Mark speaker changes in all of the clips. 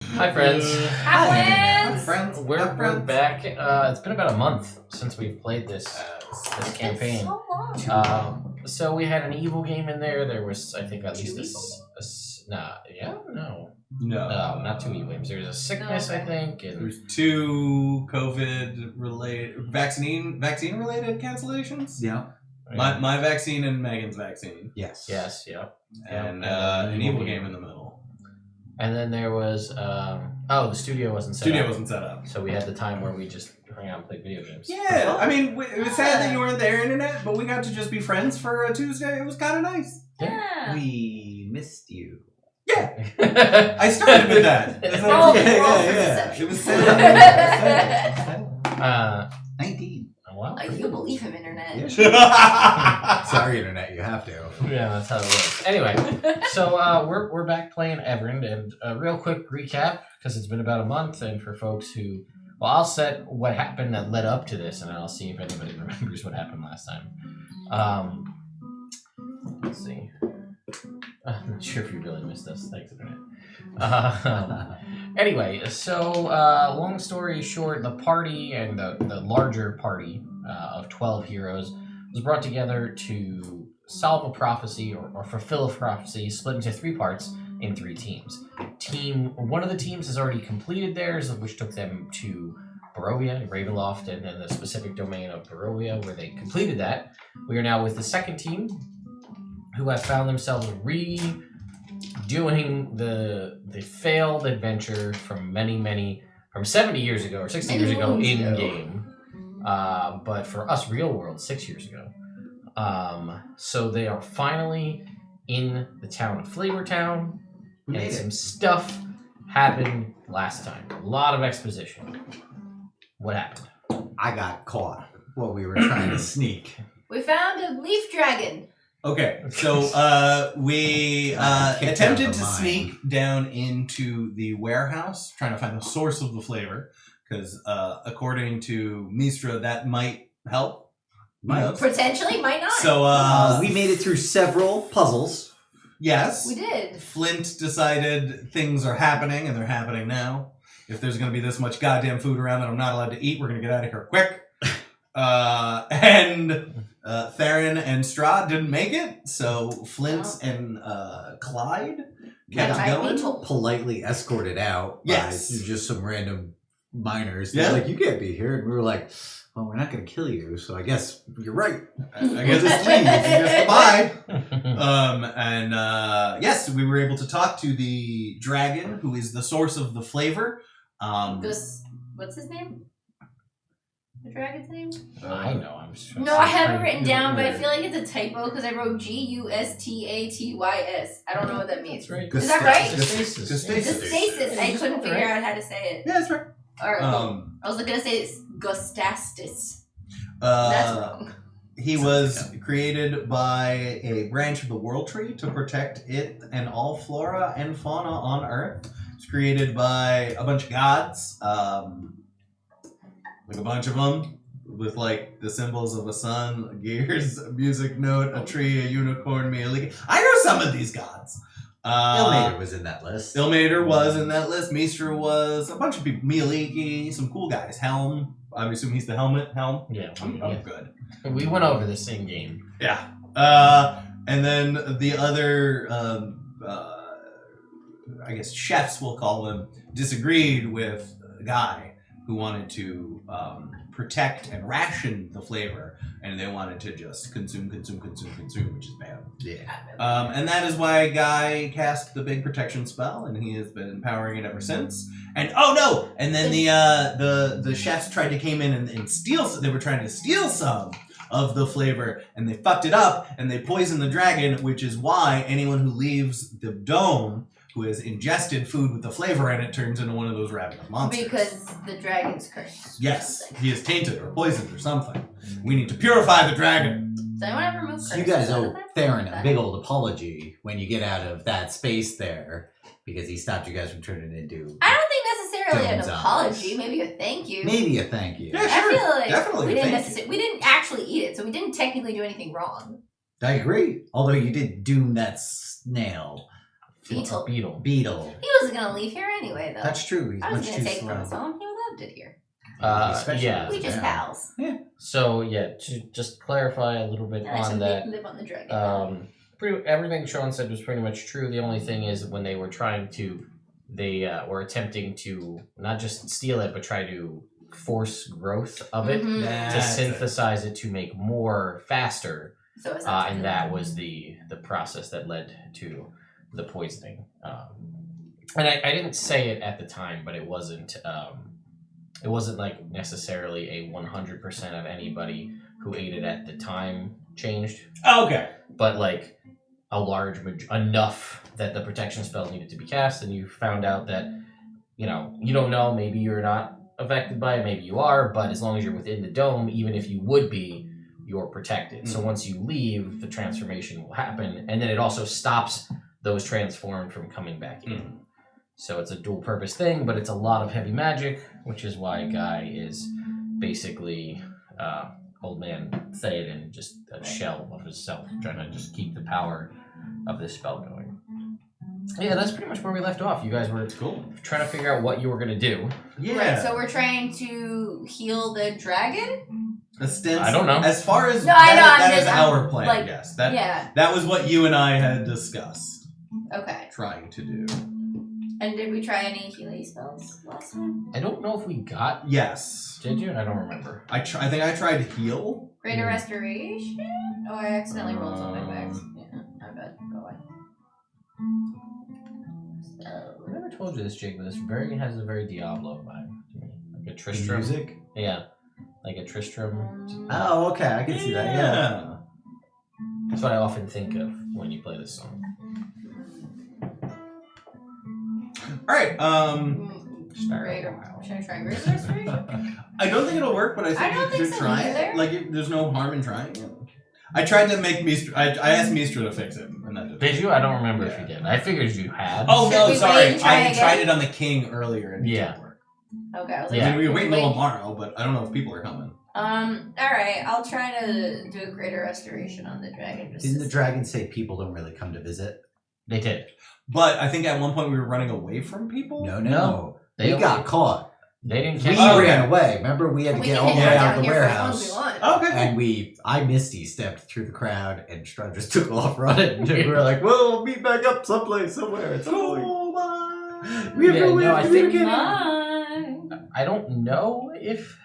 Speaker 1: Hi, friends.
Speaker 2: Hi, friends.
Speaker 1: We're back. It's been about a month since we've played this campaign.
Speaker 2: So long.
Speaker 1: So we had an evil game in there. There was, I think, at least not two evil games. There's a sickness, I think, and
Speaker 3: there's 2 COVID-related vaccine-related cancellations.
Speaker 2: Yeah.
Speaker 3: My vaccine and Megan's vaccine.
Speaker 1: Yes. Yeah.
Speaker 3: And an evil game in the middle.
Speaker 1: And then there was the studio wasn't set up. So we had the time where we just hung out and played video games.
Speaker 3: Yeah, I mean, it was sad that you weren't there, Internet, but we got to just be friends for a Tuesday. It was kind of nice.
Speaker 2: Yeah.
Speaker 4: We missed you.
Speaker 3: Yeah. I started with that.
Speaker 4: Yeah.
Speaker 3: It was sad.
Speaker 4: 19.
Speaker 1: Oh, wow.
Speaker 2: You believe him, Internet.
Speaker 4: Yeah, sorry, Internet, you have to.
Speaker 1: Yeah, that's how it works. Anyway, so we're back playing Evrand, and a real quick recap, because it's been about a month, and for folks who... Well, I'll set what happened that led up to this, and I'll see if anybody remembers what happened last time. Let's see. I'm not sure if you really missed us. Thanks, Internet. Anyway, so long story short, the party and the larger party of 12 heroes was brought together to solve a prophecy or fulfill a prophecy, split into 3 parts in 3 teams. One of the teams has already completed theirs, which took them to Barovia, Ravenloft, and then the specific domain of Barovia, where they completed that. We are now with the second team, who have found themselves redoing the failed adventure from from 70 years ago or 60 years ago in game. But for us, real world, 6 years ago. So they are finally in the town of Flavortown, and some stuff happened last time. A lot of exposition. What happened?
Speaker 4: I got caught while we were trying to sneak.
Speaker 2: We found a leaf dragon.
Speaker 3: Okay, so we attempted to sneak down into the warehouse, trying to find the source of the flavor, because according to Mistra, that might help.
Speaker 2: Potentially, might not.
Speaker 3: So
Speaker 4: we made it through several puzzles.
Speaker 3: Yes.
Speaker 2: We did.
Speaker 3: Flint decided things are happening, and they're happening now. If there's going to be this much goddamn food around that I'm not allowed to eat, we're going to get out of here quick. And Theron and Strahd didn't make it, so Flint and Clyde kept going.
Speaker 4: Politely escorted out by just some random miners. They're like, you can't be here. And we were like, well, we're not going to kill you, so I guess you're right.
Speaker 3: I guess just leave. Just goodbye. And yes, we were able to talk to the dragon, who is the source of the flavor.
Speaker 2: What's his name? The dragon's name?
Speaker 1: I know. I'm sure.
Speaker 2: No, I have it written down, but I feel like it's a typo because I wrote Gustatys. I don't know what that means.
Speaker 1: That's right.
Speaker 2: Is that right?
Speaker 3: Gustasys.
Speaker 2: I couldn't figure out how to say it.
Speaker 3: Yeah, that's right.
Speaker 2: All right. I was going to say it's Gustasys. That's wrong.
Speaker 3: He was created by a branch of the World Tree to protect it and all flora and fauna on Earth. It's created by a bunch of gods. Like a bunch of them, with like the symbols of a sun, gears, a music note, a tree, a unicorn, Mealiki. I know some of these gods.
Speaker 4: Ilmater was in that list.
Speaker 3: Ilmater was in that list. Meester was, a bunch of people. Mealiki, some cool guys. Helm, I assume he's the Helm.
Speaker 1: Yeah,
Speaker 3: I'm good.
Speaker 1: We went over this in game.
Speaker 3: Yeah. And then the other, I guess chefs, we'll call them, disagreed with a guy who wanted to protect and ration the flavor, and they wanted to just consume, which is bad.
Speaker 4: Yeah.
Speaker 3: And that is why Guy cast the big protection spell, and he has been empowering it ever since. And oh no! And then the chefs came in and steal. They were trying to steal some of the flavor, and they fucked it up, and they poisoned the dragon, which is why anyone who leaves the dome who has ingested food with the flavor in it turns into one of those ravenous monsters.
Speaker 2: Because the dragon's cursed.
Speaker 3: Yes, he is tainted or poisoned or something. We need to purify the dragon.
Speaker 2: Does anyone ever remove curses?
Speaker 4: So you guys owe Theron a big old apology when you get out of that space there, because he stopped you guys from turning into...
Speaker 2: I don't think necessarily an
Speaker 4: Jones
Speaker 2: apology, maybe a thank you.
Speaker 4: Maybe a thank you.
Speaker 3: Yeah, sure.
Speaker 2: I feel like
Speaker 3: Definitely
Speaker 2: we didn't actually eat it, so we didn't technically do anything wrong.
Speaker 4: I agree. Although you did doom that snail.
Speaker 2: Beetle.
Speaker 1: Beetle.
Speaker 2: He wasn't gonna leave here anyway, though.
Speaker 4: That's true. He's
Speaker 2: I was
Speaker 4: much
Speaker 2: gonna
Speaker 4: too
Speaker 2: take him on
Speaker 4: slow.
Speaker 2: his own. He loved it here.
Speaker 1: Yeah.
Speaker 2: We just pals.
Speaker 1: So yeah, to just clarify a little bit
Speaker 2: And I
Speaker 1: on
Speaker 2: should
Speaker 1: that.
Speaker 2: live on the dragon.
Speaker 1: Everything Sean said was pretty much true. The only thing is when they were were attempting to not just steal it, but try to force growth of it
Speaker 2: Mhm.
Speaker 1: to
Speaker 3: That's
Speaker 1: synthesize it to make more faster,
Speaker 2: So it's
Speaker 1: and that was the process that led to the poisoning. And I didn't say it at the time, but it wasn't like necessarily a 100% of anybody who ate it at the time changed,
Speaker 3: Oh, okay.
Speaker 1: but like a large enough that the protection spell needed to be cast, and you found out that you don't know, maybe you're not affected by it, maybe you are, but as long as you're within the dome, even if you would be, you're protected. So once you leave, the transformation will happen, and then it also stops those transformed from coming back in. So it's a dual purpose thing, but it's a lot of heavy magic, which is why Guy is basically old man Theoden, just a shell of himself, trying to just keep the power of this spell going. Yeah, that's pretty much where we left off. You guys were trying to figure out what you were going to do.
Speaker 3: Yeah.
Speaker 2: Right, so we're trying to heal the dragon?
Speaker 1: I don't know.
Speaker 3: As far as
Speaker 2: No, I know,
Speaker 3: that
Speaker 2: I'm
Speaker 3: is
Speaker 2: just-
Speaker 3: our plan,
Speaker 2: like,
Speaker 3: yes.
Speaker 2: Yeah.
Speaker 3: That was what you and I had discussed
Speaker 2: Okay.
Speaker 3: trying to do.
Speaker 2: And did we try any healing spells last time?
Speaker 1: I don't know if we got...
Speaker 3: Yes.
Speaker 1: Did you? I don't remember.
Speaker 3: I think I tried to heal.
Speaker 2: Greater Restoration? Oh, I accidentally rolled something back. Yeah, my bad. Go away.
Speaker 1: I never told you this, Jake, but this has a very Diablo vibe to me. Like a Tristram.
Speaker 4: Music?
Speaker 1: Yeah. Like a Tristram.
Speaker 4: Oh, okay. I can see that. Yeah.
Speaker 1: That's what I often think of when you play this song.
Speaker 3: Alright,
Speaker 2: Greater. Should I try Greater Restoration?
Speaker 3: I don't think it'll work, but I think
Speaker 2: don't
Speaker 3: you
Speaker 2: think
Speaker 3: should
Speaker 2: so
Speaker 3: try
Speaker 2: either.
Speaker 3: it. Like, there's no harm in trying it. I tried to make Mistra. I asked Mistra to fix it, and that didn't.
Speaker 1: Did you? I don't remember if you did. I figured you had.
Speaker 3: Oh
Speaker 2: Should
Speaker 3: no,
Speaker 2: we wait
Speaker 3: sorry.
Speaker 2: and try
Speaker 3: I
Speaker 2: again?
Speaker 3: tried it on the king earlier, and it didn't work.
Speaker 2: Okay, I was
Speaker 1: Yeah.
Speaker 2: like,
Speaker 3: We were waiting until
Speaker 2: wait.
Speaker 3: tomorrow, but I don't know if people are coming.
Speaker 2: Alright, I'll try to do a Greater Restoration on the dragon. Just
Speaker 4: Didn't
Speaker 2: to-
Speaker 4: the dragon say people don't really come to visit?
Speaker 1: They did.
Speaker 3: But I think at one point we were running away from people.
Speaker 4: No.
Speaker 1: They
Speaker 4: We got caught.
Speaker 1: They didn't
Speaker 4: We
Speaker 1: catch
Speaker 4: ran away. Remember, we had to
Speaker 2: We
Speaker 4: get
Speaker 2: can
Speaker 4: all the
Speaker 2: hang
Speaker 4: way
Speaker 2: out
Speaker 4: out of
Speaker 2: down
Speaker 4: the
Speaker 2: here for as long as we
Speaker 4: warehouse.
Speaker 2: want.
Speaker 3: Okay.
Speaker 4: And I Misty stepped through the crowd, and Strud just took off running. And we were like, "Well, we'll meet back up someplace, somewhere." It's
Speaker 3: Oh my.
Speaker 4: We have
Speaker 1: Yeah,
Speaker 4: no way
Speaker 1: no,
Speaker 4: of
Speaker 1: I think-
Speaker 4: communicating.
Speaker 1: I don't know if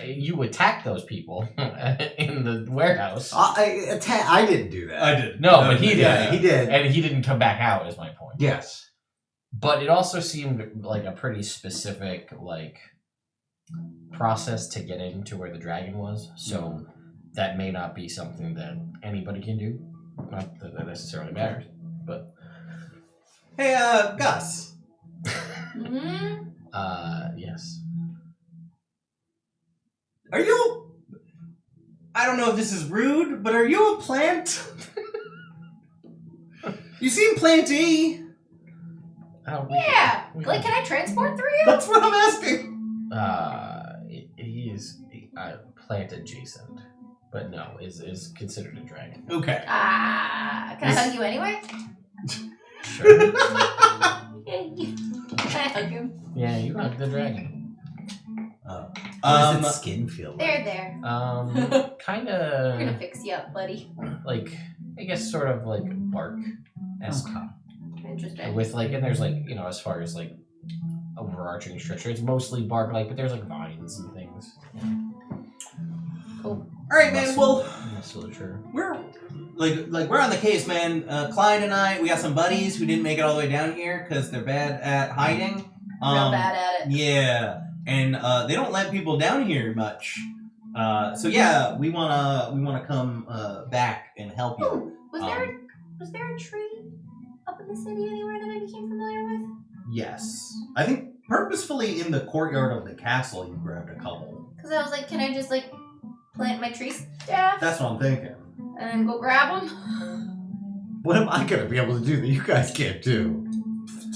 Speaker 1: you attacked those people in the warehouse.
Speaker 4: I didn't do that.
Speaker 3: I did.
Speaker 1: No, but he did.
Speaker 4: Yeah, he did.
Speaker 1: And he didn't come back out, is my point.
Speaker 4: Yes.
Speaker 1: But it also seemed like a pretty specific process to get into where the dragon was. So that may not be something that anybody can do. Not that that necessarily matters. But
Speaker 3: Hey, Gus.
Speaker 2: Mm-hmm.
Speaker 1: yes.
Speaker 3: Are you? I don't know if this is rude, but are you a plant? You seem planty.
Speaker 2: Yeah. Like, can I transport through you?
Speaker 3: That's what I'm asking.
Speaker 1: He is plant adjacent, but no, is considered a dragon.
Speaker 3: Okay.
Speaker 2: Can I hug you anyway?
Speaker 1: Sure.
Speaker 2: Can I hug him?
Speaker 1: Yeah, you hug the dragon.
Speaker 4: What does its skin feel like?
Speaker 2: There.
Speaker 1: Kind
Speaker 2: We're gonna
Speaker 1: of
Speaker 2: fix you up, buddy.
Speaker 1: like, I guess sort of like bark-esque.
Speaker 2: Interesting.
Speaker 1: With and there's as far as overarching structure, it's mostly bark-like, but there's vines and things.
Speaker 2: Cool.
Speaker 3: All right, man. Well,
Speaker 1: Musculature.
Speaker 3: we're we're on the case, man. Clyde and I, we got some buddies who didn't make it all the way down here because they're bad at hiding.
Speaker 2: Real bad at it.
Speaker 3: Yeah, and they don't let people down here much. So yeah, we wanna come back and help you.
Speaker 2: Ooh, was there a tree up in the city anywhere that I became familiar with?
Speaker 3: Yes, I think purposefully in the courtyard of the castle, you grabbed a couple.
Speaker 2: Because I was like, can I just plant my tree staff
Speaker 3: That's what I'm thinking.
Speaker 2: and then go grab them?
Speaker 4: What am I going to be able to do that you guys can't do?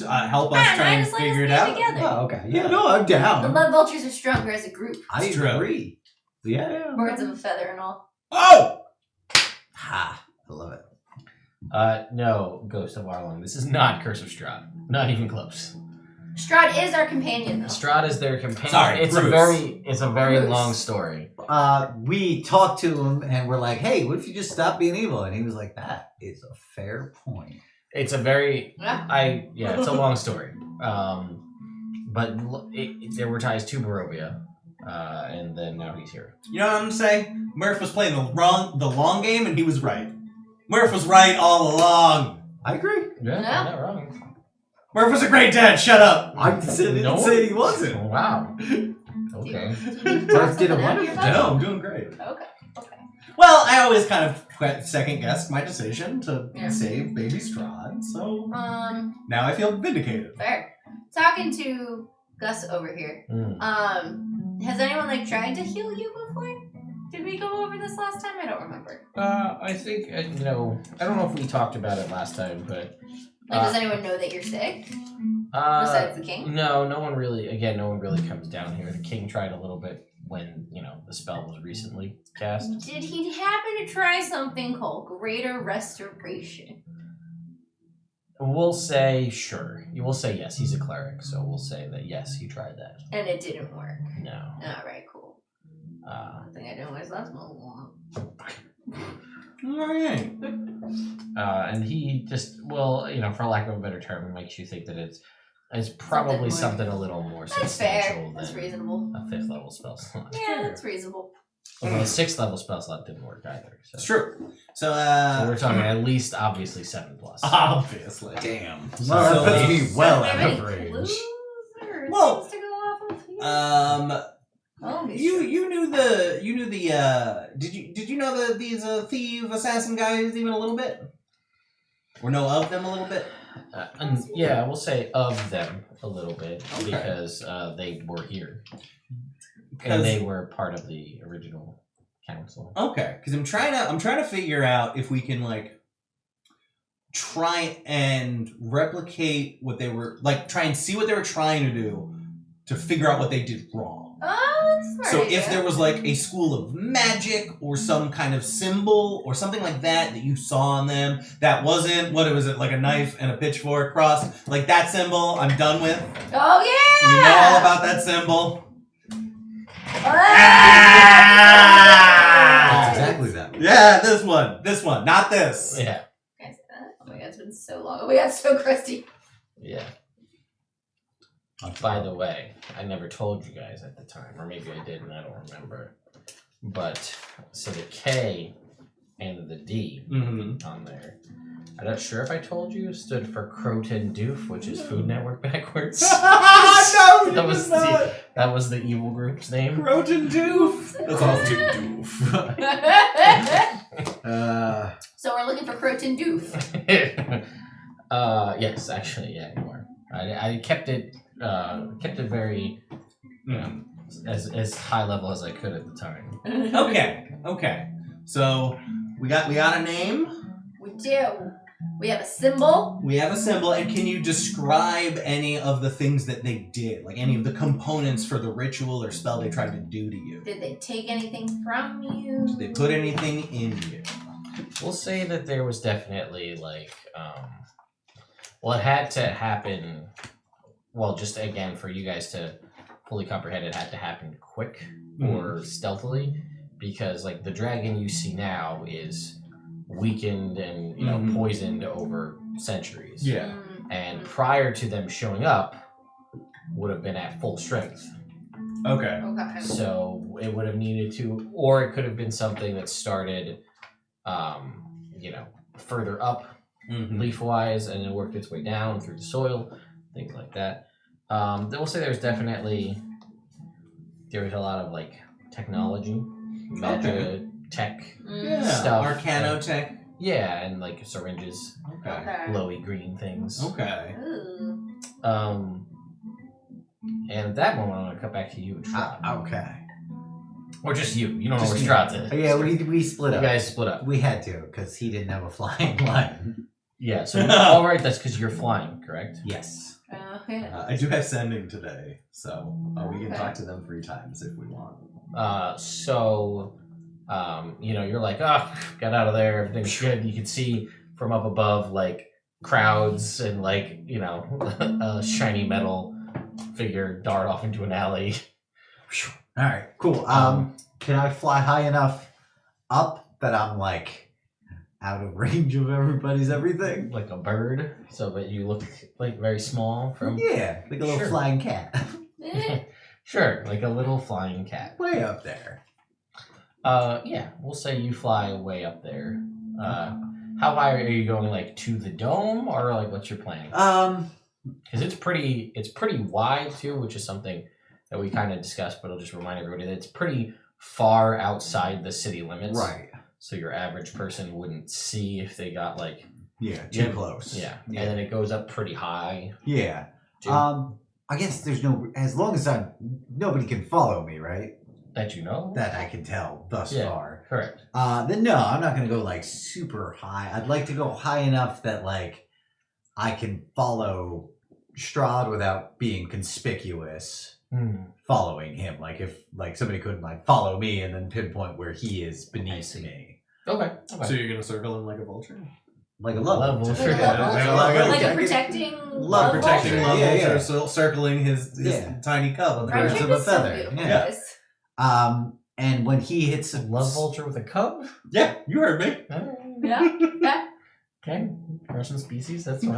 Speaker 3: Help us try and figure it out.
Speaker 2: Together.
Speaker 4: Oh, okay. Yeah, no, I'm down.
Speaker 2: The love vultures are stronger as a group.
Speaker 4: I
Speaker 3: It's true.
Speaker 4: agree. Yeah.
Speaker 2: Birds of a feather and all.
Speaker 3: Oh!
Speaker 4: Ha. I love it.
Speaker 1: No, Ghost of Arlong. This is not Curse of Strahd. Not even close.
Speaker 2: Strahd is our companion, though.
Speaker 1: Strahd is their companion.
Speaker 3: Sorry,
Speaker 1: it's
Speaker 3: Bruce.
Speaker 1: a very
Speaker 2: Bruce.
Speaker 1: long story.
Speaker 4: We talked to him and we're like, hey, what if you just stop being evil? And he was like, that is a fair point.
Speaker 1: It's a very
Speaker 2: Yeah.
Speaker 1: it's a long story. But there were ties to Barovia, and then now he's here.
Speaker 3: You know what I'm gonna say? Murph was playing the long game, and he was right. Murph was right all along.
Speaker 4: I agree.
Speaker 1: Yeah,
Speaker 2: Yeah.
Speaker 1: not wrong.
Speaker 3: Murph was a great dad. Shut up.
Speaker 4: I didn't
Speaker 1: No.
Speaker 4: say he wasn't.
Speaker 1: Wow. Okay.
Speaker 4: Murph did a wonderful
Speaker 3: No,
Speaker 4: job.
Speaker 3: I'm doing great.
Speaker 2: Okay.
Speaker 3: Well, I always kind of second guessed my decision to
Speaker 2: Yeah.
Speaker 3: save Baby Strahd, so
Speaker 2: Now
Speaker 3: I feel vindicated.
Speaker 2: fair. Talking to Gus over here. Has anyone like tried to heal you before? Did we go over this last time? I don't remember.
Speaker 1: I think I don't know if we talked about it last time, but
Speaker 2: Like, does anyone know that you're sick besides the king?
Speaker 1: No one really comes down here. The king tried a little bit when the spell was recently cast.
Speaker 2: Did he happen to try something called Greater Restoration?
Speaker 1: We'll say sure. You will say yes. He's a cleric, so we'll say that yes, he tried that.
Speaker 2: And it didn't work.
Speaker 1: No.
Speaker 2: Alright, cool. I think I know where's last one.
Speaker 3: Alright.
Speaker 1: And he just, for lack of a better term, makes you think that it's probably something a little more
Speaker 2: That's
Speaker 1: substantial
Speaker 2: fair. That's
Speaker 1: than
Speaker 2: reasonable.
Speaker 1: a 5th level spell slot.
Speaker 2: Yeah, that's reasonable.
Speaker 1: Although a 6th level spell slot didn't work either. So.
Speaker 3: It's true. So
Speaker 1: We're talking at least, obviously, 7+.
Speaker 3: obviously.
Speaker 4: Damn.
Speaker 3: So-
Speaker 4: Well, that puts me well
Speaker 2: Do you have any
Speaker 4: average.
Speaker 2: clues or
Speaker 3: Well,
Speaker 2: things to go off of? Oh,
Speaker 3: you knew the did you know these thief assassin guys even a little bit? Or know of them a little bit?
Speaker 1: Yeah, we'll say of them a little bit,
Speaker 3: Okay.
Speaker 1: because they were here. And they were part of the original council.
Speaker 3: Okay, because I'm trying to figure out if we can try and replicate what they were try and see what they were trying to do to figure out what they did wrong.
Speaker 2: Oh, that's smart.
Speaker 3: So if there was a school of magic or some kind of symbol or something like that you saw on them that wasn't like a knife and a pitchfork cross, like that symbol, I'm done with.
Speaker 2: Oh yeah.
Speaker 3: We know all about that symbol.
Speaker 4: That's exactly that.
Speaker 3: Yeah, this one, not this.
Speaker 1: Yeah.
Speaker 2: Guys, oh my god, it's been so long. Oh my god, it's so crusty.
Speaker 1: Yeah. By the way, I never told you guys at the time, or maybe I did and I don't remember. But, so the K and the D on there, I'm not sure if I told you, stood for Croton Doof, which is Food Network backwards.
Speaker 3: No,
Speaker 1: that was the evil group's name.
Speaker 3: Croton Doof. That's all. Doof.
Speaker 2: So we're looking for Croton Doof.
Speaker 1: Yes, actually, yeah, you are. I kept it very, as high level as I could at the time.
Speaker 3: Okay. So we got a name.
Speaker 2: We do. We have a symbol.
Speaker 3: We have a symbol, and can you describe any of the things that they did? Like any of the components for the ritual or spell they tried to do to you?
Speaker 2: Did they take anything from you?
Speaker 3: Did they put anything in you?
Speaker 1: We'll say that there was definitely it had to happen. Well, just again for you guys to fully comprehend, it had to happen quick or stealthily, because the dragon you see now is weakened and poisoned over centuries.
Speaker 3: Yeah.
Speaker 1: And prior to them showing up, would have been at full strength.
Speaker 3: Okay.
Speaker 2: Okay.
Speaker 1: So it would have needed to, or it could have been something that started, further up leaf-wise, and then worked its way down through the soil, things like that. We'll say there was a lot of technology, magic, tech stuff,
Speaker 3: Arcanotech.
Speaker 1: Yeah, and syringes,
Speaker 3: Okay.
Speaker 1: glowy green things.
Speaker 3: Okay.
Speaker 2: Ooh.
Speaker 1: And at that moment, I'm gonna cut back to you and Strahd.
Speaker 4: Okay.
Speaker 1: Or just you. You don't know
Speaker 3: Just
Speaker 1: where
Speaker 3: me.
Speaker 1: Strahd's at.
Speaker 4: Yeah, we split
Speaker 1: You
Speaker 4: up.
Speaker 1: guys split up.
Speaker 4: We had to, because he didn't have a flying line.
Speaker 1: Yeah, so all right, that's because you're flying, correct?
Speaker 4: Yes.
Speaker 2: Yeah.
Speaker 3: I do have sending today, so we can talk to them 3 times if we want.
Speaker 1: You're like, oh, get out of there, everything's good. You can see from up above, like, crowds and, like, a shiny metal figure dart off into an alley.
Speaker 4: All right, cool. Can I fly high enough up that I'm, like, out of range of everybody's everything?
Speaker 1: Like a bird, so that you look, like, very small from...
Speaker 4: Yeah, like a little flying cat.
Speaker 1: Sure, like a little flying cat.
Speaker 4: Way up there.
Speaker 1: Yeah, we'll say you fly way up there. How high are you going, like, to the dome, or, like, what's your plan? Because it's pretty wide, too, which is something that we kind of discussed, but I'll just remind everybody that it's pretty far outside the city limits.
Speaker 4: Right.
Speaker 1: So your average person wouldn't see if they got, like...
Speaker 4: Yeah, too close.
Speaker 1: Yeah, and then it goes up pretty high.
Speaker 4: Yeah.
Speaker 1: Too.
Speaker 4: I guess there's as long as nobody can follow me, right?
Speaker 1: That you know?
Speaker 4: That I can tell thus far.
Speaker 1: Correct.
Speaker 4: Then no, I'm not going to go like super high. I'd like to go high enough that like I can follow Strahd without being conspicuous. Following him, like if like somebody could like follow me and then pinpoint where he is beneath me.
Speaker 1: Okay.
Speaker 3: So you're gonna circle him like a vulture?
Speaker 4: Like a love vulture.
Speaker 2: Like a love vulture. Like a protecting love
Speaker 3: protecting love
Speaker 4: vulture.
Speaker 3: vulture, so circling his tiny cub.
Speaker 4: Birds of a feather.
Speaker 2: Yeah.
Speaker 4: And when he hits a
Speaker 1: love vulture with a cub?
Speaker 3: Yeah, you heard me.
Speaker 2: Yeah.
Speaker 1: Okay. Russian species, that's fine.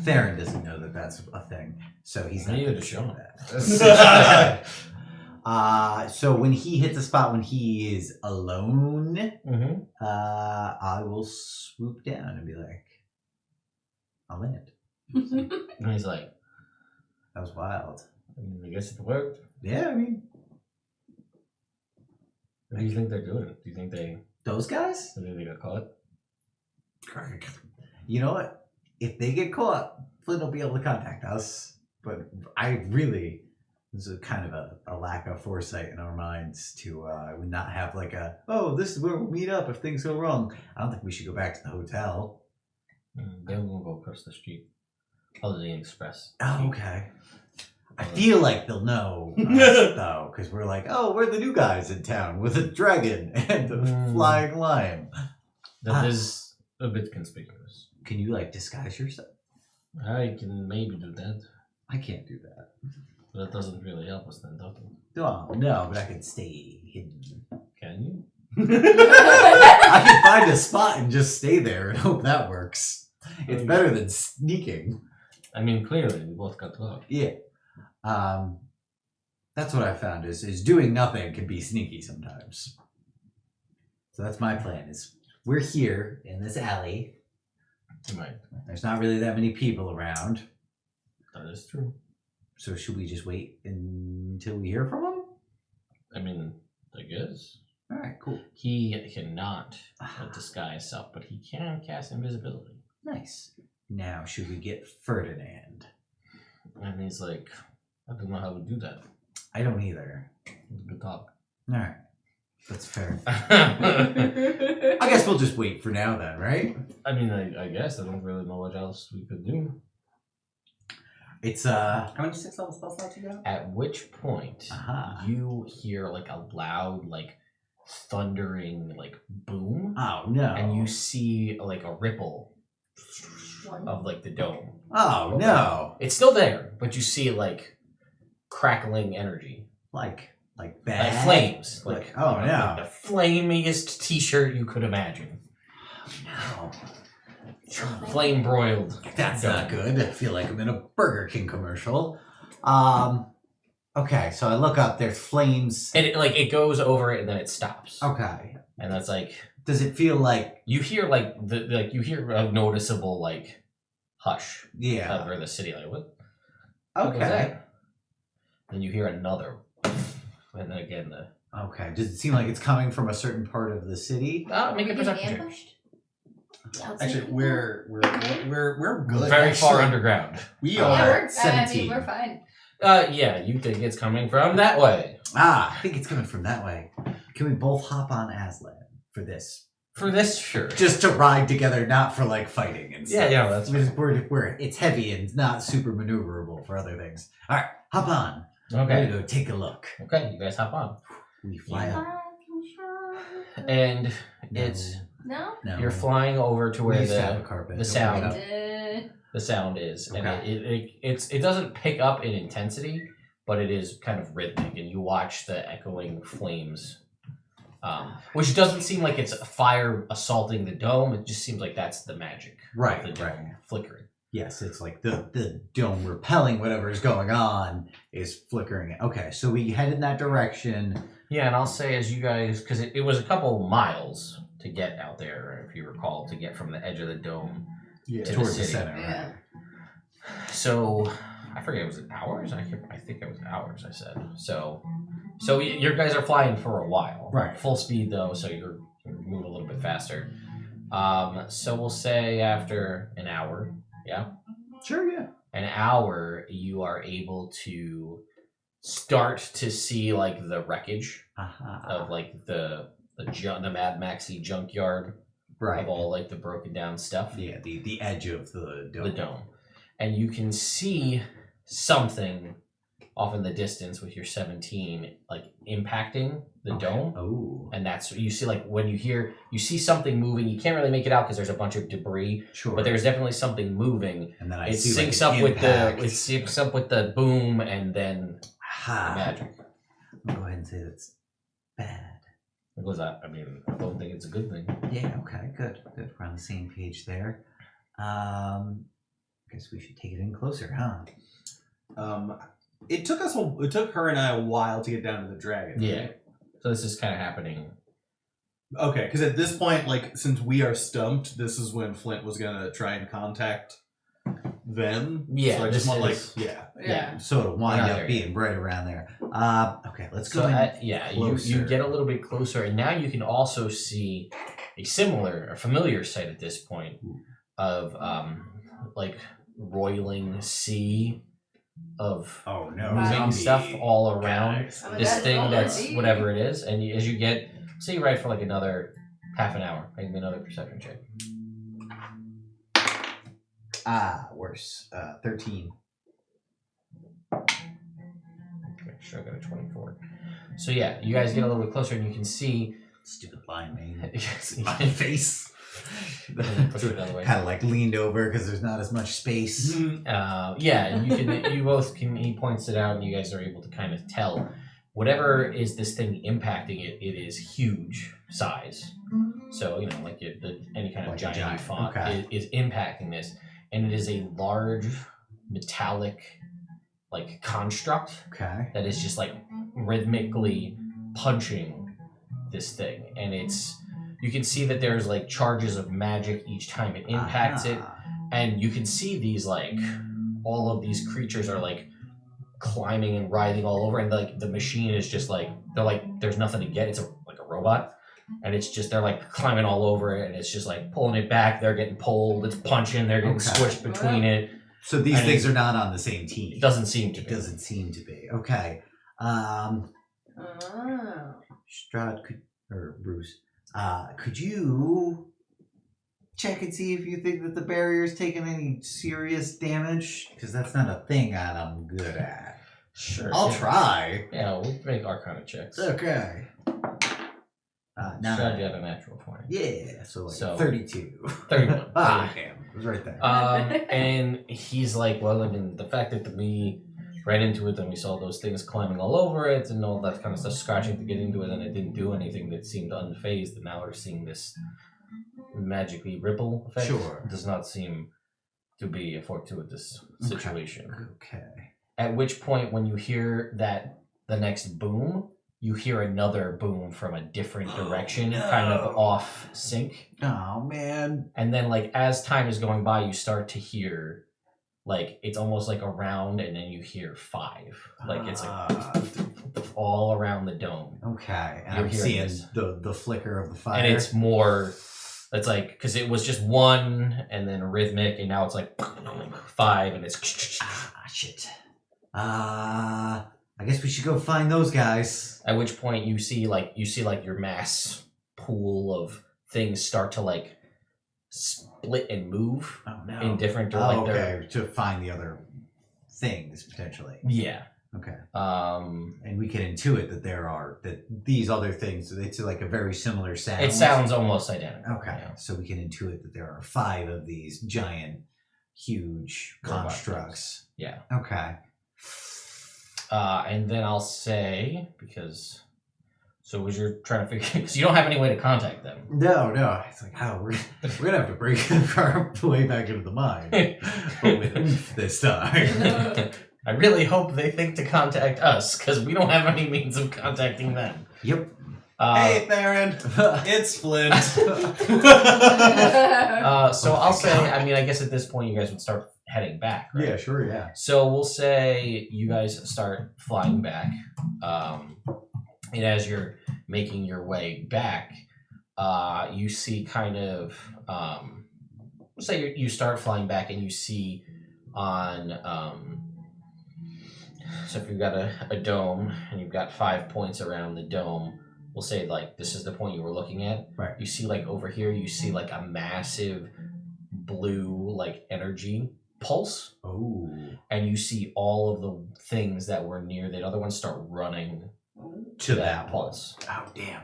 Speaker 4: Theron doesn't know that that's a thing, so he's not
Speaker 1: neither to show
Speaker 4: that. So when he hits a spot when he is alone, I will swoop down and be like, I'll land.
Speaker 1: And he's like,
Speaker 4: that was wild.
Speaker 1: I guess it worked.
Speaker 4: Yeah, I mean,
Speaker 1: What do you think they're doing? Do you think
Speaker 4: those guys?
Speaker 1: they got caught?
Speaker 4: You know what? If they get caught, Flynn will be able to contact us. But there's a kind of a lack of foresight in our minds to not have like this is where we'll meet up if things go wrong. I don't think we should go back to the hotel.
Speaker 1: They won't go across the street. Other than the express.
Speaker 4: Oh, okay. I feel like they'll know us, though, because we're like, we're the new guys in town with a dragon and a flying lion.
Speaker 1: That is a bit conspicuous.
Speaker 4: Can you like disguise yourself?
Speaker 1: I can maybe do that.
Speaker 4: I can't do that.
Speaker 1: But that doesn't really help us then, does it?
Speaker 4: Oh, no, but I can stay hidden.
Speaker 1: Can you?
Speaker 4: I can find a spot and just stay there and hope that works. It's better than sneaking.
Speaker 1: I mean, clearly, we both got caught.
Speaker 4: Yeah. That's what I found is doing nothing can be sneaky sometimes. So that's my plan is we're here in this alley.
Speaker 1: Right.
Speaker 4: There's not really that many people around.
Speaker 1: That is true.
Speaker 4: So should we just wait until we hear from him?
Speaker 1: I mean, I guess.
Speaker 4: All right, cool.
Speaker 1: He cannot disguise self, but he can cast invisibility.
Speaker 4: Nice. Now, should we get Ferdinand?
Speaker 1: And he's like, I don't know how to do that.
Speaker 4: I don't either.
Speaker 1: Good talk.
Speaker 4: All right. That's fair. I guess we'll just wait for now then, right?
Speaker 1: I mean, I guess. I don't really know what else we could do.
Speaker 4: It's,
Speaker 3: How many 6th level spell slots you got?
Speaker 1: At which point, you hear, like, a loud, like, thundering, like, boom.
Speaker 4: Oh, no.
Speaker 1: And you see, like, a ripple of, like, the dome.
Speaker 4: Oh, no.
Speaker 1: It's still there, but you see, like, crackling energy.
Speaker 4: Like bad?
Speaker 1: Like flames.
Speaker 4: Like, oh, no.
Speaker 1: Like the flamingest t-shirt you could imagine.
Speaker 4: No.
Speaker 1: Flame broiled.
Speaker 4: That's not good. I feel like I'm in a Burger King commercial. Okay, so I look up, there's flames.
Speaker 1: And it goes over it and then it stops.
Speaker 4: Okay.
Speaker 1: And that's like,
Speaker 4: does it feel like
Speaker 1: you hear you hear a noticeable like hush over the city, like what was
Speaker 4: okay.
Speaker 1: that? Then you hear another, and then again
Speaker 4: okay. Does it seem like it's coming from a certain part of the city?
Speaker 1: Make a perception check.
Speaker 2: ambushed?
Speaker 3: Actually, we're good.
Speaker 1: Very far
Speaker 3: actually.
Speaker 1: underground.
Speaker 3: We
Speaker 2: Yeah,
Speaker 3: are.
Speaker 2: we're
Speaker 4: 17.
Speaker 2: we're fine.
Speaker 1: Yeah, you think it's coming from that way.
Speaker 4: I think it's coming from that way. Can we both hop on Aslan for this?
Speaker 1: For this, sure.
Speaker 4: Just to ride together, not for like fighting and stuff.
Speaker 1: Yeah, that's
Speaker 4: we're it's heavy and not super maneuverable for other things. All right, hop on.
Speaker 1: okay.
Speaker 4: We're gonna go take a look.
Speaker 1: Okay, you guys hop on.
Speaker 4: We fly up.
Speaker 1: And
Speaker 4: No.
Speaker 1: it's
Speaker 2: No?
Speaker 4: No.
Speaker 1: you're flying over to
Speaker 4: We
Speaker 1: where
Speaker 4: used to have a
Speaker 1: the
Speaker 4: carpet.
Speaker 1: the
Speaker 4: Don't
Speaker 1: sound-
Speaker 4: bring it up.
Speaker 1: the sound is, and
Speaker 4: Okay.
Speaker 1: it doesn't pick up in intensity, but it is kind of rhythmic, and you watch the echoing flames, which doesn't seem like it's fire assaulting the dome. It just seems like that's the magic
Speaker 4: Right,
Speaker 1: of the dome
Speaker 4: right.
Speaker 1: flickering.
Speaker 4: Yes, it's like the dome repelling whatever is going on is flickering. Okay, so we head in that direction.
Speaker 1: Yeah, and I'll say as you guys, because it was a couple miles to get out there, if you recall, to get from the edge of the dome
Speaker 3: Yeah.
Speaker 1: to the
Speaker 4: Towards the
Speaker 1: city.
Speaker 4: center.
Speaker 2: Yeah.
Speaker 4: Right?
Speaker 1: So I forget, was it hours? I think it was hours. I said so. So your guys are flying for a while,
Speaker 4: Right.
Speaker 1: Full speed though, so you're moving a little bit faster. So we'll say after an hour,
Speaker 4: Sure, yeah.
Speaker 1: an hour, you are able to start to see like the wreckage of like the Mad Maxy junkyard
Speaker 4: Right.
Speaker 1: of all like the broken down stuff.
Speaker 4: Yeah, the edge of the dome.
Speaker 1: The dome. And you can see something off in the distance with your 17 like impacting the dome.
Speaker 4: Oh,
Speaker 1: And that's you see, like when you see something moving, you can't really make it out because there's a bunch of debris,
Speaker 4: sure.
Speaker 1: but there's definitely something moving.
Speaker 4: and then I
Speaker 1: It
Speaker 4: see
Speaker 1: syncs
Speaker 4: like
Speaker 1: up
Speaker 4: an
Speaker 1: with
Speaker 4: impact.
Speaker 1: the boom and then the
Speaker 4: Aha.
Speaker 1: magic.
Speaker 4: I'll go ahead and say that's bad.
Speaker 1: What was that? I mean, I don't think it's a good thing.
Speaker 4: Yeah. Okay. Good. Good. We're on the same page there. Guess we should take it in closer, huh?
Speaker 3: It took her and I a while to get down to the dragon.
Speaker 1: Yeah.
Speaker 3: right?
Speaker 1: So this is kind of happening.
Speaker 3: Okay, because at this point, like, since we are stumped, this is when Flint was gonna try and contact them.
Speaker 1: Yeah,
Speaker 3: So I
Speaker 1: this
Speaker 3: just want
Speaker 1: is-
Speaker 2: Yeah.
Speaker 4: So it'll wind
Speaker 1: Not
Speaker 4: up
Speaker 1: there
Speaker 4: being right around there. Okay. Let's
Speaker 1: So
Speaker 4: go in.
Speaker 1: you
Speaker 4: closer.
Speaker 1: get a little bit closer, and now you can also see a familiar sight at this point of like roiling sea of
Speaker 4: Oh no!
Speaker 1: moving
Speaker 4: zombie
Speaker 1: stuff all around
Speaker 4: guys.
Speaker 2: Oh my
Speaker 1: this
Speaker 2: God,
Speaker 1: thing
Speaker 2: zombie.
Speaker 1: that's whatever it is, and as you get, say you ride for like another half an hour, make me another perception check.
Speaker 4: Worse. 13.
Speaker 1: Make sure I got a 24. So yeah, you guys get a little bit closer, and you can see.
Speaker 4: Stupid blind man.
Speaker 1: My
Speaker 4: My face.
Speaker 1: Push it the other way.
Speaker 4: Kind of like leaned over because there's not as much space.
Speaker 1: Yeah, you both can. He points it out, and you guys are able to kind of tell whatever is this thing impacting it. It is huge size. So like any kind of
Speaker 4: Like a
Speaker 1: giant,
Speaker 4: giant,
Speaker 1: font
Speaker 4: okay.
Speaker 1: is impacting this, and it is a large metallic like construct
Speaker 4: Okay.
Speaker 1: that is just like rhythmically punching this thing, and you can see that there's like charges of magic each time it impacts it, and you can see these like all of these creatures are like climbing and writhing all over, and like the machine is just like they're like there's nothing to get. It's like a robot, and it's just they're like climbing all over it, and it's just like pulling it back. They're getting pulled. It's punching. They're getting
Speaker 4: Okay.
Speaker 1: squished between it.
Speaker 4: So these
Speaker 1: And
Speaker 4: things are not on the same team.
Speaker 1: It doesn't seem to
Speaker 4: It
Speaker 1: be.
Speaker 4: doesn't seem to be. Okay.
Speaker 2: Oh.
Speaker 4: Strahd or Bruce, could you check and see if you think that the barrier's taken any serious damage? Because that's not a thing that I'm good at.
Speaker 1: Sure.
Speaker 4: I'll
Speaker 1: yeah.
Speaker 4: try.
Speaker 1: Yeah, we'll make Arcana checks.
Speaker 4: Okay.
Speaker 1: Strahd, you had a natural 20.
Speaker 4: Yeah, so like
Speaker 1: So-
Speaker 4: 32.
Speaker 1: 31.
Speaker 4: Damn, it was right there.
Speaker 1: And he's like, well, I mean, the fact that we ran into it and we saw those things climbing all over it and all that kind of stuff, scratching to get into it, and it didn't do anything that seemed unfazed, and now we're seeing this magically ripple effect.
Speaker 4: Sure.
Speaker 1: Does not seem to be a fortuitous situation.
Speaker 4: Okay.
Speaker 1: At which point, when you hear that the next boom, you hear another boom from a different direction,
Speaker 4: no.
Speaker 1: kind of off sync.
Speaker 4: Oh, man.
Speaker 1: And then, like, as time is going by, you start to hear, like, it's almost like a round, and then you hear 5. Like, it's like all around the dome.
Speaker 4: Okay. And
Speaker 1: You're
Speaker 4: I'm
Speaker 1: hearing
Speaker 4: seeing
Speaker 1: this.
Speaker 4: the flicker of the fire.
Speaker 1: And it's more, it's like, because it was just 1, and then rhythmic, and now it's like 5, and it's...
Speaker 4: Shit. I guess we should go find those guys.
Speaker 1: At which point you see like your mass pool of things start to like split and move
Speaker 4: Oh, no.
Speaker 1: in different
Speaker 4: Oh,
Speaker 1: like
Speaker 4: okay. To find the other things, potentially.
Speaker 1: yeah.
Speaker 4: Okay.
Speaker 1: And
Speaker 4: we can intuit that these other things, it's like a very similar sound.
Speaker 1: it sounds almost identical.
Speaker 4: Okay.
Speaker 1: Yeah.
Speaker 4: So we can intuit that there are 5 of these giant, huge
Speaker 1: Robot
Speaker 4: constructs.
Speaker 1: Yeah.
Speaker 4: Okay.
Speaker 1: And then I'll say, so was you're trying to figure, because you don't have any way to contact them.
Speaker 4: No. It's like, we're gonna have to break our way back into the mine, but with oomph this time.
Speaker 1: I really hope they think to contact us, because we don't have any means of contacting them.
Speaker 4: Yep.
Speaker 3: Hey, Theron. It's Flint.
Speaker 1: So I'll say, I guess at this point you guys would start heading back, right?
Speaker 4: Yeah, sure, yeah.
Speaker 1: So we'll say you guys start flying back. And as you're making your way back, you see kind of, let's say you start flying back and you see on, so if you've got a dome and you've got 5 points around the dome, we'll say like this is the point you were looking at.
Speaker 4: Right.
Speaker 1: You see like over here, you see like a massive blue like energy pulse.
Speaker 4: Oh.
Speaker 1: And you see all of the things that were near the other ones start running
Speaker 4: To
Speaker 1: that pulse.
Speaker 4: Oh, damn.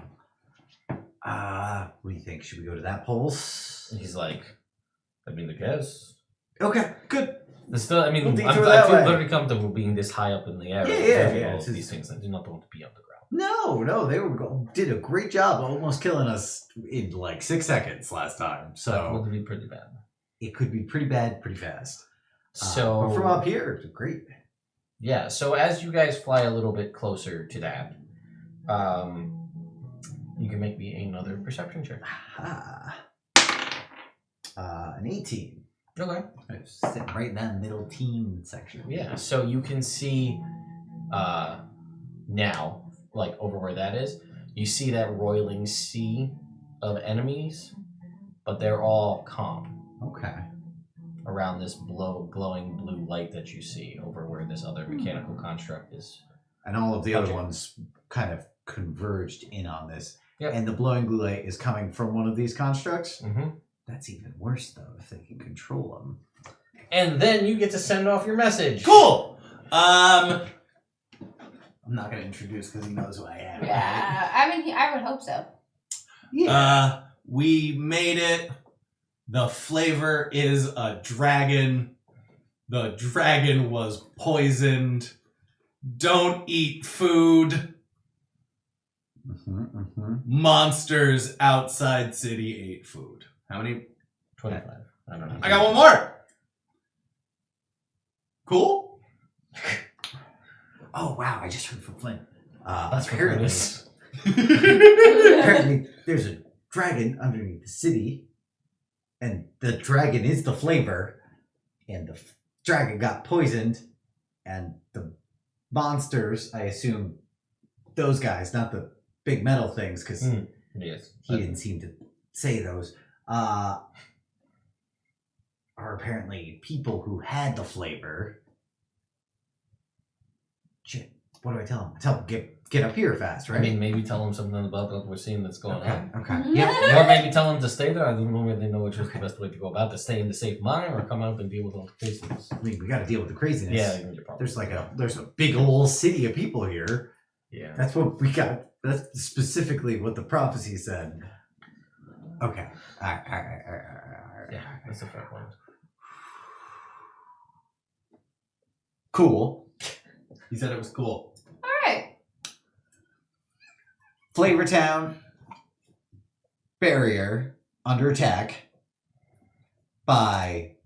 Speaker 4: What do you think? Should we go to that pulse?
Speaker 1: And he's like, I guess.
Speaker 4: Okay, good.
Speaker 1: It's still,
Speaker 4: We'll
Speaker 1: I
Speaker 4: detour
Speaker 1: feel
Speaker 4: that way.
Speaker 1: very comfortable being this high up in the air.
Speaker 4: Yeah.
Speaker 1: All of these things. I do not want to be on the ground.
Speaker 4: No, they did a great job almost killing us in like 6 seconds last time.
Speaker 1: That
Speaker 4: So
Speaker 1: would be pretty bad.
Speaker 4: it could be pretty bad, pretty fast.
Speaker 1: So
Speaker 4: but from up here, it's great.
Speaker 1: yeah, so as you guys fly a little bit closer to that, you can make me another perception check.
Speaker 4: An 18.
Speaker 1: Okay.
Speaker 4: Sitting right in that middle teen section.
Speaker 1: Yeah, so you can see now, like over where that is, you see that roiling sea of enemies, but they're all calm
Speaker 4: Okay.
Speaker 1: around this glowing blue light that you see over where this other mechanical construct is.
Speaker 4: And all of the other
Speaker 1: Okay.
Speaker 4: ones kind of converged in on this.
Speaker 1: Yep.
Speaker 4: And the glowing blue light is coming from one of these constructs.
Speaker 1: Mm-hmm.
Speaker 4: That's even worse, though, if they can control them.
Speaker 1: And then you get to send off your message.
Speaker 3: Cool. I'm not gonna introduce because he knows who I am.
Speaker 2: Yeah, I would hope so.
Speaker 4: Yeah.
Speaker 3: We made it. The flavor is a dragon. The dragon was poisoned. Don't eat food. Monsters outside city ate food. How many?
Speaker 1: 25. I don't know.
Speaker 3: I got one more. Cool.
Speaker 4: Oh, wow. I just heard from Flint.
Speaker 1: That's for
Speaker 4: apparently,
Speaker 1: Curtis.
Speaker 4: apparently, there's a dragon underneath the city. And the dragon is the flavor. And the dragon got poisoned. And the monsters, I assume, those guys, not the big metal things, because
Speaker 1: Yes.
Speaker 4: he didn't seem to say those, are apparently people who had the flavor. Shit, what do I tell him? I tell him, get up here fast, right?
Speaker 1: Maybe tell them something about what we're seeing that's going on.
Speaker 4: Okay.
Speaker 1: Or maybe tell them to stay there. I don't really know which is the best way to go about this. Stay in the safe mine or come out and deal with all the craziness.
Speaker 4: I mean, we got to deal with the craziness.
Speaker 1: Yeah, you're probably
Speaker 4: There's a big old city of people here.
Speaker 1: yeah.
Speaker 4: That's what we got. That's specifically what the prophecy said. Okay. All right.
Speaker 1: Yeah, that's a fair point.
Speaker 4: Cool.
Speaker 3: He said it was cool.
Speaker 2: All right.
Speaker 4: Flavortown barrier under attack by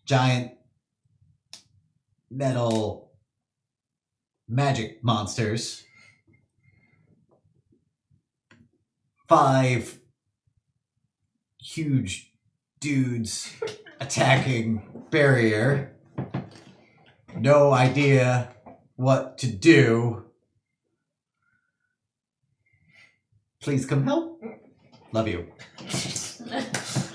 Speaker 4: giant metal magic monsters. 5 huge dudes attacking barrier. No idea what to do. Please come help. Love you.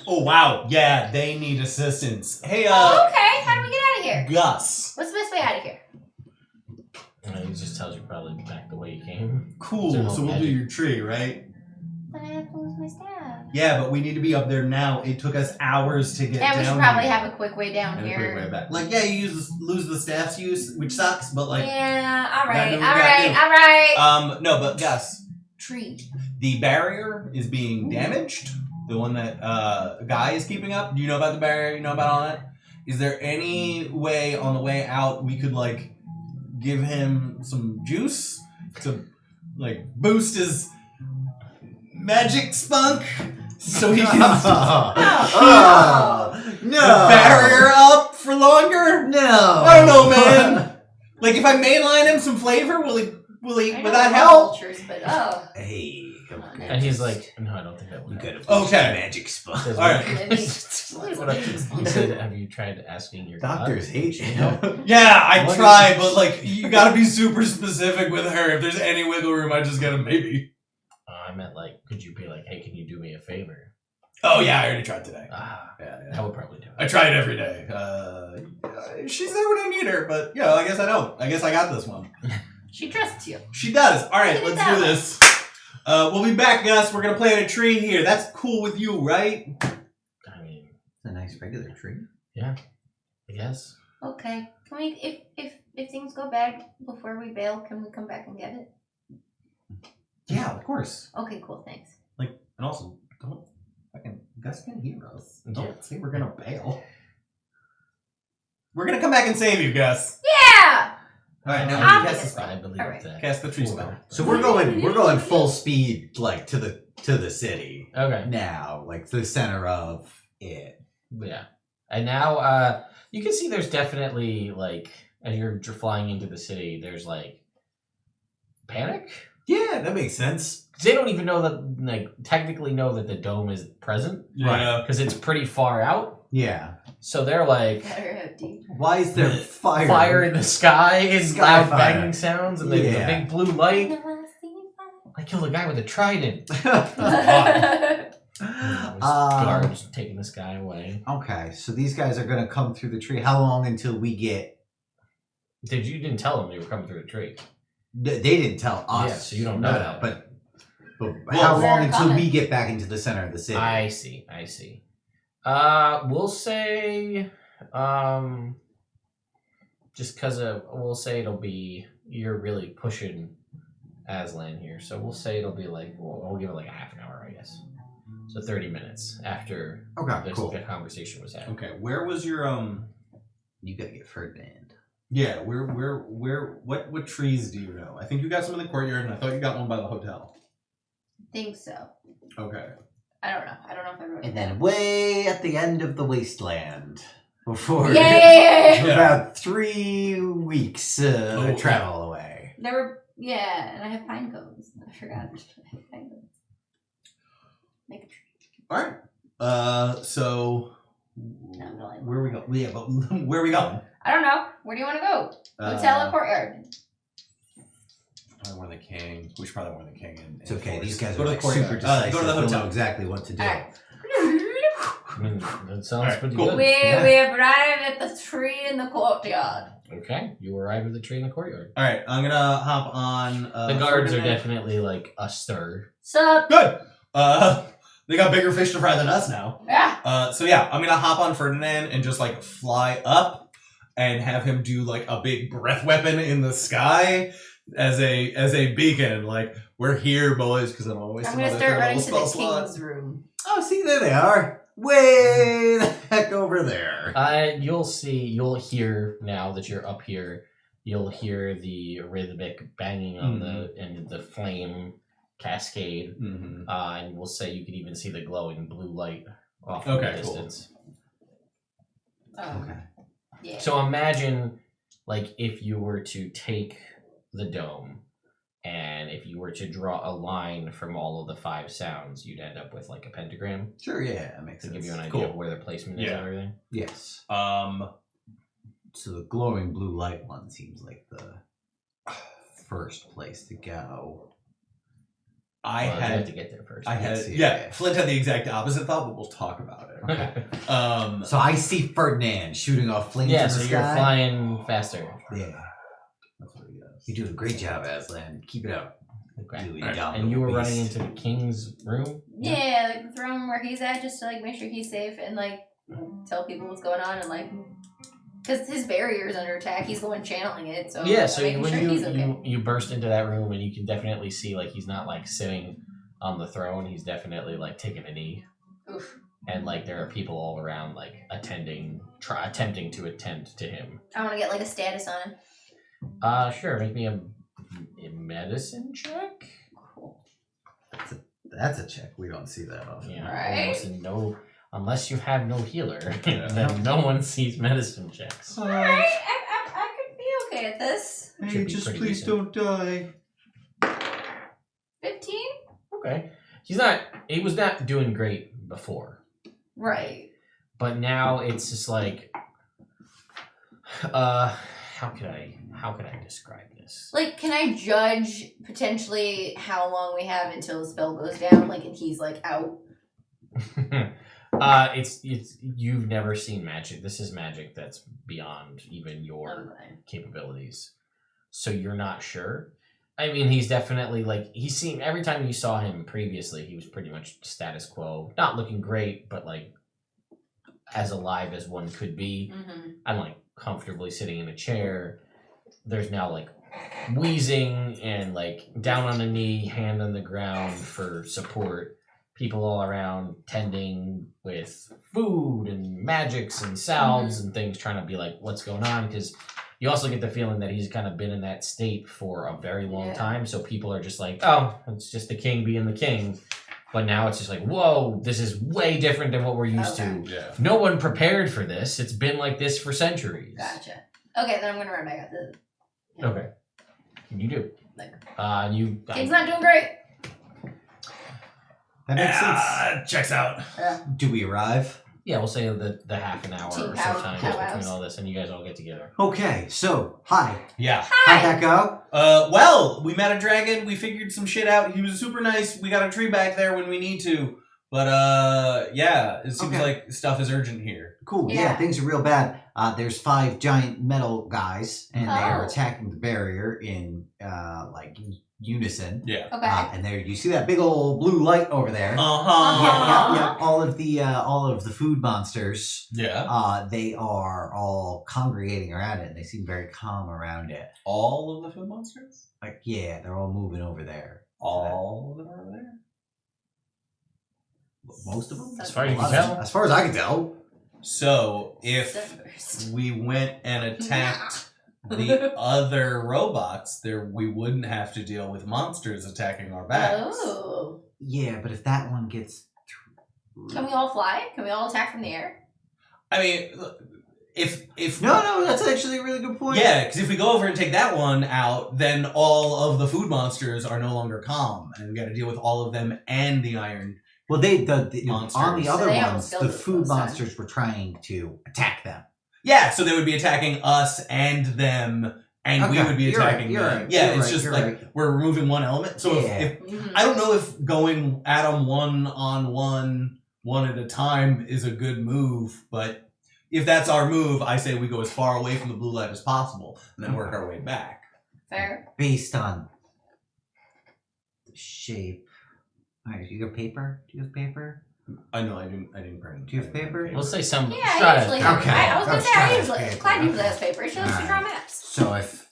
Speaker 3: Oh wow, yeah, they need assistance. Hey,
Speaker 2: Okay, how do we get out of here?
Speaker 3: Gus.
Speaker 2: What's the best way out of here?
Speaker 1: He just tells you probably back the way you came.
Speaker 3: Cool.
Speaker 1: So no
Speaker 3: So we'll do
Speaker 1: magic.
Speaker 3: your tree, right?
Speaker 2: But I have to lose my staff.
Speaker 3: Yeah, but we need to be up there now. It took us hours to get down
Speaker 2: And we should probably
Speaker 3: here.
Speaker 2: have a quick way down
Speaker 3: And a
Speaker 2: here.
Speaker 3: quick way back. Like, yeah, you lose the staff's use, which sucks, but like...
Speaker 2: Yeah,
Speaker 3: gotta
Speaker 2: alright,
Speaker 3: do what we gotta do.
Speaker 2: alright.
Speaker 3: No, but Gus,
Speaker 2: Tree.
Speaker 3: the barrier is being damaged. The one that Guy is keeping up. Do you know about the barrier? You know about all that? Is there any way on the way out we could, like, give him some juice to, like, boost his magic spunk so he can
Speaker 4: No.
Speaker 3: the barrier up for longer?
Speaker 4: No.
Speaker 3: I don't know, man. Like, if I mainline him some flavor, will he will that help?
Speaker 2: Cultures, but oh.
Speaker 4: Hey, come on.
Speaker 1: And he's like, no, I don't think that
Speaker 4: You
Speaker 1: would
Speaker 4: gotta
Speaker 1: help.
Speaker 4: boost
Speaker 3: Okay.
Speaker 4: your magic spot.
Speaker 3: All right.
Speaker 1: He said, have you tried asking your
Speaker 4: Doctors
Speaker 1: god?
Speaker 4: hate you.
Speaker 3: Yeah, I
Speaker 1: What
Speaker 3: tried,
Speaker 1: is-
Speaker 3: but like you gotta be super specific with her. If there's any wiggle room, I just get a maybe.
Speaker 1: I meant like, could you be like, hey, can you do me a favor?
Speaker 3: Oh yeah, I already tried today.
Speaker 1: Yeah,
Speaker 3: Yeah.
Speaker 1: that would probably do it.
Speaker 3: I try it every day. She's there when I need her, but yeah, I guess I don't. I guess I got this one.
Speaker 2: She trusts you.
Speaker 3: She does. All right,
Speaker 2: Look at
Speaker 3: let's do
Speaker 2: that.
Speaker 3: this. We'll be back, Gus. We're gonna plant a tree here. That's cool with you, right?
Speaker 1: I mean,
Speaker 4: It's a nice regular tree.
Speaker 1: I guess.
Speaker 2: Okay. Can we if things go bad before we bail, can we come back and get it?
Speaker 3: Yeah, of course.
Speaker 2: Okay, cool, thanks.
Speaker 3: And also, don't fucking Gus can hear us. Don't
Speaker 1: Yeah.
Speaker 3: say we're gonna bail. We're gonna come back and save you, Gus.
Speaker 2: Yeah!
Speaker 3: All right, now
Speaker 2: I'll
Speaker 3: we
Speaker 2: be
Speaker 3: cast the
Speaker 2: this
Speaker 3: spell.
Speaker 1: I believe
Speaker 2: Alright.
Speaker 1: that.
Speaker 3: Cast the tree spell.
Speaker 4: So we're going full speed like to the city
Speaker 1: Okay.
Speaker 4: now, like the center of it.
Speaker 1: Yeah. And now, you can see there's definitely, like, as you're flying into the city, there's, like, panic?
Speaker 4: Yeah, that makes sense.
Speaker 1: 'Cause they don't even know that, like, technically know that the dome is present.
Speaker 3: Yeah.
Speaker 1: Because it's pretty far out.
Speaker 4: Yeah.
Speaker 1: So they're like,
Speaker 2: Better have deep.
Speaker 4: Why is there fire?
Speaker 1: fire in the sky and
Speaker 4: Sky
Speaker 1: loud
Speaker 4: fire.
Speaker 1: banging sounds and the
Speaker 4: Yeah.
Speaker 1: big blue light. I killed a guy with a trident.
Speaker 4: Um,
Speaker 1: Guards taking this guy away.
Speaker 4: Okay, so these guys are gonna come through the tree. How long until we get?
Speaker 1: You didn't tell them they were coming through the tree.
Speaker 4: They didn't tell us.
Speaker 1: Yeah, so you don't know
Speaker 4: No,
Speaker 1: that.
Speaker 4: But
Speaker 3: Well,
Speaker 4: how long
Speaker 2: they're
Speaker 4: until
Speaker 2: coming.
Speaker 4: we get back into the center of the city?
Speaker 1: I see. We'll say, just because we'll say it'll be, you're really pushing Aslan here. So we'll say it'll be like, we'll give it like a half an hour, I guess. So 30 minutes after
Speaker 4: Okay,
Speaker 1: this
Speaker 4: cool.
Speaker 1: good conversation was had.
Speaker 3: Okay, where was your
Speaker 4: You gotta get Ferdinand.
Speaker 3: Yeah, what trees do you know? I think you got some in the courtyard, and I thought you got one by the hotel.
Speaker 2: Think so.
Speaker 3: Okay.
Speaker 2: I don't know. I don't know if everyone.
Speaker 4: And then way at the end of the wasteland, before
Speaker 2: Yay!
Speaker 4: about 3 weeks
Speaker 3: Oh,
Speaker 4: travel away.
Speaker 2: There were and I have pine cones. I forgot. I have pine cones. Make a tree.
Speaker 3: All right. So
Speaker 2: No, I'm going.
Speaker 3: where are we going? Yeah, but where are we going?
Speaker 2: I don't know. Where do you want to go? Hotel or courtyard?
Speaker 3: Probably Warren the King. We should probably Warren the King.
Speaker 4: It's okay. These guys
Speaker 3: Go
Speaker 4: are
Speaker 3: to the
Speaker 4: like
Speaker 3: courtyard.
Speaker 4: super decisive.
Speaker 3: Go to the
Speaker 4: They'll
Speaker 3: hotel.
Speaker 4: know exactly what to do.
Speaker 2: Alright.
Speaker 1: I mean, that sounds
Speaker 3: Alright,
Speaker 1: pretty
Speaker 3: cool.
Speaker 1: good.
Speaker 2: We arrive at the tree in the courtyard.
Speaker 1: Okay, you arrive at the tree in the courtyard.
Speaker 3: All right, I'm gonna hop on.
Speaker 1: The guards are
Speaker 3: Ferdinand.
Speaker 1: definitely like astir.
Speaker 2: Sup?
Speaker 3: Good. They got bigger fish to fry than us now.
Speaker 2: Yeah.
Speaker 3: So yeah, I'm gonna hop on Ferdinand and just like fly up and have him do like a big breath weapon in the sky as a beacon. Like, we're here, boys, because I'm always
Speaker 2: I'm gonna start running to the
Speaker 3: slot.
Speaker 2: king's room.
Speaker 4: Oh, see, there they are. Way the heck over there.
Speaker 1: You'll hear now that you're up here. You'll hear the rhythmic banging on the flame cascade,
Speaker 3: Mm-hmm.
Speaker 1: and we'll say you can even see the glowing blue light off in
Speaker 3: Okay,
Speaker 1: the
Speaker 3: cool.
Speaker 1: distance.
Speaker 4: Okay.
Speaker 2: Yeah.
Speaker 1: So imagine, like, if you were to take the dome, and if you were to draw a line from all of the 5 sounds, you'd end up with like a pentagram
Speaker 4: Sure, yeah, that makes
Speaker 1: to
Speaker 4: sense.
Speaker 1: give you an idea
Speaker 3: Cool.
Speaker 1: of where the placement is
Speaker 3: Yeah.
Speaker 1: and everything.
Speaker 4: Yes.
Speaker 3: So
Speaker 4: the glowing blue light one seems like the first place to go.
Speaker 3: I
Speaker 1: Well, you have
Speaker 3: had
Speaker 1: to get there first.
Speaker 3: I had
Speaker 4: Yes,
Speaker 3: yeah,
Speaker 4: yeah.
Speaker 3: Flint had the exact opposite thought, but we'll talk about it.
Speaker 4: Okay. So I see Ferdinand shooting off flames
Speaker 1: Yeah,
Speaker 4: in the
Speaker 1: so
Speaker 4: sky.
Speaker 1: you're flying faster.
Speaker 4: Yeah.
Speaker 3: That's what he does.
Speaker 4: You do a great job, Aslan. Keep it up.
Speaker 1: Okay.
Speaker 4: Really
Speaker 3: Alright,
Speaker 4: dumb.
Speaker 1: And you were
Speaker 4: beast.
Speaker 1: running into the king's room?
Speaker 2: Yeah, like the throne where he's at, just to like make sure he's safe and like tell people what's going on and like, because his barrier is under attack. He's the one channeling it, so
Speaker 1: Yeah,
Speaker 2: I'm
Speaker 1: so
Speaker 2: making
Speaker 1: when
Speaker 2: sure he's okay.
Speaker 1: you burst into that room and you can definitely see like he's not like sitting on the throne. He's definitely like taking a knee.
Speaker 2: Oof.
Speaker 1: And like there are people all around like attempting to attend to him.
Speaker 2: I want to get like a status on him.
Speaker 1: Sure, make me a medicine check.
Speaker 2: Cool.
Speaker 4: That's a check. We don't see that often.
Speaker 1: Yeah.
Speaker 2: Right.
Speaker 1: Unless you have no healer,
Speaker 3: Yeah.
Speaker 1: then no one sees medicine checks.
Speaker 2: All right, I could be okay at this.
Speaker 1: Should
Speaker 4: Hey,
Speaker 1: be
Speaker 4: just
Speaker 1: pretty
Speaker 4: please
Speaker 1: decent.
Speaker 4: don't die.
Speaker 2: 15.
Speaker 1: Okay. He was not doing great before.
Speaker 2: Right.
Speaker 1: But now it's just like how could I describe this?
Speaker 2: Like, can I judge potentially how long we have until the spell goes down? Like, and he's like out.
Speaker 1: It's you've never seen magic. This is magic that's beyond even your
Speaker 2: Okay.
Speaker 1: capabilities. So you're not sure. I mean, he's definitely like every time you saw him previously, he was pretty much status quo. Not looking great, but like as alive as one could be.
Speaker 2: Mm-hmm.
Speaker 1: I'm like comfortably sitting in a chair. There's now like wheezing and like down on a knee, hand on the ground for support. People all around tending with food and magics and salves and things, trying to be like, what's going on? Because you also get the feeling that he's kind of been in that state for a very long
Speaker 2: Yeah.
Speaker 1: time. So people are just like, oh, it's just the king being the king. But now it's just like, whoa, this is way different than what we're used
Speaker 2: Okay.
Speaker 1: to.
Speaker 3: Yeah.
Speaker 1: No one prepared for this. It's been like this for centuries.
Speaker 2: Gotcha. Okay, then I'm gonna run back out to the
Speaker 1: Okay. You do.
Speaker 2: Like, King's not doing great.
Speaker 4: That makes sense.
Speaker 3: Checks out.
Speaker 4: Do we arrive?
Speaker 1: Yeah, we'll say the half an hour
Speaker 2: Team
Speaker 1: or so
Speaker 2: power-
Speaker 1: time
Speaker 2: powwows.
Speaker 1: between all this, and you guys all get together.
Speaker 4: Okay, so, hi.
Speaker 3: Yeah.
Speaker 4: How'd that go?
Speaker 3: Well, we met a dragon. We figured some shit out. He was super nice. We got a tree back there when we need to. But, yeah, it seems
Speaker 4: Okay.
Speaker 3: like stuff is urgent here.
Speaker 4: Cool, yeah.
Speaker 2: Yeah.
Speaker 4: Things are real bad. There's 5 giant metal guys, and they are
Speaker 2: Oh.
Speaker 4: attacking the barrier in, unison.
Speaker 3: Yeah.
Speaker 2: Okay.
Speaker 4: And there, you see that big old blue light over there?
Speaker 3: Uh-huh.
Speaker 4: Yeah. All of the food monsters.
Speaker 3: Yeah.
Speaker 4: They are all congregating around it, and they seem very calm around it.
Speaker 3: All of the food monsters?
Speaker 4: Like, yeah, they're all moving over there.
Speaker 3: All of them are over there?
Speaker 4: Most of them,
Speaker 1: As far as you
Speaker 4: A lot
Speaker 1: can
Speaker 4: of-
Speaker 1: tell.
Speaker 4: As far as I can tell.
Speaker 3: So, if
Speaker 2: Sunburst.
Speaker 3: we went and attacked the other robots, we wouldn't have to deal with monsters attacking our backs.
Speaker 2: Oh.
Speaker 4: Yeah, but if that one gets
Speaker 2: Can we all fly? Can we all attack from the air?
Speaker 3: I mean, if
Speaker 4: No, that's actually a really good point.
Speaker 3: yeah, because if we go over and take that one out, then all of the food monsters are no longer calm, and we got to deal with all of them and the iron.
Speaker 4: Well, the
Speaker 3: Monsters.
Speaker 4: on the
Speaker 2: So
Speaker 4: other
Speaker 2: they
Speaker 4: ones,
Speaker 2: almost
Speaker 4: the
Speaker 2: killed us
Speaker 4: food
Speaker 2: last time.
Speaker 4: monsters were trying to attack them.
Speaker 3: Yeah, so they would be attacking us and them, and we
Speaker 4: Okay,
Speaker 3: would be
Speaker 4: you're right,
Speaker 3: attacking
Speaker 4: you're
Speaker 3: them.
Speaker 4: right,
Speaker 3: Yeah,
Speaker 4: you're
Speaker 3: it's
Speaker 4: right,
Speaker 3: just
Speaker 4: you're
Speaker 3: like
Speaker 4: right.
Speaker 3: we're removing one element. So
Speaker 4: Yeah.
Speaker 3: if
Speaker 2: Mhm.
Speaker 3: I don't know if going at them one on one at a time is a good move, but if that's our move, I say we go as far away from the blue light as possible and then work our way back.
Speaker 2: Fair.
Speaker 4: Based on the shape. Alright, you got paper? Do you have paper?
Speaker 3: I know I didn't bring.
Speaker 4: Do you have paper?
Speaker 1: We'll say some.
Speaker 2: Yeah,
Speaker 1: Strahd
Speaker 2: I
Speaker 1: has
Speaker 2: usually
Speaker 1: paper.
Speaker 2: have.
Speaker 4: Okay.
Speaker 2: I was gonna say,
Speaker 4: Strahd
Speaker 2: I
Speaker 4: has
Speaker 2: usually.
Speaker 4: paper.
Speaker 2: Clyde usually has paper. She likes to draw
Speaker 4: Alright.
Speaker 2: maps.
Speaker 4: So if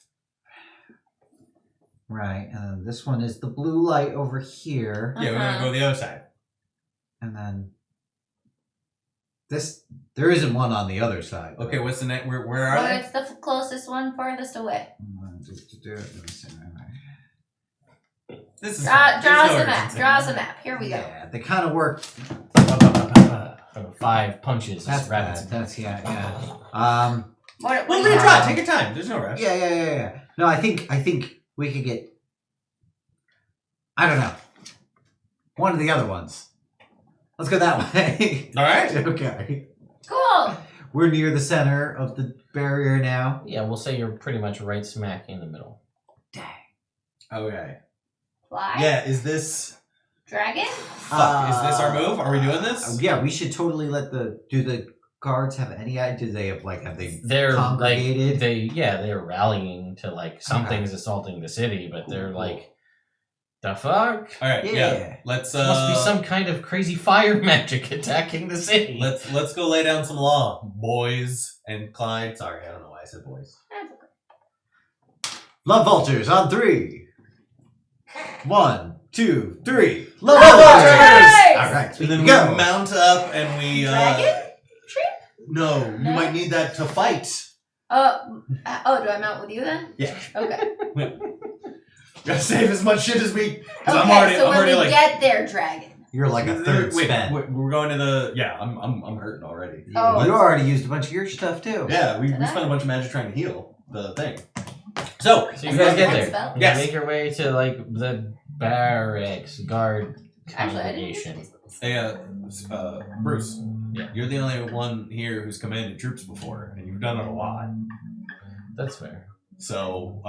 Speaker 4: right, and this one is the blue light over here,
Speaker 3: Yeah, we're gonna go the other side.
Speaker 4: and then there isn't one on the other side.
Speaker 3: Okay, what's the next? Where are
Speaker 2: Well,
Speaker 3: they?
Speaker 2: it's the closest one farthest away.
Speaker 3: This is
Speaker 2: Draw
Speaker 3: fine. There's
Speaker 2: us
Speaker 3: no
Speaker 2: a map.
Speaker 3: urgency.
Speaker 2: Draw us a map. Here we go.
Speaker 4: Yeah, they kind of work.
Speaker 1: 5 punches.
Speaker 4: That's
Speaker 1: rabbits.
Speaker 4: bad. That's yeah.
Speaker 2: What
Speaker 3: Well,
Speaker 2: do
Speaker 3: leave
Speaker 2: you
Speaker 3: it
Speaker 2: want?
Speaker 3: try. Take your time. There's no rush.
Speaker 4: Yeah. No, I think we could get. I don't know. One of the other ones. Let's go that way.
Speaker 3: All right.
Speaker 4: Okay.
Speaker 2: Cool.
Speaker 4: We're near the center of the barrier now.
Speaker 1: Yeah, we'll say you're pretty much right smack in the middle.
Speaker 4: Dang.
Speaker 3: Okay.
Speaker 2: Fly.
Speaker 3: Yeah. Is this?
Speaker 2: Dragon.
Speaker 3: Fuck. Is this our move? Are we doing this?
Speaker 4: Yeah, we should totally do the guards have any idea? Do they have they
Speaker 1: They're
Speaker 4: congregated?
Speaker 1: like they're rallying to like something's assaulting the city, but they're
Speaker 4: Cool.
Speaker 1: like The fuck?
Speaker 3: All right, yeah.
Speaker 4: Yeah.
Speaker 3: Let's
Speaker 1: Must be some kind of crazy fire magic attacking the city.
Speaker 3: let's go lay down some law, boys. And Clyde, sorry, I don't know why I said boys.
Speaker 2: That's okay.
Speaker 4: Love vultures on 3. 1, 2, 3.
Speaker 2: Love
Speaker 4: Love vultures!
Speaker 2: vultures!
Speaker 4: All right,
Speaker 3: And then we
Speaker 4: go.
Speaker 3: mount up and we.
Speaker 2: Dragon?
Speaker 3: No, you
Speaker 2: No?
Speaker 3: might need that to fight.
Speaker 2: Do I mount with you then?
Speaker 3: Yeah.
Speaker 2: Okay.
Speaker 3: Gotta save as much shit as we.
Speaker 2: Okay, so when we get there, dragon.
Speaker 4: You're like a third
Speaker 3: Wait,
Speaker 4: spent.
Speaker 3: we're going to the. Yeah, I'm hurting already.
Speaker 2: Oh.
Speaker 4: You already used a bunch of your stuff too.
Speaker 3: Yeah, we
Speaker 2: Did I?
Speaker 3: spent a bunch of magic trying to heal the thing. So
Speaker 1: So you
Speaker 2: Is
Speaker 1: guys
Speaker 2: that
Speaker 1: get
Speaker 2: one
Speaker 1: there.
Speaker 2: spell?
Speaker 1: You
Speaker 3: Yes.
Speaker 1: make your way to like the barracks, guard
Speaker 2: Actually, I didn't use
Speaker 1: congregation.
Speaker 2: these spells.
Speaker 3: hey, Bruce.
Speaker 1: Yeah.
Speaker 3: You're the only one here who's commanded troops before, and you've done it a lot.
Speaker 1: That's fair.
Speaker 3: So,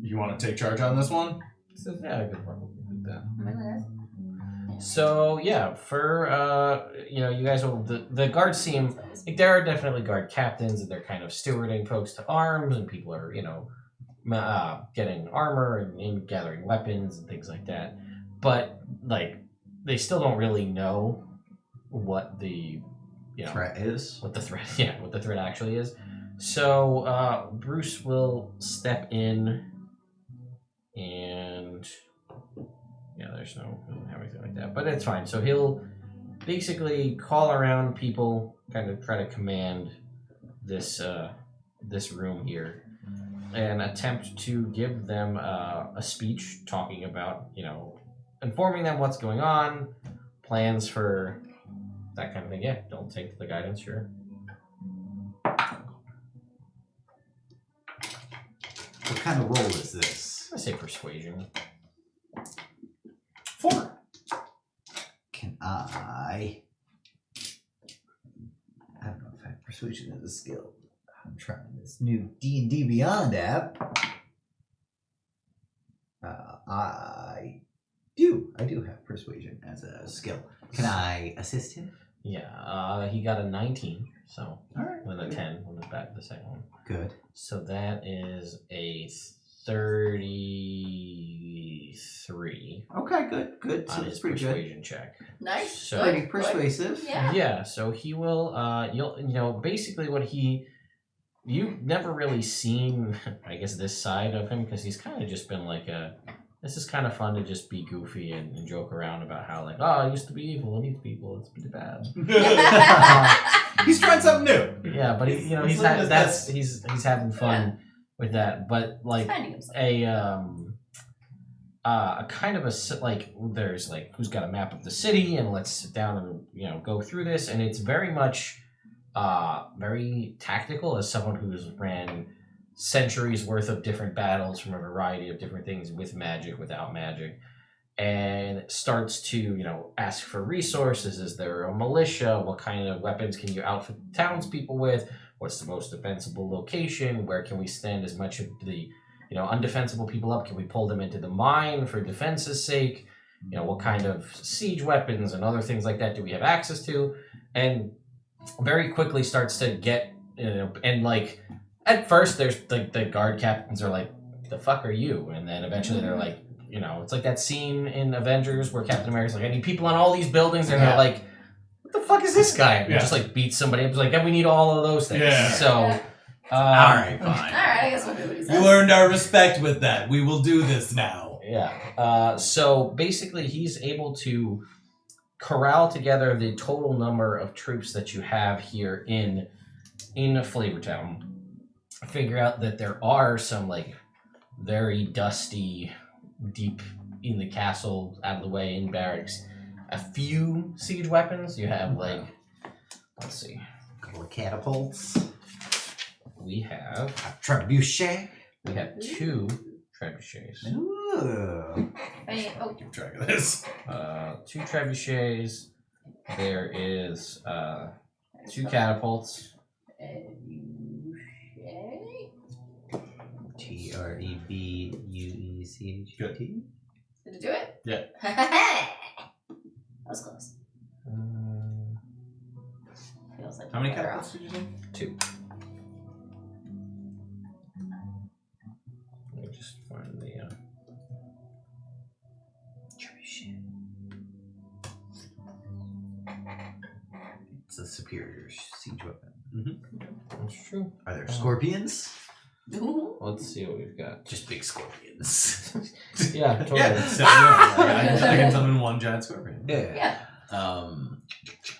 Speaker 3: you want to take charge on this one?
Speaker 1: So, yeah, I could probably do that.
Speaker 2: Remember
Speaker 1: So yeah, for you guys will the guards seem like there are definitely guard captains and they're kind of stewarding folks to arms and people are getting armor and gathering weapons and things like that. But like they still don't really know what the
Speaker 4: Threat is.
Speaker 1: what the threat actually is. So Bruce will step in and there's no everything like that, but it's fine. So he'll basically call around people, kind of try to command this this room here, and attempt to give them a speech talking about informing them what's going on, plans for that kind of thing. Yeah, don't take the guidance, sure.
Speaker 4: What kind of roll is this?
Speaker 1: I say persuasion.
Speaker 3: 4.
Speaker 4: Can I don't know if I have persuasion as a skill. I'm trying this new D&D Beyond app. I do have persuasion as a skill. Can I assist him?
Speaker 1: Yeah, he got a 19, so
Speaker 4: All right.
Speaker 1: with a 10 on the back, the second one.
Speaker 4: Good.
Speaker 1: So that is a 33
Speaker 4: Okay, good. So
Speaker 1: on
Speaker 4: that's
Speaker 1: his
Speaker 4: pretty good.
Speaker 1: persuasion check.
Speaker 2: Nice.
Speaker 1: So-
Speaker 2: Good,
Speaker 4: Pretty persuasive.
Speaker 2: good. Yeah.
Speaker 1: Yeah, so he will, basically what you've never really seen, I guess, this side of him, because he's kind of just been like this is kind of fun to just be goofy and joke around about how, like, I used to be evil and eat people, it's pretty bad.
Speaker 3: He's trying something new.
Speaker 1: Yeah, but he's
Speaker 3: living his best.
Speaker 1: he's having fun with that, but like
Speaker 2: Finding himself.
Speaker 1: a kind of there's like who's got a map of the city and let's sit down and go through this, and it's very much very tactical as someone who's ran centuries worth of different battles from a variety of different things with magic, without magic, and starts to ask for resources. Is there a militia? What kind of weapons can you outfit townspeople with? What's the most defensible location? Where can we stand as much of the undefensible people up? Can we pull them into the mine for defense's sake? What kind of siege weapons and other things like that do we have access to? And very quickly starts to get and like at first there's the guard captains are like, the fuck are you? And then eventually they're like, it's like that scene in Avengers where Captain America's like, I need people on all these buildings, and they're like, what the fuck is this guy? And
Speaker 3: Yeah.
Speaker 1: just like beats somebody up. It's like, and we need all of those things.
Speaker 3: Yeah.
Speaker 1: So
Speaker 4: All right, fine.
Speaker 2: Alright, I guess we'll do what he says.
Speaker 3: You earned our respect with that. We will do this now.
Speaker 1: Yeah. So basically, he's able to corral together the total number of troops that you have here in Flavortown. Figure out that there are some like very dusty, deep in the castle, out of the way in barracks, a few siege weapons. You have like, let's see,
Speaker 4: A couple of catapults.
Speaker 1: we have
Speaker 4: A trebuchet.
Speaker 1: 2 trebuchets.
Speaker 4: Ooh.
Speaker 3: Keep track of this.
Speaker 1: 2 trebuchets. There is 2 catapults.
Speaker 4: Trebuuech.
Speaker 3: Good.
Speaker 2: Did you do it?
Speaker 3: Yeah.
Speaker 2: That was close. Feels like
Speaker 3: How many
Speaker 2: better
Speaker 3: catapults
Speaker 2: off.
Speaker 3: did you say?
Speaker 1: 2. Let me just find the.
Speaker 4: siege weapon.
Speaker 1: That's true.
Speaker 4: Are there scorpions?
Speaker 2: Ooh.
Speaker 1: Let's see what we've got.
Speaker 4: Just big scorpions.
Speaker 1: Yeah, totally.
Speaker 3: Yeah, so, I can summon one giant scorpion.
Speaker 2: Yeah.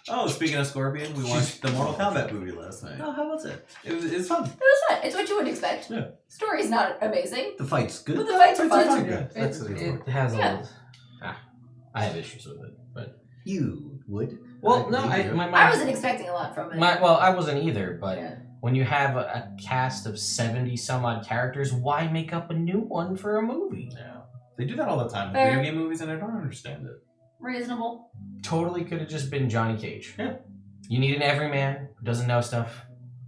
Speaker 3: Oh, speaking of scorpion, we watched the Mortal Kombat movie last night.
Speaker 4: Oh, how was it?
Speaker 3: It's fun.
Speaker 2: It was fun. It's what you would expect.
Speaker 3: Yeah.
Speaker 2: Story's not amazing,
Speaker 4: The fight's good.
Speaker 2: but the fights are
Speaker 3: Fights are
Speaker 2: fun.
Speaker 3: good.
Speaker 1: It, it has
Speaker 2: Yeah.
Speaker 1: I have issues with it, but
Speaker 4: You would.
Speaker 1: well, no,
Speaker 4: I
Speaker 2: I wasn't expecting a lot from it.
Speaker 1: I wasn't either. But
Speaker 2: Yeah.
Speaker 1: when you have a cast of 70 some odd characters, why make up a new one for a movie?
Speaker 3: Yeah. They do that all the time with
Speaker 2: Fair.
Speaker 3: video game movies, and I don't understand it.
Speaker 2: Reasonable.
Speaker 1: Totally could have just been Johnny Cage.
Speaker 3: Yeah.
Speaker 1: You need an everyman who doesn't know stuff.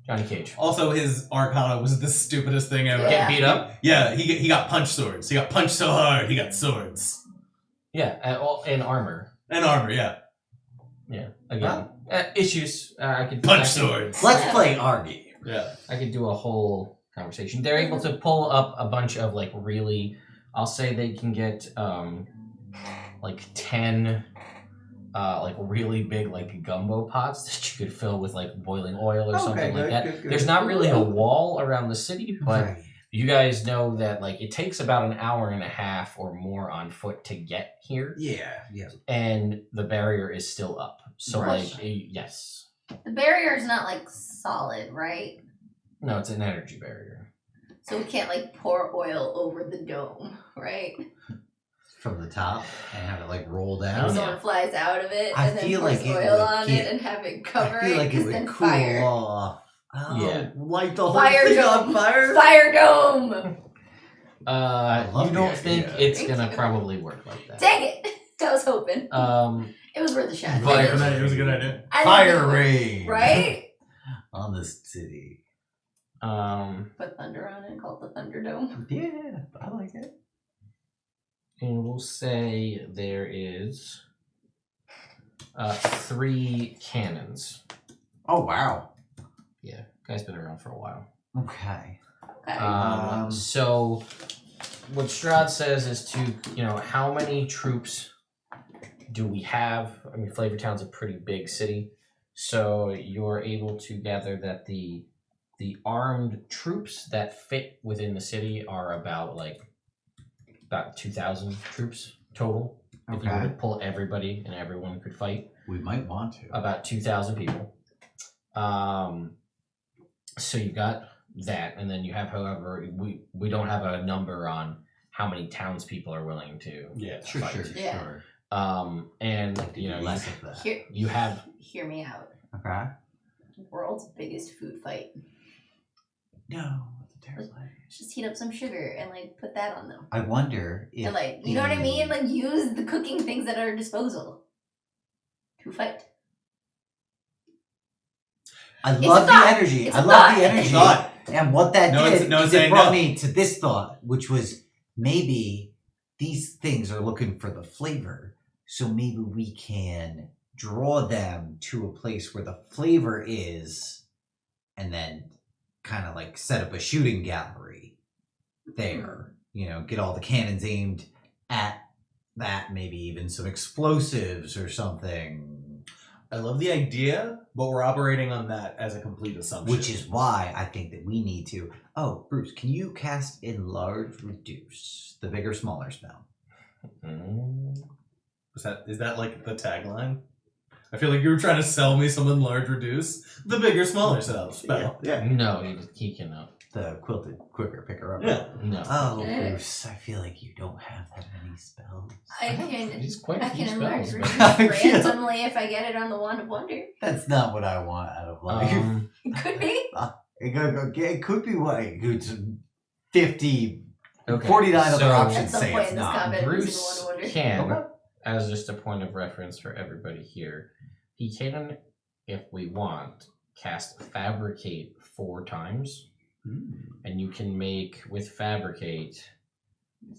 Speaker 1: Johnny Cage.
Speaker 3: Also, his Arcana was the stupidest thing ever.
Speaker 2: Yeah.
Speaker 1: Get beat up.
Speaker 3: Yeah, he got punch swords. He got punched so hard, he got swords.
Speaker 1: Yeah, and armor.
Speaker 3: And armor, yeah.
Speaker 1: Yeah, again, issues. I could
Speaker 3: Punch
Speaker 1: I could-
Speaker 3: swords.
Speaker 4: Let's play our game.
Speaker 3: Yeah.
Speaker 1: I could do a whole conversation. They're able to pull up a bunch of like really. I'll say they can get like 10 like really big like gumbo pots that you could fill with like boiling oil or something like that. There's not really a wall around the city, but
Speaker 4: Right.
Speaker 1: you guys know that like it takes about an hour and a half or more on foot to get here,
Speaker 4: Yeah.
Speaker 1: and the barrier is still up. So
Speaker 2: Right.
Speaker 1: like yes,
Speaker 2: The barrier's not like solid, right?
Speaker 1: no, it's an energy barrier.
Speaker 2: So we can't like pour oil over the dome, right?
Speaker 4: From the top and have it like roll
Speaker 1: Oh,
Speaker 4: down.
Speaker 1: yeah.
Speaker 2: Someone flies out of it
Speaker 4: I
Speaker 2: and then
Speaker 4: feel
Speaker 2: pours
Speaker 4: like it
Speaker 2: oil
Speaker 4: would
Speaker 2: on
Speaker 4: get-
Speaker 2: it and have it cover
Speaker 4: I feel
Speaker 2: it,
Speaker 4: like it
Speaker 2: 'cause
Speaker 4: would
Speaker 2: then
Speaker 4: cool
Speaker 2: fire.
Speaker 4: off. Oh,
Speaker 1: Yeah.
Speaker 4: light the whole
Speaker 2: Fire
Speaker 4: thing
Speaker 2: dome.
Speaker 4: on fire.
Speaker 2: Fire dome!
Speaker 4: love
Speaker 1: You
Speaker 4: the
Speaker 1: don't think
Speaker 4: idea.
Speaker 1: it's
Speaker 2: Thank
Speaker 1: gonna
Speaker 2: you.
Speaker 1: probably work like that?
Speaker 2: Dang it! I was hoping. It was worth a shot.
Speaker 1: Fire-
Speaker 3: It was a good idea.
Speaker 2: I didn't
Speaker 4: Fire
Speaker 2: think it
Speaker 4: rain.
Speaker 2: would- Right?
Speaker 4: On the city.
Speaker 2: Put thunder on it, call it the Thunderdome.
Speaker 4: Yeah, I like it.
Speaker 1: and we'll say there is 3 cannons.
Speaker 4: Oh wow.
Speaker 1: Yeah, guy's been around for a while.
Speaker 4: Okay.
Speaker 2: Okay.
Speaker 1: So what Strahd says is to, how many troops do we have? I mean, Flavortown's a pretty big city, so you're able to gather that the armed troops that fit within the city are about 2,000 troops total. If you were to
Speaker 4: Okay.
Speaker 1: pull everybody and everyone could fight,
Speaker 4: We might want to.
Speaker 1: about 2,000 people. So you got that, and then you have, however, we don't have a number on how many townspeople are willing to
Speaker 3: Yeah.
Speaker 4: Sure,
Speaker 1: fight.
Speaker 4: sure,
Speaker 2: Yeah.
Speaker 4: sure.
Speaker 1: And
Speaker 4: Less of that.
Speaker 1: you have
Speaker 2: Hear me out.
Speaker 4: Okay.
Speaker 2: World's biggest food fight.
Speaker 4: No, that's a terrible idea.
Speaker 2: Just heat up some sugar and put that on them.
Speaker 4: I wonder if
Speaker 2: And you know what I mean? Use the cooking things at our disposal to fight.
Speaker 4: I
Speaker 2: It's
Speaker 4: love
Speaker 2: a
Speaker 4: the
Speaker 2: thought.
Speaker 4: energy.
Speaker 2: It's
Speaker 4: I
Speaker 2: a
Speaker 4: love
Speaker 2: thought.
Speaker 4: the energy.
Speaker 3: Thought.
Speaker 4: And what that
Speaker 3: No,
Speaker 4: did
Speaker 3: it's- no,
Speaker 4: is
Speaker 3: saying
Speaker 4: it brought
Speaker 3: no.
Speaker 4: me to this thought, which was maybe these things are looking for the flavor. So maybe we can draw them to a place where the flavor is and then kind of set up a shooting gallery there. Get all the cannons aimed at that, maybe even some explosives or something.
Speaker 3: I love the idea, but we're operating on that as a complete assumption.
Speaker 4: Which is why I think that we need to. Oh, Bruce, can you cast Enlarge Reduce? The bigger, smaller spell.
Speaker 3: is that the tagline? I feel like you were trying to sell me some enlarge reduce. The bigger, smaller spell.
Speaker 4: Yeah.
Speaker 1: no. He cannot.
Speaker 4: The quilted quicker picker up.
Speaker 3: Yeah.
Speaker 1: No.
Speaker 4: Oh,
Speaker 2: Yeah.
Speaker 4: Bruce, I feel like you don't have that many spells.
Speaker 2: I can
Speaker 1: He's quite a
Speaker 2: I
Speaker 1: few
Speaker 2: can enlarge
Speaker 1: spells.
Speaker 2: reduce
Speaker 1: but-
Speaker 4: I feel-
Speaker 2: randomly if I get it on the Wand of Wonder.
Speaker 4: That's not what I want out of life.
Speaker 2: It could be.
Speaker 4: It could be what? It's 50,
Speaker 1: Okay,
Speaker 4: 49 other
Speaker 1: so
Speaker 4: options
Speaker 2: At some
Speaker 4: say
Speaker 2: point
Speaker 4: it's
Speaker 2: in this
Speaker 4: not.
Speaker 2: combat,
Speaker 1: Bruce
Speaker 2: using the Wand of Wonder.
Speaker 1: can,
Speaker 3: Okay.
Speaker 1: as just a point of reference for everybody here, he can, if we want, cast Fabricate 4 times. And you can make with Fabricate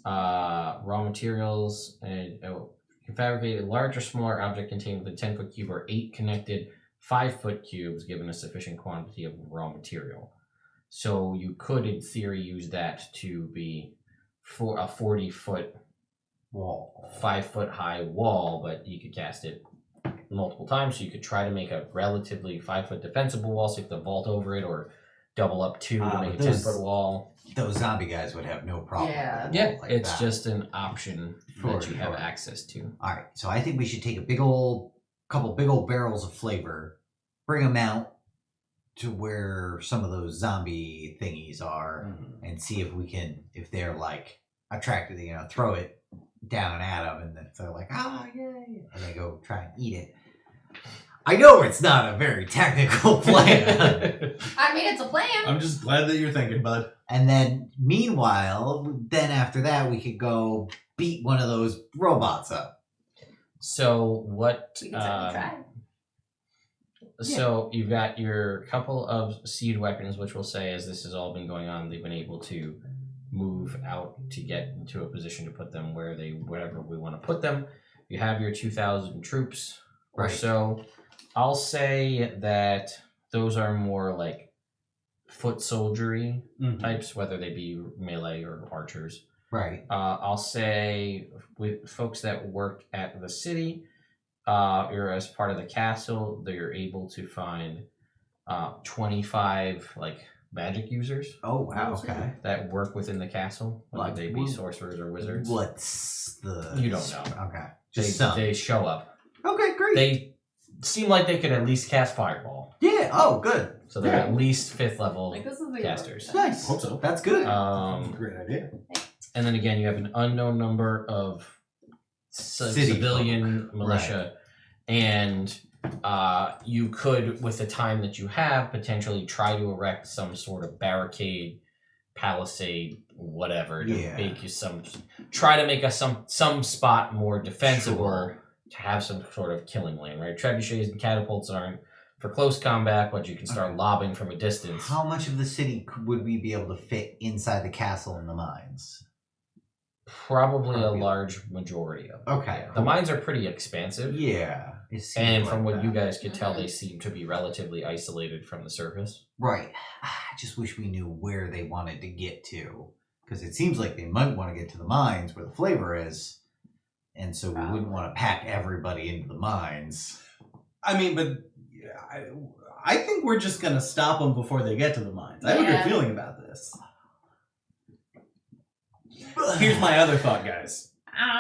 Speaker 1: raw materials and you can fabricate a large or smaller object contained within 10-foot cube or 8 connected 5-foot cubes given a sufficient quantity of raw material. So you could in theory use that to be for a 40-foot
Speaker 4: Wall.
Speaker 1: 5-foot high wall, but you could cast it multiple times. So you could try to make a relatively 5-foot defensible wall, so you have to vault over it, or double up 2 to make a 10-foot wall.
Speaker 4: Those zombie guys would have no problem.
Speaker 2: Yeah.
Speaker 4: with a
Speaker 1: Yeah,
Speaker 4: wall like
Speaker 1: it's
Speaker 4: that.
Speaker 1: just an option that
Speaker 4: For
Speaker 1: you have
Speaker 4: sure.
Speaker 1: access to.
Speaker 4: All right, so I think we should take a couple big old barrels of flavor, bring them out to where some of those zombie thingies are, and see if they're like attracted, throw it down at them, and then they're like, yay, and they go try and eat it. I know it's not a very technical plan.
Speaker 2: I mean, it's a plan.
Speaker 3: I'm just glad that you're thinking, bud.
Speaker 4: And then, meanwhile, after that, we could go beat one of those robots up.
Speaker 1: So what?
Speaker 2: We can certainly try.
Speaker 1: So you've got your couple of siege weapons, which we'll say, as this has all been going on, they've been able to move out to get into a position to put them wherever we want to put them. You have your 2,000 troops or
Speaker 4: Right.
Speaker 1: so. I'll say that those are more like foot soldiery types, whether they be melee or archers.
Speaker 4: Right.
Speaker 1: I'll say with folks that work at the city, or as part of the castle, they're able to find 25 like magic users
Speaker 4: Oh, wow, okay.
Speaker 1: that work within the castle, whether
Speaker 4: Like,
Speaker 1: they be sorcerers or wizards.
Speaker 4: What's the...
Speaker 1: You don't know.
Speaker 4: Okay.
Speaker 1: They,
Speaker 4: Just some.
Speaker 1: they show up.
Speaker 4: Okay, great.
Speaker 1: They seem like they could at least cast fireball,
Speaker 4: Yeah, oh, good.
Speaker 1: so they're
Speaker 4: Yeah.
Speaker 1: at least 5th level
Speaker 2: Like, this is the
Speaker 1: casters.
Speaker 4: Nice.
Speaker 3: Hope so.
Speaker 4: That's good.
Speaker 3: Great idea.
Speaker 1: And then again, you have an unknown number of
Speaker 4: City
Speaker 1: civilian
Speaker 4: folk.
Speaker 1: militia, and you could, with the time that you have, potentially try to erect some sort of barricade, palisade, whatever, to
Speaker 4: Yeah.
Speaker 1: make you try to make some spot more defensible,
Speaker 4: Sure.
Speaker 1: to have some sort of killing lane, right? Trebuchets and catapults aren't for close combat, but you can start lobbing from a distance.
Speaker 4: How much of the city would we be able to fit inside the castle and the mines?
Speaker 1: Probably a
Speaker 4: Probably.
Speaker 1: large majority of it.
Speaker 4: Okay,
Speaker 1: Yeah. The
Speaker 4: cool.
Speaker 1: mines are pretty expansive.
Speaker 4: Yeah. It seems
Speaker 1: And from
Speaker 4: like
Speaker 1: what you
Speaker 4: that.
Speaker 1: guys could tell, they seem to be relatively isolated from the surface.
Speaker 4: Right. I just wish we knew where they wanted to get to. Because it seems like they might want to get to the mines where the flavor is. And so we wouldn't want to pack everybody into the mines.
Speaker 3: I mean, but I think we're just going to stop them before they get to the mines. I have a
Speaker 2: Yeah.
Speaker 3: good feeling about this. Here's my other thought, guys.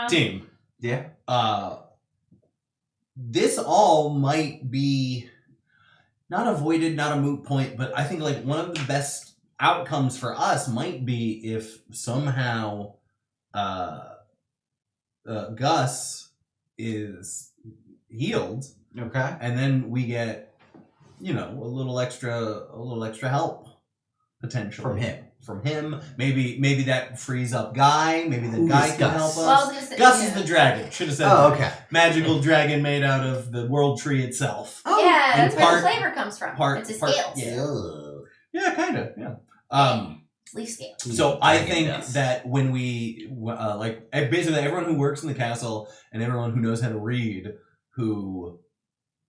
Speaker 3: Team.
Speaker 4: Yeah.
Speaker 3: This all might be not avoided, not a moot point, but I think like one of the best outcomes for us might be if somehow Gus is healed,
Speaker 4: Okay.
Speaker 3: and then we get, a little extra help potentially from him. Maybe that frees up Guy. Maybe the
Speaker 4: Who
Speaker 3: guy
Speaker 4: is
Speaker 3: can
Speaker 4: Gus?
Speaker 3: help us.
Speaker 2: Well, I was gonna say,
Speaker 3: Gus
Speaker 2: yeah.
Speaker 3: is the dragon. Should have said
Speaker 4: Oh,
Speaker 3: that.
Speaker 4: okay.
Speaker 3: Magical dragon made out of the world tree itself.
Speaker 2: Oh, yeah,
Speaker 3: and
Speaker 2: that's where
Speaker 3: part-
Speaker 2: the flavor comes from. it's his scales.
Speaker 3: yeah.
Speaker 4: Ugh.
Speaker 3: Yeah, kind of. Yeah.
Speaker 2: It's leaf scales.
Speaker 3: So I
Speaker 4: Dragon
Speaker 3: think
Speaker 4: dust.
Speaker 3: that when we basically everyone who works in the castle and everyone who knows how to read, who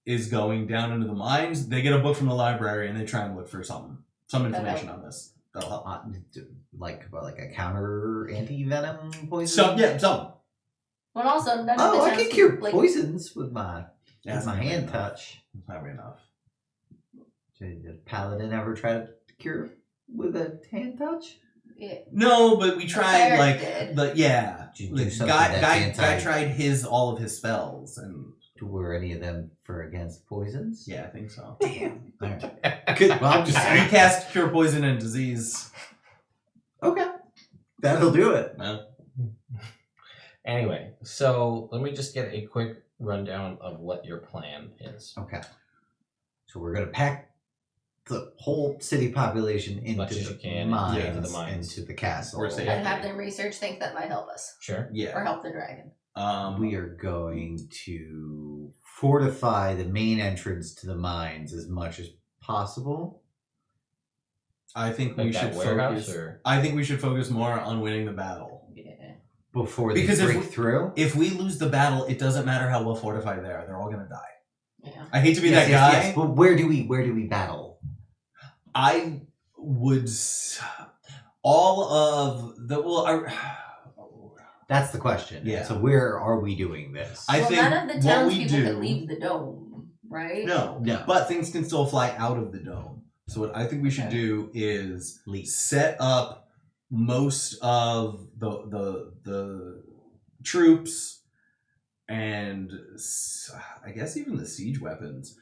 Speaker 3: is going down into the mines, they get a book from the library and they try and look for some information on this. That'll help.
Speaker 4: Like a counter anti-venom poison?
Speaker 3: Some.
Speaker 2: Well, also, none of
Speaker 4: Oh,
Speaker 2: it
Speaker 4: I
Speaker 2: sounds
Speaker 4: can cure
Speaker 2: like,
Speaker 4: poisons with my
Speaker 3: That's
Speaker 4: with my
Speaker 3: not
Speaker 4: hand
Speaker 3: enough.
Speaker 4: touch.
Speaker 3: That's not enough.
Speaker 4: Did Paladin ever try to cure with a hand touch?
Speaker 2: Yeah.
Speaker 3: No, but we tried
Speaker 2: cleric did.
Speaker 3: but yeah.
Speaker 4: Did you do
Speaker 3: Like,
Speaker 4: something
Speaker 3: guy
Speaker 4: that's
Speaker 3: tried all of his spells and
Speaker 4: Were any of them for against poisons?
Speaker 3: yeah, I think so.
Speaker 4: Damn. All right. Good. Well, I'm just
Speaker 3: We
Speaker 4: saying.
Speaker 3: cast cure poison and disease.
Speaker 4: Okay. That'll do it.
Speaker 1: Anyway, so let me just get a quick rundown of what your plan is.
Speaker 4: Okay. So we're gonna pack the whole city population
Speaker 1: Much
Speaker 4: into
Speaker 1: as
Speaker 4: the
Speaker 1: you can,
Speaker 4: mines,
Speaker 1: into the mines.
Speaker 4: into the castle.
Speaker 3: Or say-
Speaker 2: And have them research things that might help us.
Speaker 1: Sure.
Speaker 3: Yeah.
Speaker 2: Or help the dragon.
Speaker 4: We are going to fortify the main entrance to the mines as much as possible.
Speaker 3: I think
Speaker 1: Like
Speaker 3: we
Speaker 1: that
Speaker 3: should
Speaker 1: warehouse,
Speaker 3: focus.
Speaker 1: or
Speaker 3: I think we should focus more on winning the battle.
Speaker 2: Yeah.
Speaker 4: Before they
Speaker 3: Because if
Speaker 4: break
Speaker 3: we-
Speaker 4: through.
Speaker 3: If we lose the battle, it doesn't matter how well fortified they are; they're all gonna die.
Speaker 2: Yeah.
Speaker 3: I hate to be
Speaker 4: Yes,
Speaker 3: that
Speaker 4: yes,
Speaker 3: guy.
Speaker 4: yes. But where do we battle?
Speaker 3: I would all of the
Speaker 4: That's the question.
Speaker 3: Yeah.
Speaker 4: So where are we doing this?
Speaker 3: I think
Speaker 2: none of the
Speaker 3: what we
Speaker 2: townspeople
Speaker 3: do.
Speaker 2: can leave the dome, right?
Speaker 3: No,
Speaker 4: No.
Speaker 3: but things can still fly out of the dome. So what I think we should
Speaker 2: Okay.
Speaker 3: do is set up most of the troops and I guess even the siege weapons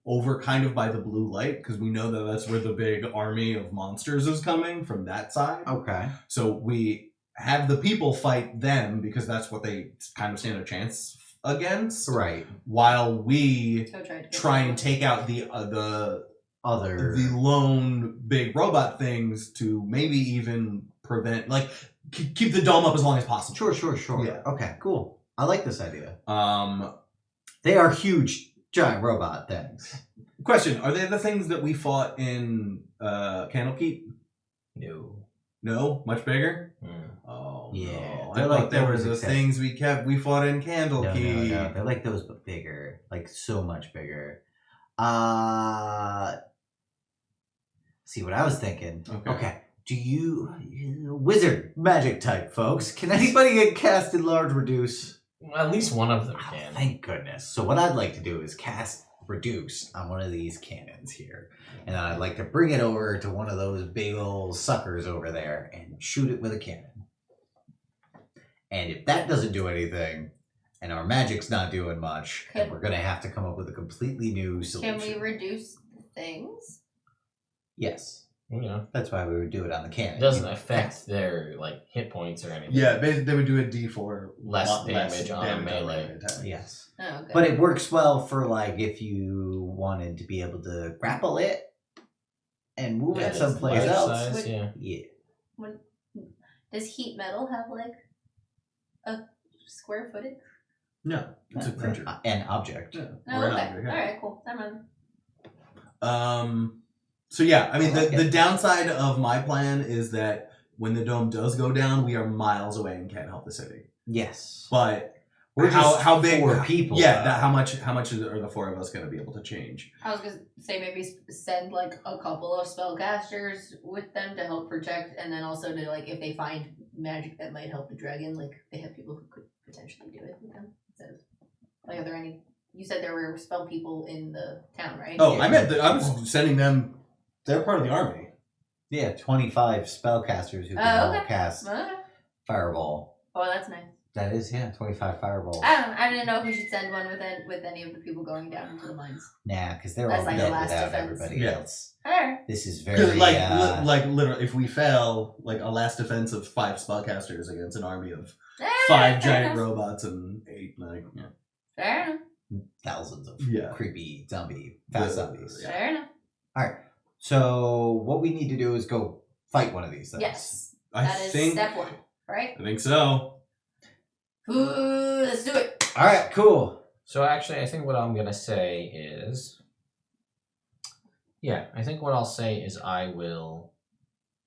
Speaker 3: over kind of by the blue light, because we know that that's where the big army of monsters is coming from that side.
Speaker 4: Okay.
Speaker 3: So we have the people fight them because that's what they kind of stand a chance against.
Speaker 4: Right.
Speaker 3: While we
Speaker 2: Go try to get
Speaker 3: try
Speaker 2: them.
Speaker 3: and take out the lone big robot things to maybe even prevent, like, keep the dome up as long as possible.
Speaker 4: Sure.
Speaker 3: Yeah.
Speaker 4: Okay, cool. I like this idea.
Speaker 3: Um,
Speaker 4: They are huge, giant robot things.
Speaker 3: question: are they the things that we fought in Candlekeep?
Speaker 1: No.
Speaker 3: No, much bigger. Oh
Speaker 4: Yeah,
Speaker 3: no!
Speaker 4: they're
Speaker 3: I
Speaker 4: like
Speaker 3: thought there
Speaker 4: those
Speaker 3: were the
Speaker 4: except-
Speaker 3: things we fought in Candlekeep.
Speaker 4: No. They're like those, but bigger. Like, so much bigger. See, what I was thinking.
Speaker 3: Okay.
Speaker 4: Do you... Wizard magic type, folks. Can anybody get cast in large reduce?
Speaker 1: At least one of them
Speaker 4: Oh,
Speaker 1: can.
Speaker 4: thank goodness. So what I'd like to do is cast reduce on one of these cannons here. And then I'd like to bring it over to one of those big old suckers over there and shoot it with a cannon. And if that doesn't do anything, and our magic's not doing much, then we're going to have to come up with a completely new solution.
Speaker 2: Can we reduce the things?
Speaker 4: Yes.
Speaker 1: You know,
Speaker 4: That's why we would do it on the cannon.
Speaker 1: it doesn't affect their like hit points or anything.
Speaker 3: Yeah, they would do a D4
Speaker 1: Less damage on a
Speaker 3: damage
Speaker 1: melee.
Speaker 3: attack.
Speaker 4: Yes.
Speaker 2: Oh, okay.
Speaker 4: But it works well for, like, if you wanted to be able to grapple it and move it
Speaker 1: just
Speaker 4: someplace
Speaker 1: large
Speaker 4: else.
Speaker 1: size, yeah.
Speaker 4: Yeah.
Speaker 2: Does heat metal have like a square footage?
Speaker 3: No, it's a creature.
Speaker 4: An object.
Speaker 3: Yeah.
Speaker 2: No,
Speaker 3: Or an
Speaker 2: okay.
Speaker 3: object, yeah.
Speaker 2: All right, cool. Never mind.
Speaker 3: So yeah, I mean,
Speaker 4: I like
Speaker 3: the
Speaker 4: it.
Speaker 3: downside of my plan is that when the dome does go down, we are miles away and can't help the city.
Speaker 4: Yes.
Speaker 3: But
Speaker 4: We're just
Speaker 3: how big?
Speaker 4: 4 people.
Speaker 3: Yeah,
Speaker 4: though.
Speaker 3: how much are the 4 of us going to be able to change?
Speaker 2: I was gonna say maybe send like a couple of spellcasters with them to help protect, and then also to like if they find magic that might help the dragon, like they have people who could potentially do it with them. Instead of, like, are there any? You said there were spell people in the town, right?
Speaker 3: Oh, I was sending them. They're part of the army.
Speaker 4: Yeah, 25 spellcasters who can
Speaker 2: Oh,
Speaker 4: all
Speaker 2: okay.
Speaker 4: cast
Speaker 2: Okay.
Speaker 4: Fireball.
Speaker 2: Oh, that's nice.
Speaker 4: That is, 25 fireballs.
Speaker 2: I didn't know if we should send one with any of the people going down into the mines.
Speaker 4: Nah, because they're
Speaker 2: That's
Speaker 4: all
Speaker 2: like the
Speaker 4: dead
Speaker 2: last
Speaker 4: without
Speaker 2: defense.
Speaker 4: everybody
Speaker 3: Yeah.
Speaker 4: else.
Speaker 2: Alright.
Speaker 4: This is very,
Speaker 3: like literally, if we fail, like a last defense of 5 spellcasters against an army of 5 giant robots and 8, like
Speaker 2: Fair enough.
Speaker 4: thousands of
Speaker 3: Yeah.
Speaker 4: creepy fast zombies.
Speaker 3: Yeah.
Speaker 2: Fair enough.
Speaker 4: So what we need to do is go fight one of these things.
Speaker 2: Yes.
Speaker 3: I
Speaker 2: That is
Speaker 3: think
Speaker 2: step 1, right?
Speaker 3: I think so.
Speaker 2: Ooh, let's do it.
Speaker 4: All right, cool.
Speaker 1: So actually, I think what I'm gonna say is, I think what I'll say is I will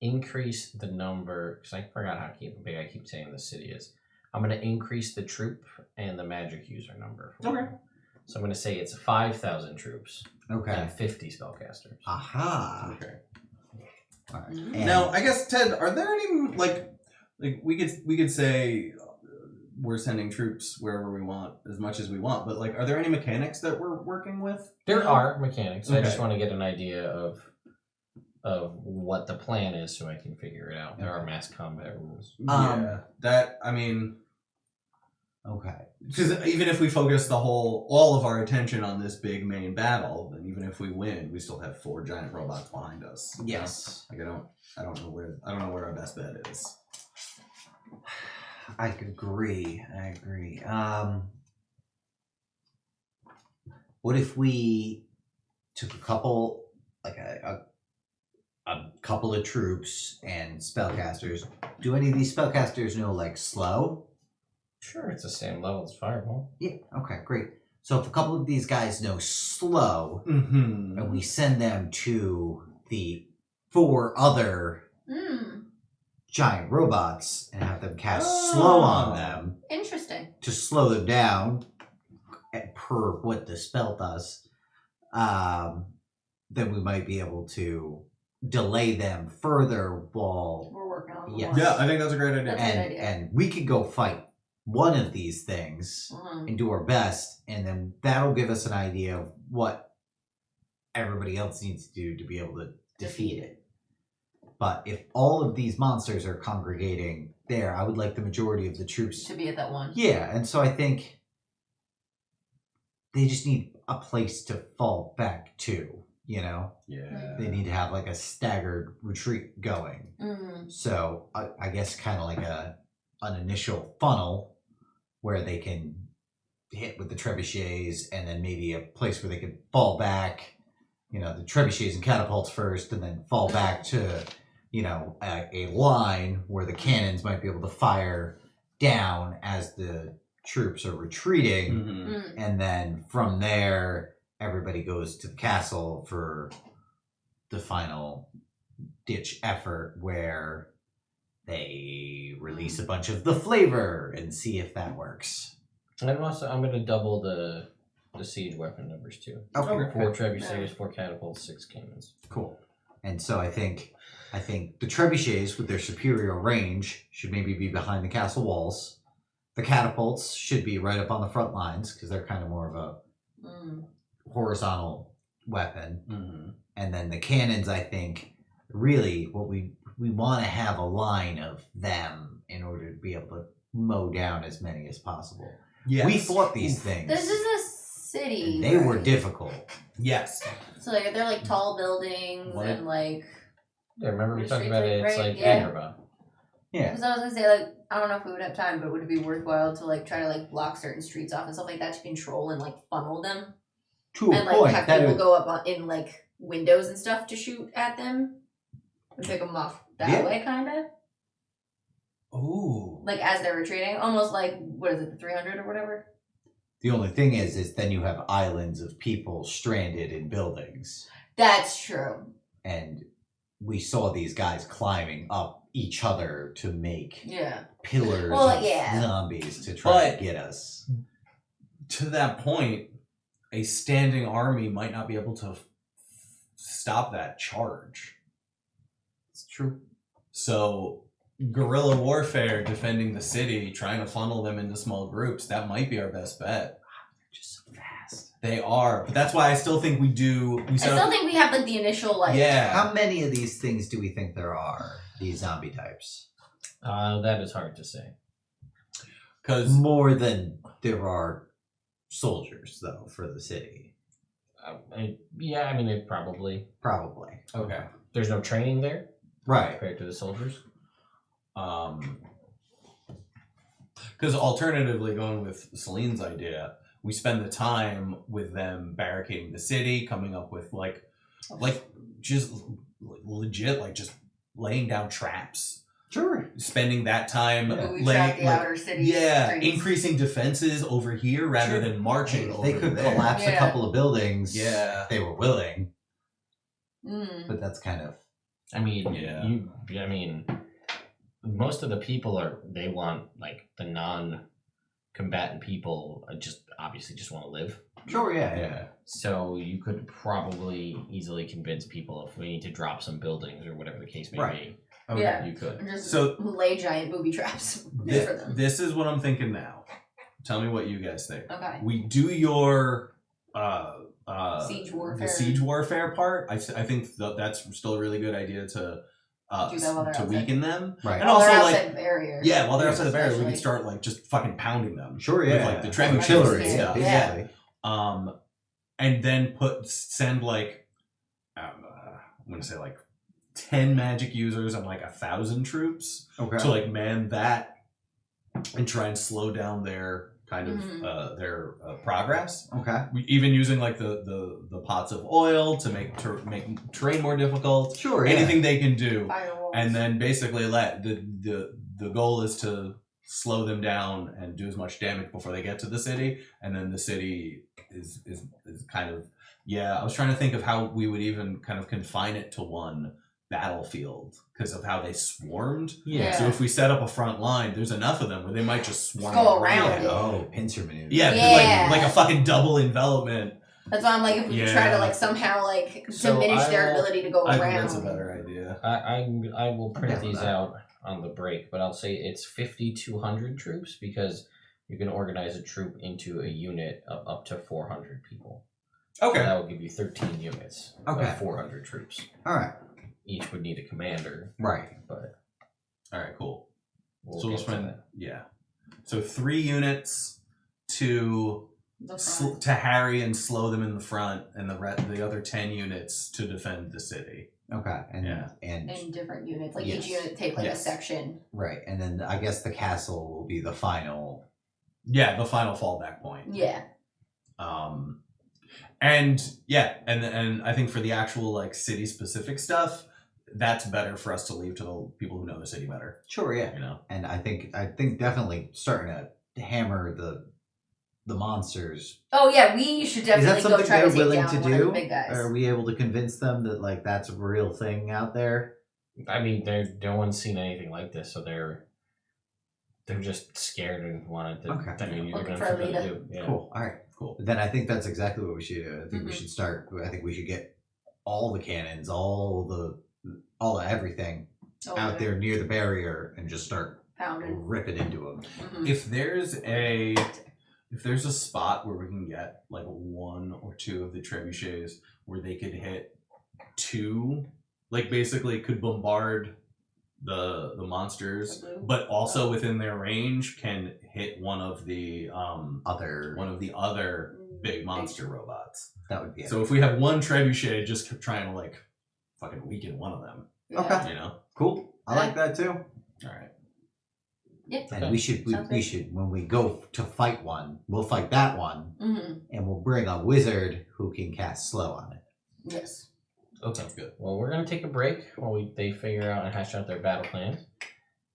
Speaker 1: increase the number, because I forgot how big I keep saying the city is. I'm gonna increase the troop and the magic user number.
Speaker 3: Okay.
Speaker 1: So I'm gonna say it's 5,000 troops
Speaker 4: Okay.
Speaker 1: and 50 spellcasters.
Speaker 4: Aha.
Speaker 3: Okay.
Speaker 4: All right.
Speaker 2: Mhm.
Speaker 4: And
Speaker 3: Now, I guess Ted, are there any like we could say we're sending troops wherever we want, as much as we want, but like, are there any mechanics that we're working with?
Speaker 1: There are mechanics. I just
Speaker 3: Okay.
Speaker 1: want to get an idea of what the plan is so I can figure it out. There are mass combat rules.
Speaker 3: Yeah, that I mean,
Speaker 4: Okay.
Speaker 3: because even if we focus all of our attention on this big main battle, then even if we win, we still have 4 giant robots behind us. you know?
Speaker 4: Yes.
Speaker 3: Like I don't know where our best bet is.
Speaker 4: I agree. What if we took a couple, like a couple of troops and spellcasters? Do any of these spellcasters know, like, slow?
Speaker 1: Sure, it's the same level as Fireball.
Speaker 4: Yeah. Okay, great. So if a couple of these guys know slow,
Speaker 3: Mm-hmm.
Speaker 4: and we send them to the 4 other giant robots and have them cast slow on them
Speaker 2: Interesting.
Speaker 4: to slow them down per what the spell does, then we might be able to delay them further while
Speaker 2: We're working on.
Speaker 4: Yes.
Speaker 3: Yeah, I think that's a great idea.
Speaker 2: That's a good
Speaker 4: And
Speaker 2: idea.
Speaker 4: and we could go fight one of these things
Speaker 2: Mhm.
Speaker 4: and do our best, and then that'll give us an idea of what everybody else needs to do to be able to defeat it. But if all of these monsters are congregating there, I would like the majority of the troops.
Speaker 2: To be at that one.
Speaker 4: Yeah, and so I think they just need a place to fall back to, you know?
Speaker 3: Yeah.
Speaker 4: They need to have like a staggered retreat going.
Speaker 2: Mm-hmm.
Speaker 4: So I guess kind of like an initial funnel where they can hit with the trebuchets, and then maybe a place where they could fall back, you know, the trebuchets and catapults first, and then fall back to, you know, a line where the cannons might be able to fire down as the troops are retreating.
Speaker 3: Mm-hmm.
Speaker 2: Mm.
Speaker 4: And then from there, everybody goes to the castle for the final ditch effort where they release a bunch of the flavor and see if that works.
Speaker 1: And I'm going to double the siege weapon numbers too.
Speaker 4: Okay.
Speaker 1: 4 trebuchets, 4 catapults, 6 cannons.
Speaker 4: Cool. And so I think the trebuchets with their superior range should maybe be behind the castle walls. The catapults should be right up on the front lines because they're kind of more of a horizontal weapon.
Speaker 3: Mm-hmm.
Speaker 4: And then the cannons, I think, really what we want to have a line of them in order to be able to mow down as many as possible.
Speaker 3: Yes.
Speaker 4: We fought these things.
Speaker 2: This is a city.
Speaker 4: and they were
Speaker 2: right?
Speaker 4: difficult.
Speaker 3: Yes.
Speaker 2: So like they're like tall buildings
Speaker 3: What?
Speaker 2: and like.
Speaker 1: Yeah, remember we
Speaker 2: The
Speaker 1: talked
Speaker 2: streets
Speaker 1: about
Speaker 2: are
Speaker 1: it, it's
Speaker 2: great,
Speaker 1: like
Speaker 2: yeah.
Speaker 1: Agrabah.
Speaker 4: Yeah.
Speaker 2: Because I was gonna say like I don't know if we would have time, but would it be worthwhile to like try to like block certain streets off and stuff like that to control and like funnel them
Speaker 4: To a
Speaker 2: and like
Speaker 4: point.
Speaker 2: have
Speaker 4: That
Speaker 2: people
Speaker 4: is-
Speaker 2: go up on, in like windows and stuff to shoot at them and pick them off that
Speaker 4: Yeah.
Speaker 2: way, kind of
Speaker 3: Ooh.
Speaker 2: like as they're retreating, almost like what is it, the 300 or whatever.
Speaker 4: the only thing is then you have islands of people stranded in buildings.
Speaker 2: That's true.
Speaker 4: And we saw these guys climbing up each other to make
Speaker 2: Yeah.
Speaker 4: pillars
Speaker 2: Well,
Speaker 4: of
Speaker 2: yeah.
Speaker 4: zombies to try
Speaker 3: But-
Speaker 4: to get us.
Speaker 3: To that point, a standing army might not be able to stop that charge.
Speaker 4: It's true.
Speaker 3: So, guerrilla warfare, defending the city, trying to funnel them into small groups, that might be our best bet.
Speaker 4: They're just so fast.
Speaker 3: They are, but that's why I still think we do. We
Speaker 2: I
Speaker 3: set
Speaker 2: still
Speaker 3: up,
Speaker 2: think we have like the initial like.
Speaker 3: yeah.
Speaker 4: How many of these things do we think there are? These zombie types?
Speaker 1: That is hard to say.
Speaker 3: Because
Speaker 4: More than there are soldiers, though, for the city.
Speaker 1: Yeah, I mean, it probably.
Speaker 4: Probably.
Speaker 3: okay,
Speaker 1: There's no training there
Speaker 4: Right.
Speaker 1: compared to the soldiers.
Speaker 3: because alternatively, going with Celine's idea, we spend the time with them barricading the city, coming up with like just legit, like just laying down traps.
Speaker 4: Sure.
Speaker 3: Spending that time
Speaker 2: We trap the outer city.
Speaker 3: yeah,
Speaker 2: streets.
Speaker 3: increasing defenses over here rather
Speaker 4: Sure.
Speaker 3: than marching
Speaker 4: Hey,
Speaker 3: over
Speaker 4: they could
Speaker 3: there.
Speaker 4: collapse a
Speaker 2: Yeah.
Speaker 4: couple of buildings
Speaker 3: Yeah.
Speaker 4: if they were willing,
Speaker 2: Mm.
Speaker 4: but that's kind of...
Speaker 1: I mean,
Speaker 3: Yeah.
Speaker 1: I mean, most of the people they want like the non-combatant people just obviously just want to live.
Speaker 4: Sure, yeah.
Speaker 3: Yeah.
Speaker 1: So you could probably easily convince people if we need to drop some buildings or whatever the case may
Speaker 4: Right.
Speaker 3: Okay.
Speaker 2: Yeah.
Speaker 1: be. You could.
Speaker 2: And just
Speaker 3: So-
Speaker 2: lay giant booby traps
Speaker 3: Thi-
Speaker 2: for them.
Speaker 3: this is what I'm thinking now. Tell me what you guys think.
Speaker 2: Okay.
Speaker 3: We do your
Speaker 2: Siege warfare.
Speaker 3: the siege warfare part. I think that's still a really good idea to
Speaker 2: Do that while they're
Speaker 3: to
Speaker 2: outside.
Speaker 3: weaken them.
Speaker 4: Right.
Speaker 3: And
Speaker 2: While they're
Speaker 3: also,
Speaker 2: outside
Speaker 3: like,
Speaker 2: barrier.
Speaker 3: Yeah, while they're outside the barrier, we
Speaker 2: Especially.
Speaker 3: can start like just fucking pounding them.
Speaker 4: Sure,
Speaker 3: With,
Speaker 4: yeah.
Speaker 3: like, the trebuchets
Speaker 4: artillery,
Speaker 3: and stuff.
Speaker 4: basically.
Speaker 3: And then send like I'm gonna say like 10 magic users and like 1,000 troops
Speaker 4: Okay.
Speaker 3: to like man that and try and slow down their kind of
Speaker 2: Mhm.
Speaker 3: their progress.
Speaker 4: Okay.
Speaker 3: Even using like the pots of oil to make terrain more difficult.
Speaker 4: Sure, yeah.
Speaker 3: Anything they can do,
Speaker 2: Firewalls.
Speaker 3: and then basically let the goal is to slow them down and do as much damage before they get to the city, and then the city is kind of I was trying to think of how we would even kind of confine it to one battlefield because of how they swarmed.
Speaker 4: Yeah.
Speaker 3: So if we set up a front line, there's enough of them where they might just swarm
Speaker 2: Go around
Speaker 3: it.
Speaker 2: it.
Speaker 4: Oh, pincer maneuver.
Speaker 3: Yeah,
Speaker 2: Yeah.
Speaker 3: Like a fucking double envelopment
Speaker 2: That's why I'm like, if we try to like somehow like
Speaker 1: So
Speaker 2: diminish their
Speaker 1: I will-
Speaker 2: ability to go
Speaker 3: I
Speaker 2: around.
Speaker 3: think that's a better idea.
Speaker 1: I will print
Speaker 4: Yeah,
Speaker 1: these
Speaker 4: that.
Speaker 1: out on the break, but I'll say it's 5,200 troops because you can organize a troop into a unit of up to 400 people.
Speaker 3: Okay.
Speaker 1: So that will give you 13 units
Speaker 4: Okay.
Speaker 1: of 400 troops.
Speaker 4: All right.
Speaker 1: Each would need a commander,
Speaker 4: Right.
Speaker 1: but
Speaker 3: All right. Cool.
Speaker 1: we'll
Speaker 3: So we'll
Speaker 1: get to
Speaker 3: spend
Speaker 1: that.
Speaker 3: yeah. So 3 units to
Speaker 2: The front.
Speaker 3: to harry and slow them in the front, and the other 10 units to defend the city.
Speaker 4: Okay. And
Speaker 3: Yeah.
Speaker 4: and
Speaker 2: In different units, like
Speaker 4: Yes.
Speaker 2: each unit take like
Speaker 3: Yes.
Speaker 2: a section.
Speaker 4: right. And then I guess the castle will be the final.
Speaker 3: Yeah, the final fallback point.
Speaker 2: Yeah.
Speaker 3: And yeah, and I think for the actual like city specific stuff, that's better for us to leave to the people who know the city better.
Speaker 4: Sure. Yeah.
Speaker 3: You know.
Speaker 4: And I think definitely starting to hammer the monsters.
Speaker 2: Oh yeah, we should
Speaker 4: Is that
Speaker 2: definitely go
Speaker 4: something
Speaker 2: try
Speaker 4: they're
Speaker 2: to take
Speaker 4: willing
Speaker 2: down
Speaker 4: to
Speaker 2: one of the
Speaker 4: do?
Speaker 2: big guys.
Speaker 4: Are we able to convince them that like that's a real thing out there?
Speaker 1: I mean, no one's seen anything like this, so they're just scared and wanted to.
Speaker 4: Okay.
Speaker 1: I mean, you're
Speaker 2: Looking
Speaker 1: gonna
Speaker 2: for a
Speaker 1: figure out what to
Speaker 2: leader.
Speaker 1: do. Yeah.
Speaker 4: Cool. All right.
Speaker 3: Cool.
Speaker 4: Then I think that's exactly what we should do. I think we
Speaker 2: Mhm.
Speaker 4: should start. I think we should get all the cannons, all the everything
Speaker 2: Oh,
Speaker 4: out
Speaker 2: yeah.
Speaker 4: there near the barrier and just start
Speaker 2: Pounded.
Speaker 4: ripping into them.
Speaker 2: Mhm.
Speaker 3: If there's a spot where we can get like 1 or 2 of the trebuchets where they could hit 2, like basically could bombard the monsters, but also within their range can hit one of the other big monster robots.
Speaker 4: That would be it.
Speaker 3: So if we have 1 trebuchet just trying to like fucking weaken one of them,
Speaker 2: Yeah.
Speaker 4: Okay.
Speaker 3: you know?
Speaker 4: Cool. I like that too.
Speaker 3: All right.
Speaker 2: Yeah.
Speaker 4: And we should when we go to fight one, we'll fight that one,
Speaker 2: Mm-hmm.
Speaker 4: and we'll bring a wizard who can cast slow on it.
Speaker 2: Yes.
Speaker 1: Okay.
Speaker 3: Good.
Speaker 1: Well, we're gonna take a break while they figure out and hash out their battle plans,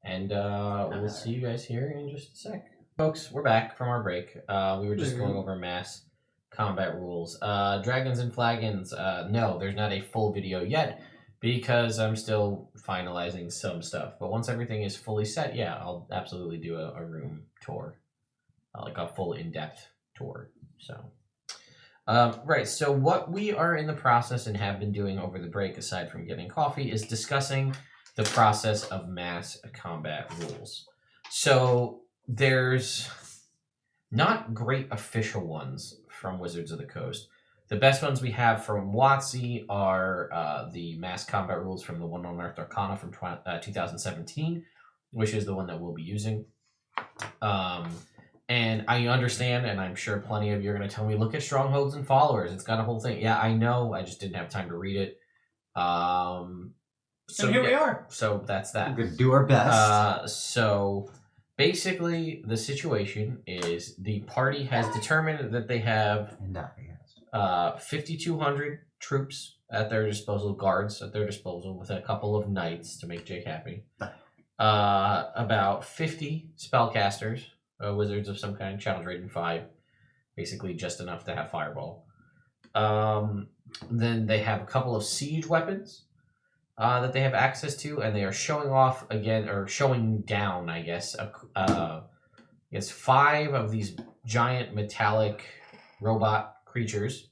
Speaker 1: and we'll see you guys here in just a sec. Folks, we're back from our break. We were just going over mass combat rules. Dragons and Flagons. No, there's not a full video yet because I'm still finalizing some stuff. But once everything is fully set, yeah, I'll absolutely do a room tour, like a full in-depth tour. So. Right, so what we are in the process and have been doing over the break, aside from getting coffee, is discussing the process of mass combat rules. So there's not great official ones from Wizards of the Coast. The best ones we have from WotC are the mass combat rules from the One Unearthed Arcana from 2017, which is the one that we'll be using. And I understand, and I'm sure plenty of you are going to tell me, look at Strongholds and Followers. It's got a whole thing. Yeah, I know. I just didn't have time to read it. So
Speaker 3: And here we are.
Speaker 1: So that's that.
Speaker 4: We're gonna do our best.
Speaker 1: So basically, the situation is the party has determined that they have
Speaker 4: And
Speaker 1: 5,200 troops at their disposal, guards at their disposal, with a couple of knights to make Jake happy. About 50 spellcasters, wizards of some kind, challenge rating 5, basically just enough to have fireball. Then they have a couple of siege weapons that they have access to, and they are showing off again, or showing down, I guess. It's 5 of these giant metallic robot creatures.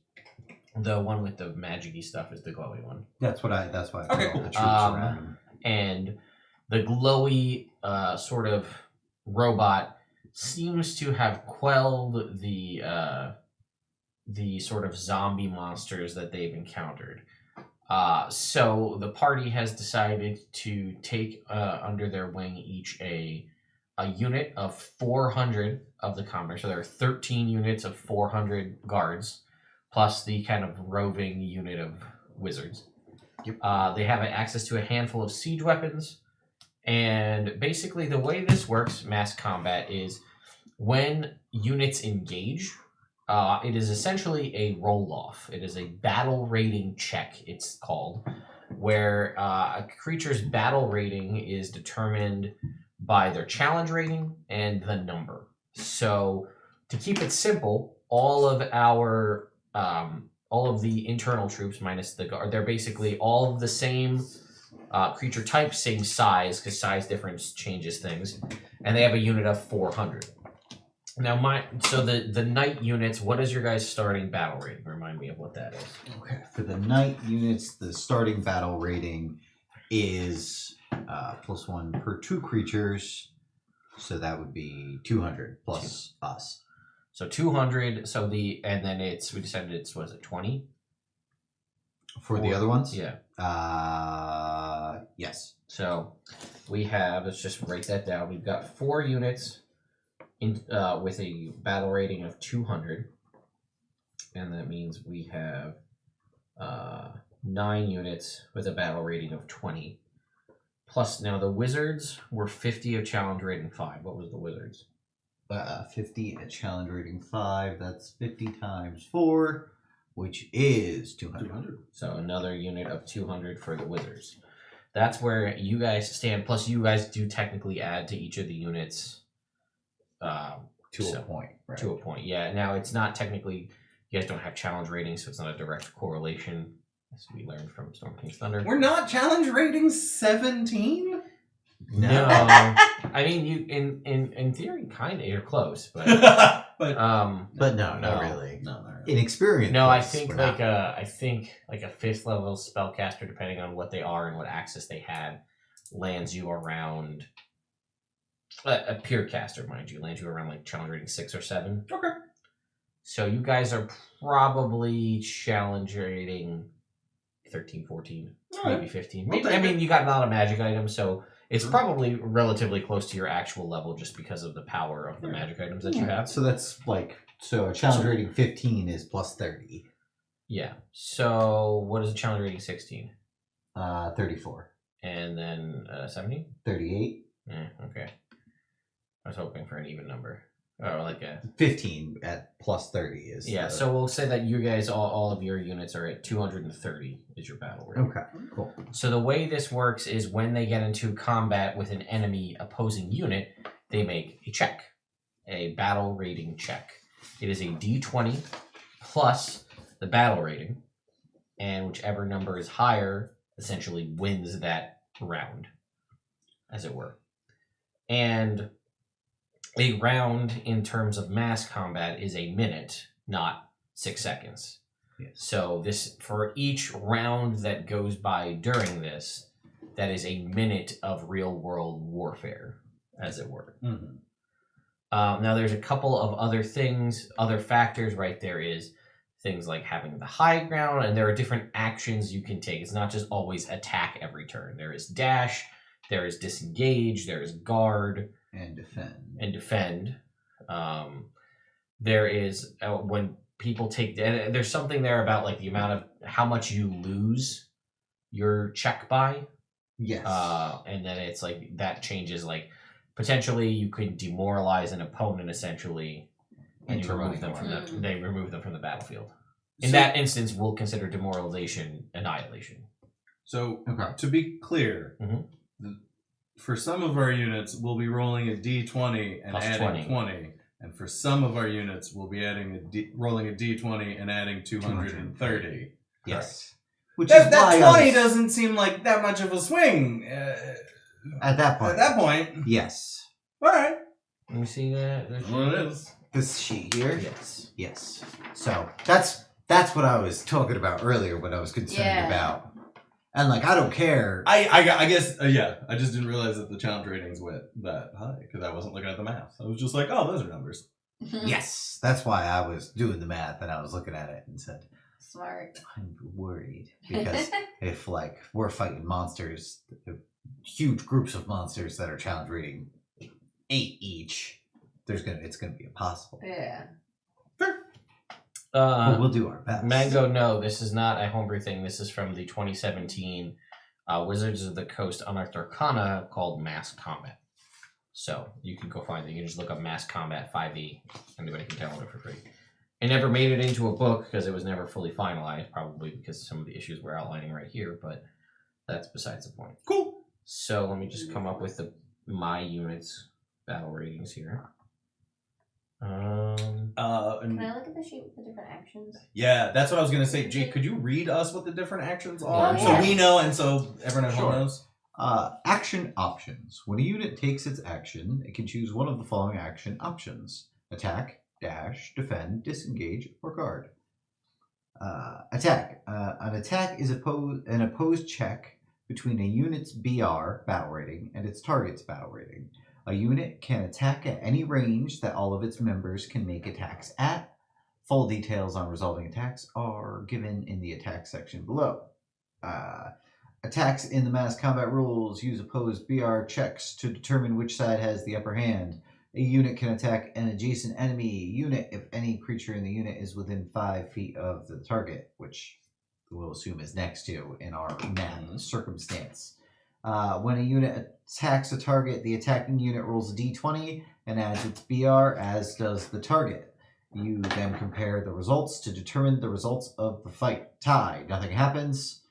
Speaker 1: The one with the magic-y stuff is the glowy one.
Speaker 4: that's why I thought
Speaker 3: Okay, cool.
Speaker 4: the troops around him.
Speaker 1: And the glowy sort of robot seems to have quelled the sort of zombie monsters that they've encountered. So the party has decided to take under their wing each a unit of 400 of the combat. So there are 13 units of 400 guards, plus the kind of roving unit of wizards.
Speaker 4: Yep.
Speaker 1: They have access to a handful of siege weapons. And basically the way this works, mass combat, is when units engage, it is essentially a roll-off. It is a battle rating check, it's called, where a creature's battle rating is determined by their challenge rating and the number. So to keep it simple, all of the internal troops minus the guard, they're basically all of the same creature type, same size, because size difference changes things, and they have a unit of 400. Now, the knight units. What is your guys' starting battle rating? Remind me of what that is.
Speaker 4: Okay. For the knight units, the starting battle rating is +1 per 2 creatures. So that would be 200 plus us.
Speaker 1: So 200. So we decided it's, what is it, 20?
Speaker 4: For the other ones?
Speaker 1: Yeah.
Speaker 4: Yes.
Speaker 1: So we have, let's just write that down. We've got 4 units with a battle rating of 200. And that means we have 9 units with a battle rating of 20. Plus, now the wizards were 50 of challenge rating 5. What was the wizards?
Speaker 4: 50 at challenge rating 5. That's 50 times 4, which is 200.
Speaker 1: So another unit of 200 for the wizards. That's where you guys stand. Plus, you guys do technically add to each of the units.
Speaker 4: To a point, right?
Speaker 1: To a point, yeah. Now, it's not technically, you guys don't have challenge ratings, so it's not a direct correlation, as we learned from Storm King's Thunder.
Speaker 3: We're not challenge rating 17?
Speaker 1: No. I mean, you in theory, kind of, you're close, but
Speaker 3: but
Speaker 4: no, not really.
Speaker 3: No, not really.
Speaker 4: Inexperienced.
Speaker 1: No, I
Speaker 4: plus,
Speaker 1: think
Speaker 4: we're
Speaker 1: like
Speaker 4: not.
Speaker 1: a 5th level spellcaster, depending on what they are and what access they had, lands you around a pure caster, mind you, lands you around like challenge rating 6 or 7.
Speaker 3: Okay.
Speaker 1: So you guys are probably challenge rating 13, 14, maybe 15. Maybe, I mean, you got a lot of magic items, so it's probably relatively close to your actual level just because of the power of the magic items that you have.
Speaker 4: So that's a challenge rating 15 is plus 30.
Speaker 1: Yeah. So what is a challenge rating 16?
Speaker 4: 34.
Speaker 1: And then 17?
Speaker 4: 38.
Speaker 1: Okay. I was hoping for an even number. Oh, like a
Speaker 4: 15 at plus 30 is.
Speaker 1: yeah. So we'll say that you guys, all of your units are at 230 is your battle rate.
Speaker 4: Okay, cool.
Speaker 1: So the way this works is when they get into combat with an enemy opposing unit, they make a check, a battle rating check. It is a D20 plus the battle rating, and whichever number is higher essentially wins that round, as it were. And a round in terms of mass combat is a minute, not 6 seconds.
Speaker 4: Yes.
Speaker 1: So this, for each round that goes by during this, that is a minute of real world warfare, as it were.
Speaker 3: Mm-hmm.
Speaker 1: Now there's a couple of other things, other factors, right? There is things like having the high ground, and there are different actions you can take. It's not just always attack every turn. There is dash, there is disengage, there is guard,
Speaker 4: And
Speaker 1: defend. There is when people take, and there's something there about like the amount of how much you lose your check by.
Speaker 4: Yes.
Speaker 1: And then it's like that changes, like potentially you could demoralize an opponent essentially, and you remove them from they remove them from the battlefield. In that instance, we'll consider demoralization annihilation.
Speaker 3: So
Speaker 4: Okay.
Speaker 3: to be clear, for some of our units, we'll be rolling a d20 and
Speaker 1: Plus
Speaker 3: adding
Speaker 1: 20.
Speaker 3: 20. And for some of our units, we'll be rolling a d20 and adding 230.
Speaker 4: Yes. Which
Speaker 3: That,
Speaker 4: is
Speaker 3: that
Speaker 4: why
Speaker 3: 20 doesn't seem like that much of a swing.
Speaker 4: At that point.
Speaker 3: At that point.
Speaker 4: Yes.
Speaker 3: All right.
Speaker 1: Let me see that.
Speaker 3: Well, it is.
Speaker 4: This sheet here?
Speaker 1: Yes.
Speaker 4: Yes. So that's what I was talking about earlier, what I was concerned about. And like, I don't care.
Speaker 3: I guess, yeah. I just didn't realize that the challenge ratings went that high because I wasn't looking at the math. I was just like, oh, those are numbers.
Speaker 4: Yes. That's why I was doing the math and I was looking at it and said,
Speaker 2: Smart.
Speaker 4: I'm worried. Because if like we're fighting monsters, huge groups of monsters that are challenge rating 8 each, it's gonna be impossible.
Speaker 2: Yeah.
Speaker 4: But we'll do our best.
Speaker 1: Mango, no, this is not a homebrew thing. This is from the 2017 Wizards of the Coast Unearthed Arcana called Mass Combat. So you can go find it. You can just look up Mass Combat 5e. Anybody can download it for free. It never made it into a book because it was never fully finalized, probably because some of the issues we're outlining right here, but that's besides the point.
Speaker 3: Cool.
Speaker 1: So let me just come up with my units battle ratings here.
Speaker 2: Can I look at the sheet with the different actions?
Speaker 3: Yeah, that's what I was going to say. Jake, could you read us what the different actions are?
Speaker 1: Oh,
Speaker 3: So
Speaker 2: yeah.
Speaker 3: we know and so everyone at home
Speaker 1: Sure.
Speaker 3: knows?
Speaker 4: Action options. When a unit takes its action, it can choose one of the following action options. attack, dash, defend, disengage, or guard. Attack. An attack is an opposed check between a unit's BR, battle rating, and its target's battle rating. A unit can attack at any range that all of its members can make attacks at. Full details on resolving attacks are given in the attack section below. Attacks in the mass combat rules use opposed BR checks to determine which side has the upper hand. A unit can attack an adjacent enemy unit if any creature in the unit is within 5 feet of the target, which we'll assume is next to in our map circumstance. When a unit attacks a target, the attacking unit rolls a d20 and adds its BR, as does the target. You then compare the results to determine the results of the fight. Tie. Nothing happens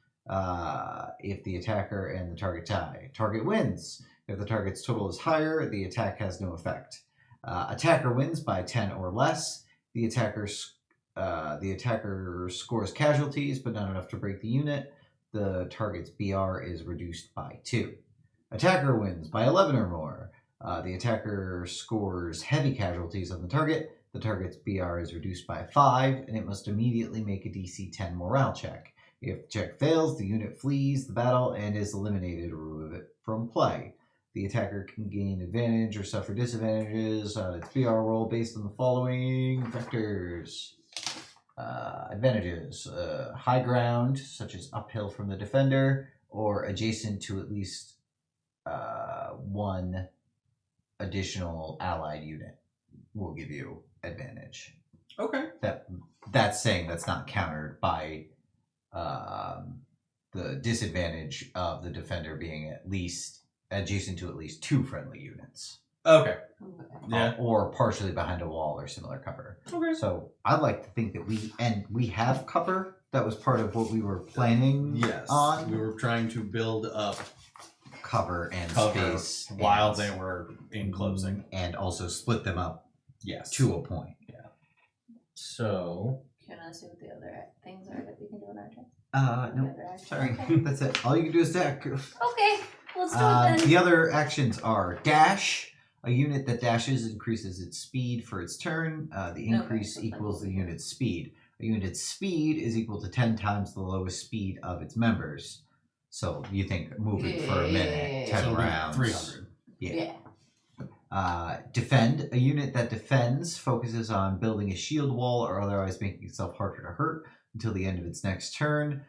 Speaker 4: if the attacker and the target tie. Target wins. If the target's total is higher, the attack has no effect. Attacker wins by 10 or less. The attacker scores casualties, but not enough to break the unit. The target's BR is reduced by 2. Attacker wins by 11 or more. The attacker scores heavy casualties on the target. The target's BR is reduced by 5, and it must immediately make a DC 10 morale check. If the check fails, the unit flees the battle and is eliminated or remove it from play. The attacker can gain advantage or suffer disadvantages on its BR roll based on the following vectors. Advantages. High ground, such as uphill from the defender, or adjacent to at least one additional allied unit will give you advantage.
Speaker 3: Okay.
Speaker 4: That's saying that's not countered by the disadvantage of the defender being at least adjacent to at least 2 friendly units.
Speaker 3: Okay.
Speaker 2: Okay.
Speaker 3: Yeah.
Speaker 4: Or partially behind a wall or similar cover.
Speaker 3: Okay.
Speaker 4: So I'd like to think that we have cover. That was part of what we were planning
Speaker 3: Yes.
Speaker 4: on.
Speaker 3: We were trying to build up
Speaker 4: Cover and
Speaker 3: cover
Speaker 4: space
Speaker 3: while
Speaker 4: and,
Speaker 3: they were enclosing.
Speaker 4: and also split them up
Speaker 3: Yes.
Speaker 4: to a point.
Speaker 1: So,
Speaker 2: Can I see what the other things are that we can do in our turn?
Speaker 4: No,
Speaker 2: The other actions?
Speaker 4: sorry.
Speaker 2: Okay.
Speaker 4: That's it. All you can do is attack.
Speaker 2: Okay, let's do it then.
Speaker 4: The other actions are dash. A unit that dashes increases its speed for its turn. The increase
Speaker 2: Okay.
Speaker 4: equals the unit's speed. A unit's speed is equal to 10 times the lowest speed of its members. So you think moving for a minute, 10
Speaker 3: So it'll be
Speaker 4: rounds.
Speaker 3: 300.
Speaker 4: Yeah. Defend. A unit that defends focuses on building a shield wall or otherwise making itself harder to hurt until the end of its next turn.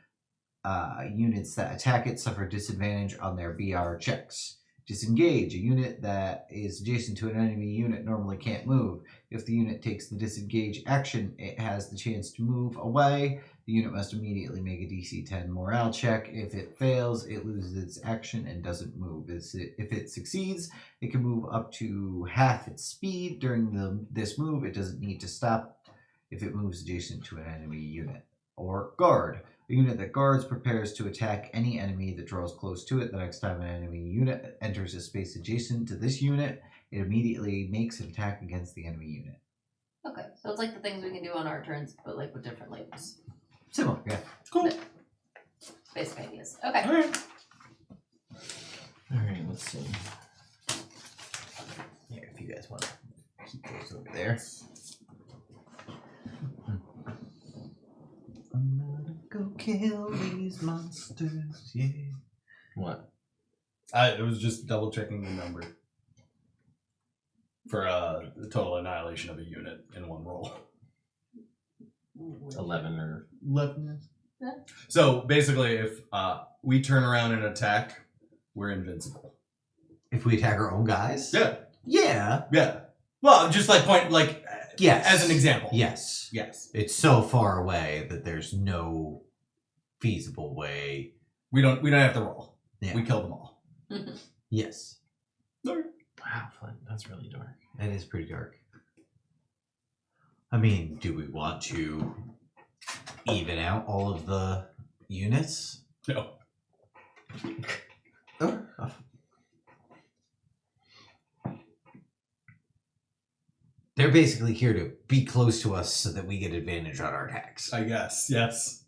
Speaker 4: Units that attack it suffer disadvantage on their BR checks. Disengage. A unit that is adjacent to an enemy unit normally can't move. If the unit takes the disengage action, it has the chance to move away. The unit must immediately make a DC 10 morale check. If it fails, it loses its action and doesn't move. If it succeeds, it can move up to half its speed. During this move, it doesn't need to stop if it moves adjacent to an enemy unit. Or guard. A unit that guards prepares to attack any enemy that draws close to it. The next time an enemy unit enters a space adjacent to this unit, it immediately makes an attack against the enemy unit.
Speaker 2: Okay, so it's like the things we can do on our turns, but like with different labels.
Speaker 4: Similar, yeah.
Speaker 3: Cool.
Speaker 2: Basic ideas. Okay.
Speaker 3: Alright.
Speaker 1: alright, let's see.
Speaker 4: Here, if you guys want to keep those over there. I'm gonna go kill these monsters, yeah.
Speaker 1: What?
Speaker 3: I was just double checking the number for the total annihilation of a unit in one roll.
Speaker 1: 11 or...
Speaker 3: 11.
Speaker 2: Yeah.
Speaker 3: So basically, if we turn around and attack, we're invincible.
Speaker 4: If we attack our own guys?
Speaker 3: Yeah.
Speaker 4: Yeah.
Speaker 3: Yeah. Well, just
Speaker 4: Yes.
Speaker 3: as an example.
Speaker 4: Yes.
Speaker 3: Yes.
Speaker 4: It's so far away that there's no feasible way.
Speaker 3: We don't have to roll.
Speaker 4: Yeah.
Speaker 3: We kill them all.
Speaker 4: Yes.
Speaker 1: Wow, fun. That's really dark.
Speaker 4: That is pretty dark. I mean, do we want to even out all of the units?
Speaker 3: No.
Speaker 4: Oh. They're basically here to be close to us so that we get advantage on our attacks.
Speaker 3: I guess. Yes.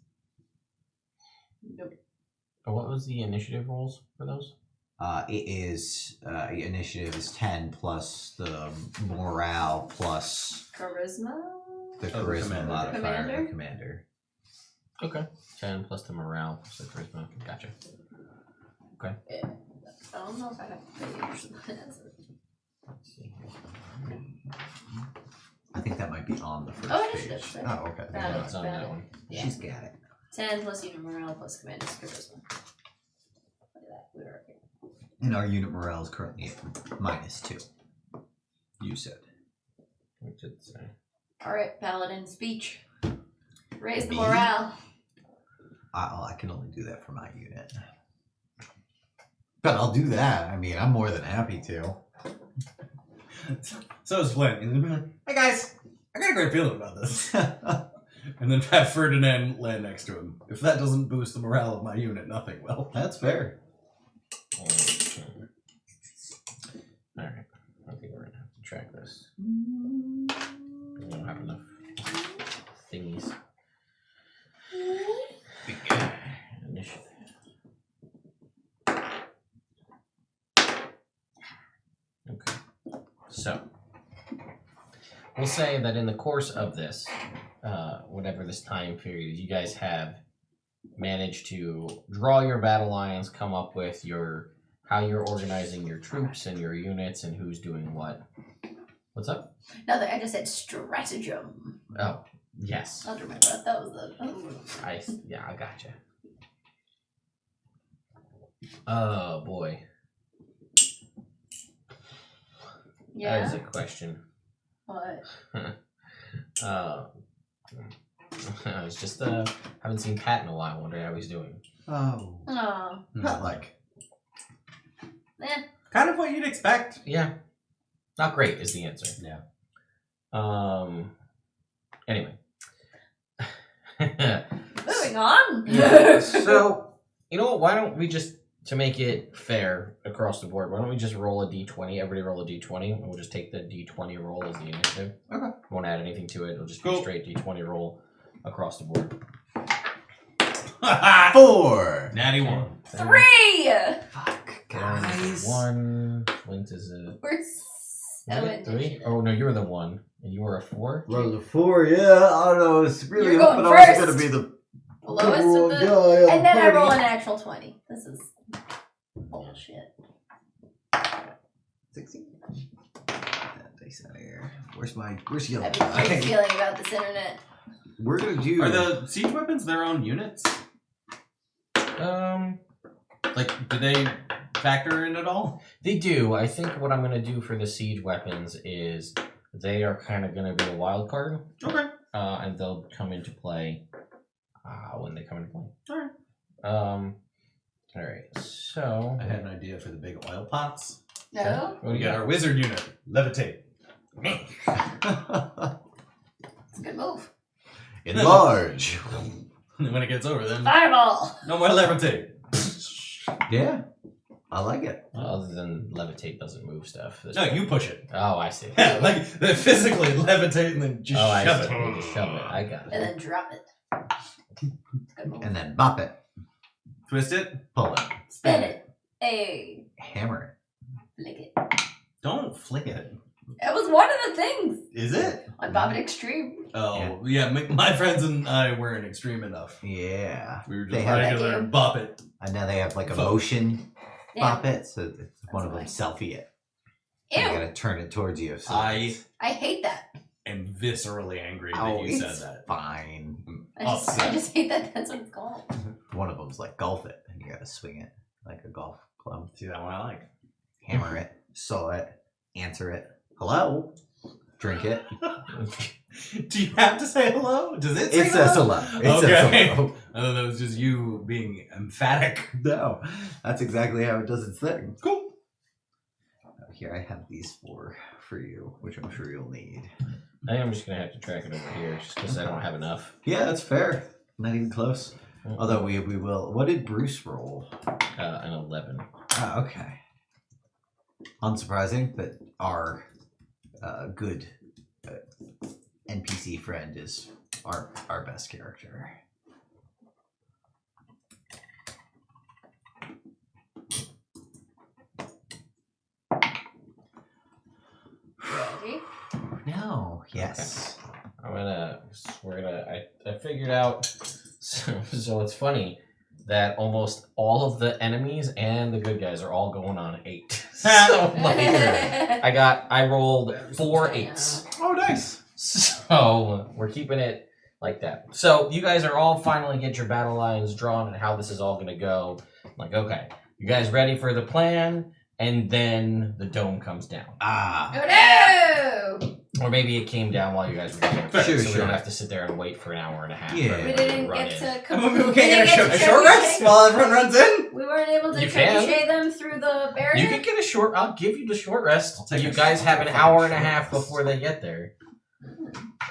Speaker 2: Nope.
Speaker 1: What was the initiative rolls for those?
Speaker 4: It is initiative is 10 plus the morale plus
Speaker 2: Charisma?
Speaker 4: the
Speaker 3: Oh, the
Speaker 4: charisma
Speaker 3: commander.
Speaker 4: modifier of
Speaker 2: Commander?
Speaker 4: the commander.
Speaker 1: Okay. 10 plus the morale plus the charisma. Gotcha.
Speaker 2: I don't know if I have to
Speaker 1: Let's see.
Speaker 4: I think that might be on the first
Speaker 2: Oh,
Speaker 4: page.
Speaker 2: initiative, right.
Speaker 4: Oh, okay.
Speaker 2: Got
Speaker 1: No,
Speaker 2: it,
Speaker 1: it's on
Speaker 2: got
Speaker 1: that
Speaker 2: it.
Speaker 1: one.
Speaker 2: Yeah.
Speaker 4: She's got it.
Speaker 2: 10 plus unit morale plus commander's charisma. Look at that. We were okay.
Speaker 4: And our unit morale is currently at -2. You said.
Speaker 1: What did it say?
Speaker 2: Alright, paladin speech. Raise the
Speaker 4: Me?
Speaker 2: morale.
Speaker 4: I can only do that for my unit. But I'll do that. I mean, I'm more than happy to.
Speaker 3: So is Flint. He's gonna be like, hey guys, I got a great feeling about this. And then have Ferdinand land next to him. If that doesn't boost the morale of my unit, nothing will.
Speaker 4: That's fair.
Speaker 1: Okay. Alright. I think we're gonna have to track this. We don't have enough thingies. Initiative. Okay. So, we'll say that in the course of this, whatever this time period is, you guys have managed to draw your battle lines, come up with your how you're organizing your troops and your units and who's doing what. What's up?
Speaker 2: No, I just said stratagem.
Speaker 1: Oh, yes.
Speaker 2: Under my breath. That was the.
Speaker 1: I gotcha. Oh boy. That is
Speaker 2: Yeah.
Speaker 1: a question.
Speaker 2: What?
Speaker 1: I was just haven't seen Pat in a while. Wondering how he's doing.
Speaker 4: Oh.
Speaker 2: Oh.
Speaker 4: Not like.
Speaker 3: Kind of what you'd expect.
Speaker 1: Yeah, not great is the answer.
Speaker 3: Yeah.
Speaker 1: Anyway.
Speaker 2: Moving on.
Speaker 1: So you know what? Why don't we just, to make it fair across the board, why don't we just roll a d20? Everybody roll a d20, and we'll just take the d20 roll as the initiative.
Speaker 3: Okay.
Speaker 1: Won't add anything to it. It'll just be a
Speaker 3: Cool.
Speaker 1: straight d20 roll across the board.
Speaker 4: 4!
Speaker 3: Natty 1.
Speaker 2: 3!
Speaker 4: Fuck,
Speaker 1: Guys.
Speaker 4: guys.
Speaker 1: 1. Lint is a
Speaker 2: We're so
Speaker 1: 3.
Speaker 2: initiative.
Speaker 1: Oh no, you were the 1, and you were a 4.
Speaker 4: Roll a 4, yeah. I don't know. It's really
Speaker 2: You're
Speaker 4: hoping
Speaker 2: going
Speaker 4: I was
Speaker 2: first.
Speaker 4: going to be the
Speaker 2: Lowest
Speaker 4: cool
Speaker 2: with the.
Speaker 4: guy of
Speaker 2: And then
Speaker 4: the
Speaker 2: I roll
Speaker 4: party.
Speaker 2: an actual 20. This is bullshit.
Speaker 4: 16. Dice out of here. Where's yellow?
Speaker 2: I have a great feeling about this internet.
Speaker 4: We're gonna do.
Speaker 3: Are the siege weapons their own units? Like, do they factor in at all?
Speaker 1: They do. I think what I'm going to do for the siege weapons is they are kind of going to be a wild card,
Speaker 3: Okay.
Speaker 1: and they'll come into play when they come into play.
Speaker 3: Alright.
Speaker 1: All right. So
Speaker 3: I had an idea for the big oil pots.
Speaker 2: No?
Speaker 1: what do
Speaker 3: We
Speaker 1: you
Speaker 3: got
Speaker 1: got?
Speaker 3: our wizard unit. Levitate.
Speaker 2: It's a good move.
Speaker 4: Enlarge.
Speaker 3: When it gets over, then
Speaker 2: Fireball!
Speaker 3: no more levitate.
Speaker 4: Yeah, I like it.
Speaker 1: Other than levitate doesn't move stuff.
Speaker 3: No, you push it.
Speaker 1: Oh, I see.
Speaker 3: Like they physically levitate and then just
Speaker 1: Oh, I
Speaker 3: shove
Speaker 1: see.
Speaker 3: it.
Speaker 1: You just shove it. I got
Speaker 2: And
Speaker 1: it.
Speaker 2: then drop it. Good move.
Speaker 4: And then bop it,
Speaker 3: Twist it.
Speaker 4: pull it,
Speaker 2: Spin it. Hey.
Speaker 4: hammer
Speaker 2: Flick it.
Speaker 3: Don't flick it.
Speaker 2: That was one of the things
Speaker 3: Is it?
Speaker 2: on Bob and Extreme.
Speaker 3: Oh, yeah. My friends and I weren't extreme enough.
Speaker 4: it. Yeah.
Speaker 3: We were
Speaker 4: They
Speaker 3: just
Speaker 4: have
Speaker 2: that
Speaker 3: regular
Speaker 2: game.
Speaker 3: bop it.
Speaker 4: And now they have like a
Speaker 3: Vote.
Speaker 4: motion
Speaker 2: Yeah.
Speaker 4: bop it, so it's one of them
Speaker 2: That's
Speaker 4: selfie it.
Speaker 2: Ew.
Speaker 4: You gotta turn it towards you. So
Speaker 3: I
Speaker 4: it's-
Speaker 2: I hate that.
Speaker 3: am viscerally angry
Speaker 4: oh,
Speaker 3: that you
Speaker 4: it's
Speaker 3: said that.
Speaker 4: fine.
Speaker 2: I just hate that that's what it's called.
Speaker 4: One of them's like golf it, and you gotta swing it like a golf club.
Speaker 3: See that one I like.
Speaker 4: Hammer it, saw it, answer it. Hello. Drink it.
Speaker 3: Do you have to say hello? Does it say
Speaker 4: It says
Speaker 3: hello?
Speaker 4: hello. It says
Speaker 3: Okay.
Speaker 4: hello.
Speaker 3: I thought that was just you being emphatic.
Speaker 4: No, that's exactly how it does its thing.
Speaker 3: Cool.
Speaker 4: Here, I have these four for you, which I'm sure you'll need.
Speaker 1: I think I'm just gonna have to track it over here, just because I don't have enough.
Speaker 4: Yeah, that's fair. Not even close. Although we will. What did Bruce roll?
Speaker 1: An 11.
Speaker 4: Oh, okay. Unsurprising, but our good NPC friend is our best character. know. Yes.
Speaker 1: I figured out. So it's funny that almost all of the enemies and the good guys are all going on 8. So like, I rolled 4 8s.
Speaker 3: Oh, nice.
Speaker 1: So we're keeping it like that. So you guys are all finally get your battle lines drawn and how this is all going to go. Like, okay, you guys ready for the plan? And then the dome comes down.
Speaker 2: Oh no!
Speaker 1: Or maybe it came down while you guys were doing it.
Speaker 4: Sure,
Speaker 1: so we
Speaker 4: sure.
Speaker 1: don't have to sit there and wait for an hour and a half.
Speaker 4: Yeah.
Speaker 1: for
Speaker 2: We
Speaker 1: everyone to
Speaker 2: didn't
Speaker 1: run
Speaker 2: get
Speaker 1: in.
Speaker 2: to.
Speaker 3: We can't
Speaker 2: we
Speaker 3: get
Speaker 2: didn't
Speaker 3: a short rest
Speaker 2: trebuchet-
Speaker 3: while everyone runs in?
Speaker 2: We weren't able to
Speaker 1: You can.
Speaker 2: trebuchet them through the barrier.
Speaker 1: You can get a short. I'll give you the short rest.
Speaker 3: I'll take
Speaker 1: You
Speaker 3: a
Speaker 1: guys
Speaker 3: short-
Speaker 1: have an
Speaker 3: I'll
Speaker 1: hour
Speaker 3: take
Speaker 1: and
Speaker 3: a
Speaker 1: a
Speaker 3: short
Speaker 1: half
Speaker 3: rest.
Speaker 1: before they get there.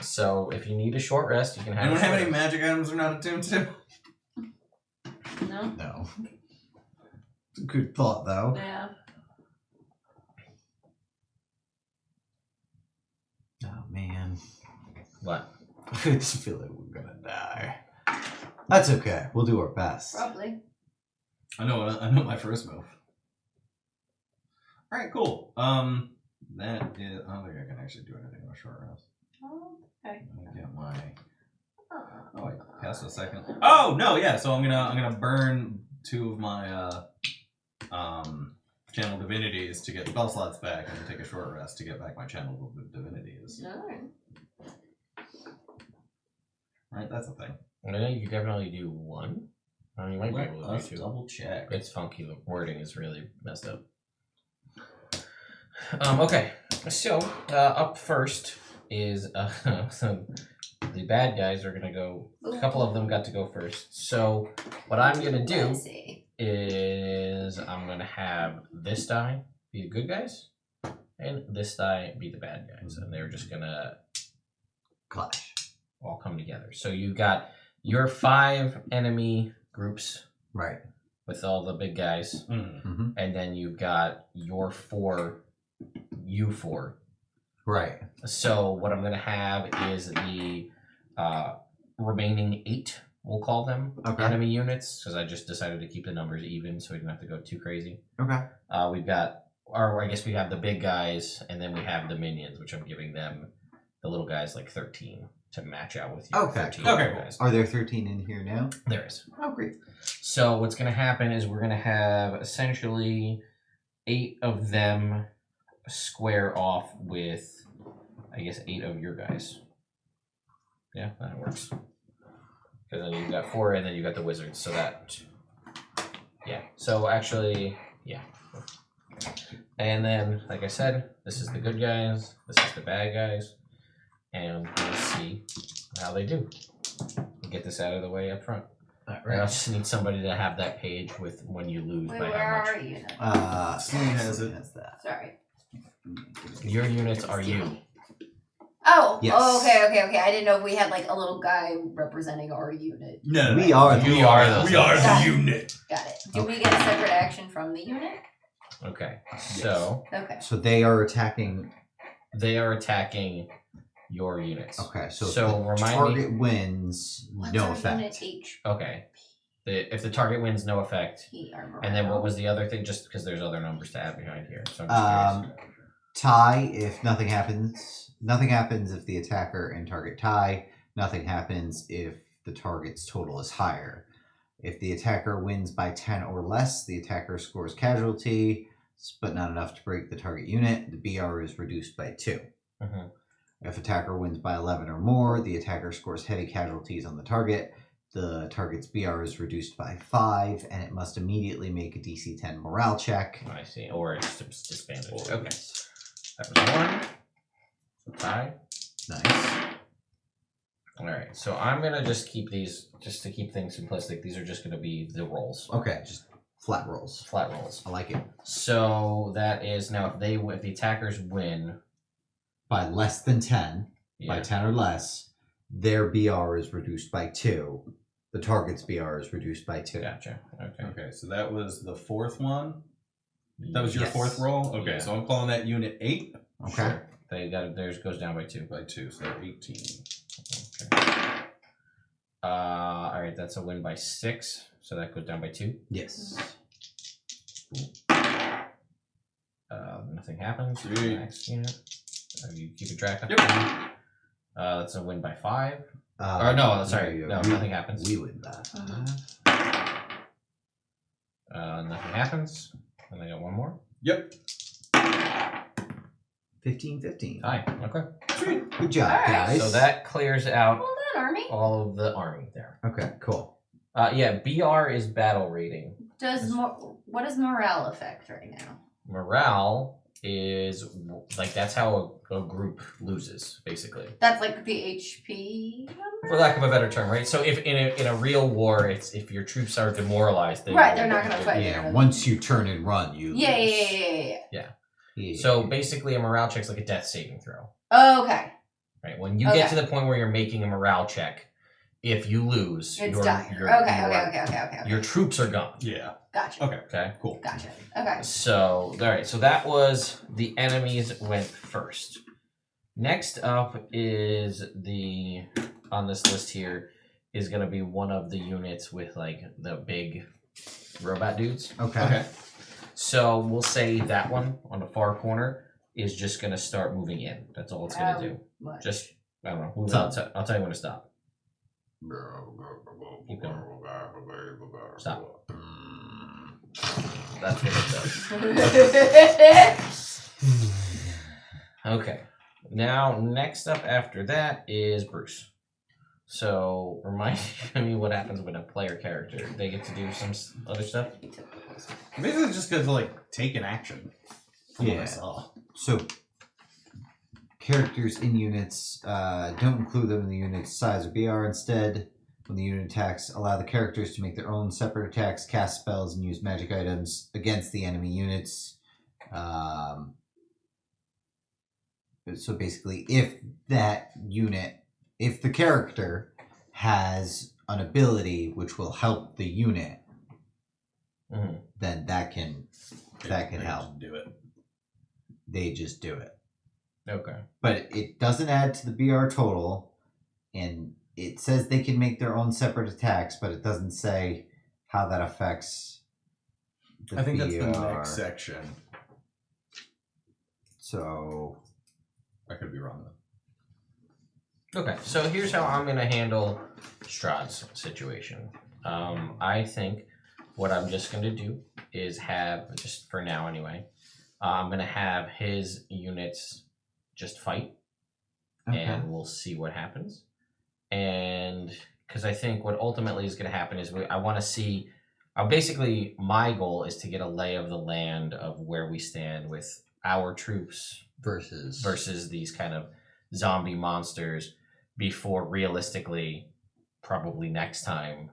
Speaker 1: So if you need a short rest, you can have.
Speaker 3: Anyone
Speaker 1: a short
Speaker 3: have any
Speaker 1: rest.
Speaker 3: magic items we're not attuned to?
Speaker 2: No.
Speaker 4: No. Good thought, though.
Speaker 2: Yeah.
Speaker 4: Oh, man.
Speaker 1: What?
Speaker 4: I just feel like we're gonna die. That's okay. We'll do our best.
Speaker 2: Probably.
Speaker 3: I know my first move. Alright, cool. That is, I don't think I can actually do anything on a short rest.
Speaker 2: Oh, okay.
Speaker 3: I get my,
Speaker 2: Oh.
Speaker 3: I passed a second. Oh, no, yeah, so I'm gonna burn 2 of my, channel divinities to get spell slots back and take a short rest to get back my channel divinities.
Speaker 2: Alright.
Speaker 3: Right, that's a thing.
Speaker 1: I know you could definitely do 1. You might be
Speaker 3: Let
Speaker 1: able to
Speaker 3: us
Speaker 1: do 2.
Speaker 3: double check.
Speaker 1: It's funky. The wording is really messed up. Okay, so up first is so the bad guys are gonna go. A couple of them got to go first. So what I'm gonna do
Speaker 2: Let's see.
Speaker 1: is I'm gonna have this die be the good guys, and this die be the bad guys, and they're just gonna
Speaker 4: Clash.
Speaker 1: all come together. So you've got your 5 enemy groups
Speaker 4: Right.
Speaker 1: with all the big guys.
Speaker 4: Mm-hmm.
Speaker 1: And then you've got your 4, you 4.
Speaker 4: Right.
Speaker 1: So what I'm going to have is the remaining 8, we'll call them,
Speaker 4: Okay.
Speaker 1: enemy units, because I just decided to keep the numbers even so we don't have to go too crazy.
Speaker 4: Okay.
Speaker 1: We've got, or I guess we have the big guys, and then we have the minions, which I'm giving them, the little guys, like 13 to match out with your
Speaker 4: Okay.
Speaker 1: 13
Speaker 3: Okay, cool.
Speaker 1: guys.
Speaker 4: Are there 13 in here now?
Speaker 1: There is.
Speaker 4: Oh, great.
Speaker 1: So what's going to happen is we're going to have essentially 8 of them square off with, I guess, 8 of your guys. Yeah, that works. Because then you've got 4 and then you've got the wizards. So that, yeah. So actually, yeah. And then, like I said, this is the good guys. This is the bad guys. And we'll see how they do. We'll get this out of the way up front.
Speaker 4: All
Speaker 1: I just need somebody to have that page with when you lose
Speaker 2: Wait,
Speaker 1: by
Speaker 2: where
Speaker 1: how much.
Speaker 2: are you now?
Speaker 3: Celine has it.
Speaker 4: Has that.
Speaker 2: Sorry.
Speaker 1: Your units are you.
Speaker 2: Oh,
Speaker 4: Yes.
Speaker 2: oh, okay. I didn't know if we had like a little guy representing our unit.
Speaker 3: No,
Speaker 4: We are the
Speaker 1: You are those.
Speaker 3: We are
Speaker 2: guys.
Speaker 3: the unit.
Speaker 2: Got it. Do we get a separate action from the unit?
Speaker 1: Okay. So
Speaker 2: Okay.
Speaker 4: So they are attacking.
Speaker 1: they are attacking your units.
Speaker 4: Okay, so,
Speaker 1: So
Speaker 4: if the
Speaker 1: remind
Speaker 4: target wins,
Speaker 2: What's
Speaker 4: no
Speaker 2: our
Speaker 4: effect.
Speaker 2: unit H?
Speaker 1: Okay. If the target wins, no effect.
Speaker 2: P armor.
Speaker 1: And then what was the other thing? Just because there's other numbers to add behind here. So I'm just curious.
Speaker 4: Tie if nothing happens. Nothing happens if the attacker and target tie. Nothing happens if the target's total is higher. If the attacker wins by 10 or less, the attacker scores casualty, but not enough to break the target unit. The BR is reduced by 2.
Speaker 1: Mhm.
Speaker 4: If attacker wins by 11 or more, the attacker scores heavy casualties on the target. The target's BR is reduced by 5, and it must immediately make a DC 10 morale check.
Speaker 1: I see. Or it's just disbanded. Okay. That was 1. So tie.
Speaker 4: Nice.
Speaker 1: Alright. So I'm going to just keep these, just to keep things simplistic, these are just going to be the rolls.
Speaker 4: Okay, just flat rolls.
Speaker 1: Flat rolls.
Speaker 4: I like it.
Speaker 1: So that is now if the attackers win
Speaker 4: By less than 10, by
Speaker 1: yeah,
Speaker 4: 10 or less, their BR is reduced by 2. The target's BR is reduced by 2.
Speaker 1: gotcha. Okay.
Speaker 3: Okay, so that was the 4th one. That was your
Speaker 4: Yes.
Speaker 3: 4th roll? Okay,
Speaker 1: Yeah.
Speaker 3: so I'm calling that unit 8
Speaker 4: Okay.
Speaker 1: Sure. They got theirs goes down by 2.
Speaker 3: by 2, so 18.
Speaker 1: Okay. Alright, that's a win by 6, so that goes down by 2.
Speaker 4: Yes.
Speaker 1: Nothing happens.
Speaker 3: Sweet.
Speaker 1: Next unit. You keep track of?
Speaker 3: Yep.
Speaker 1: That's a win by 5.
Speaker 4: Uh,
Speaker 1: Or no, sorry.
Speaker 4: we-
Speaker 1: No, nothing happens.
Speaker 4: We win that.
Speaker 1: Nothing happens. And I got one more.
Speaker 3: Yep.
Speaker 4: 15-15.
Speaker 1: Hi. Okay.
Speaker 3: Sweet.
Speaker 4: Good job,
Speaker 2: All right.
Speaker 4: guys.
Speaker 1: So that clears out
Speaker 2: Well done, Army.
Speaker 1: all of the army there.
Speaker 4: Okay, cool.
Speaker 1: Yeah, BR is battle rating.
Speaker 2: What does morale affect right now?
Speaker 1: Morale is like that's how a group loses, basically.
Speaker 2: That's like the HP number?
Speaker 1: For lack of a better term, right? So if in a real war, it's if your troops are demoralized,
Speaker 2: They're not gonna fight.
Speaker 4: Yeah, once you turn and run, you lose.
Speaker 2: Yeah.
Speaker 1: So basically, a morale check's like a death saving throw,
Speaker 2: Okay.
Speaker 1: right? When you get to the point where you're making a morale check, if you lose,
Speaker 2: It's
Speaker 1: your,
Speaker 2: dire.
Speaker 1: your,
Speaker 2: Okay.
Speaker 1: your troops are gone.
Speaker 3: Yeah.
Speaker 2: Gotcha.
Speaker 1: Okay.
Speaker 3: Cool.
Speaker 2: Gotcha. Okay.
Speaker 1: So, all right. So that was the enemies went first. Next up is on this list here is going to be one of the units with like the big robot dudes.
Speaker 4: Okay.
Speaker 1: So we'll say that one on the far corner is just going to start moving in. That's all it's going to do.
Speaker 2: What?
Speaker 1: Just, I don't know. Move
Speaker 4: Stop.
Speaker 1: I'll tell you when to stop. Keep going. Stop. That's what it does. Okay. Now, next up after that is Bruce. So, remind me what happens with a player character. They get to do some other stuff?
Speaker 3: Basically, just because like take an action. From what I
Speaker 4: Yeah.
Speaker 3: saw.
Speaker 4: So, characters in units, don't include them in the unit's size or BR. Instead, when the unit attacks, allow the characters to make their own separate attacks, cast spells, and use magic items against the enemy units. So basically, if the character has an ability which will help the unit,
Speaker 1: Mm-hmm.
Speaker 4: then that can help.
Speaker 3: Do it.
Speaker 4: They just do it.
Speaker 1: Okay.
Speaker 4: But it doesn't add to the BR total, and it says they can make their own separate attacks, but it doesn't say how that affects the
Speaker 3: I think that's the
Speaker 4: BR.
Speaker 3: next section.
Speaker 4: So
Speaker 3: I could be wrong though.
Speaker 1: Okay, so here's how I'm going to handle Strahd's situation. I think what I'm just going to do is have, just for now anyway, I'm going to have his units just fight, and we'll see what happens. And because I think what ultimately is going to happen is I want to see, basically my goal is to get a lay of the land of where we stand with our troops versus these kind of zombie monsters before realistically, probably next time,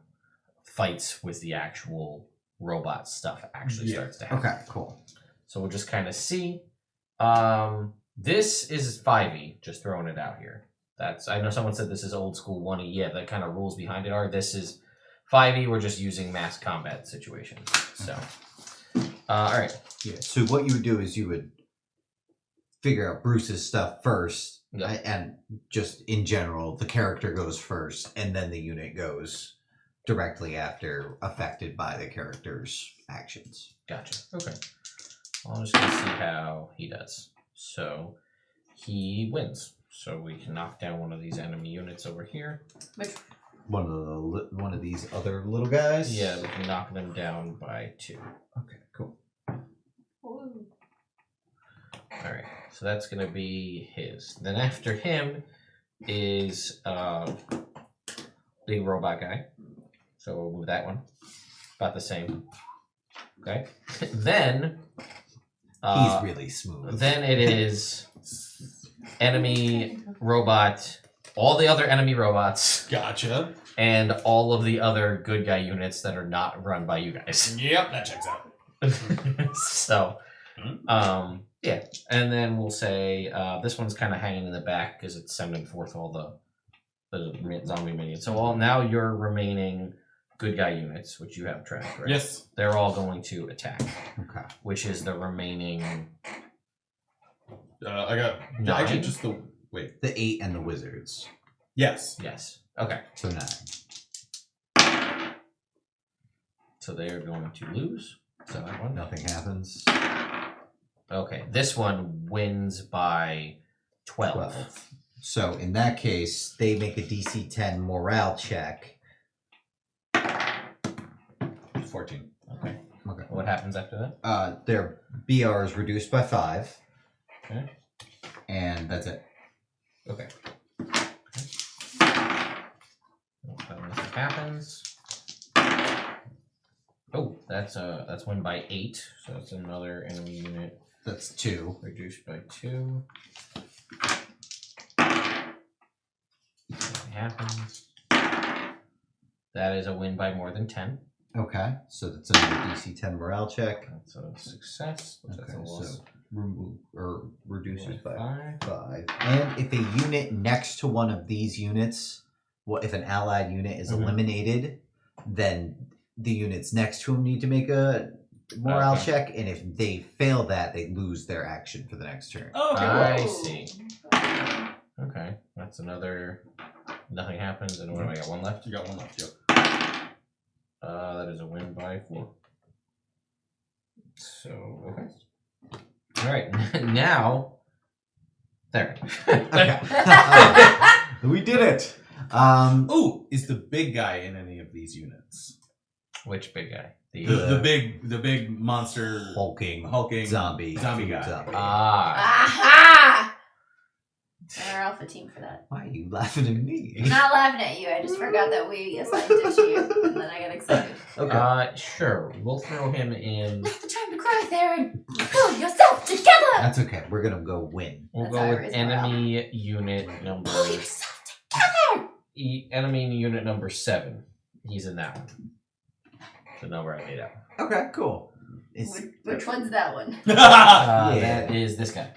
Speaker 1: fights with the actual robot stuff actually starts to happen.
Speaker 4: okay, cool.
Speaker 1: So we'll just kind of see. This is 5e, just throwing it out here. I know someone said this is old school 1e. Yeah, the kind of rules behind it are this is 5e. We're just using mass combat situations. So, all right.
Speaker 4: Yeah. So what you would do is you would figure out Bruce's stuff first,
Speaker 1: Yeah.
Speaker 4: and just in general, the character goes first, and then the unit goes directly after, affected by the character's actions.
Speaker 1: Gotcha. Okay. Well, I'm just going to see how he does. So, he wins. So we can knock down one of these enemy units over here.
Speaker 2: Which
Speaker 4: One of these other little guys.
Speaker 1: Yeah, we can knock them down by 2.
Speaker 4: Okay. Cool.
Speaker 2: Ooh.
Speaker 1: Alright, so that's going to be his. Then after him is big robot guy. So we'll move that one. About the same. Okay. Then
Speaker 4: He's really smooth.
Speaker 1: then it is enemy robot, all the other enemy robots,
Speaker 3: Gotcha.
Speaker 1: and all of the other good guy units that are not run by you guys.
Speaker 3: Yep, that checks out.
Speaker 1: So, yeah, and then we'll say this one's kind of hanging in the back because it's sending forth all the zombie minions. So now your remaining good guy units, which you have tracked, right?
Speaker 3: Yes.
Speaker 1: They're all going to attack,
Speaker 4: Okay.
Speaker 1: which is the remaining
Speaker 3: I got
Speaker 1: 9.
Speaker 3: actually just the wait.
Speaker 4: The 8 and the wizards.
Speaker 3: Yes.
Speaker 1: Yes. Okay.
Speaker 4: So 9.
Speaker 1: So they are going to lose. So that one.
Speaker 4: Nothing happens.
Speaker 1: Okay. This one wins by 12.
Speaker 4: So in that case, they make a DC 10 morale check.
Speaker 3: 14.
Speaker 1: Okay.
Speaker 4: Okay.
Speaker 1: What happens after that?
Speaker 4: Their BR is reduced by 5.
Speaker 1: Okay.
Speaker 4: And that's it.
Speaker 1: Okay. Nothing happens. Oh, that's win by 8, so that's another enemy unit
Speaker 4: That's 2.
Speaker 1: reduced by 2. Nothing happens. That is a win by more than 10.
Speaker 4: Okay. So that's another DC 10 morale check.
Speaker 1: That's a success. Which that's a
Speaker 4: Okay,
Speaker 1: loss.
Speaker 4: so remove or reduces by
Speaker 1: 5.
Speaker 4: 5. And if a unit next to one of these units, if an allied unit is eliminated, then the units next to them need to make a morale check, and if they fail that, they lose their action for the next turn.
Speaker 3: Oh, okay.
Speaker 1: I see. Okay, that's another. Nothing happens, and what do I got? 1 left?
Speaker 3: You got 1 left, yep.
Speaker 1: That is a win by 4. So, okay. Alright, now. There.
Speaker 4: Okay. We did it.
Speaker 3: Oh, is the big guy in any of these units?
Speaker 1: Which big guy?
Speaker 3: The big monster
Speaker 4: hulking
Speaker 3: zombie guy.
Speaker 2: Aha! And our alpha team for that.
Speaker 4: Why are you laughing at me?
Speaker 2: I'm not laughing at you. I just forgot that we assigned it to you, and then I got excited.
Speaker 4: Okay.
Speaker 1: Sure. We'll throw him in.
Speaker 2: Not the time to cry, Theron. Pull yourself together.
Speaker 4: That's okay. We're gonna go win.
Speaker 1: We'll
Speaker 2: That's
Speaker 1: go
Speaker 2: how I
Speaker 1: with
Speaker 2: raise
Speaker 1: enemy unit number.
Speaker 2: Pull yourself together.
Speaker 1: Enemy unit number 7. He's in that one. The number I made up.
Speaker 4: Okay, cool.
Speaker 2: Which one's that one?
Speaker 4: Yeah.
Speaker 1: That is this guy.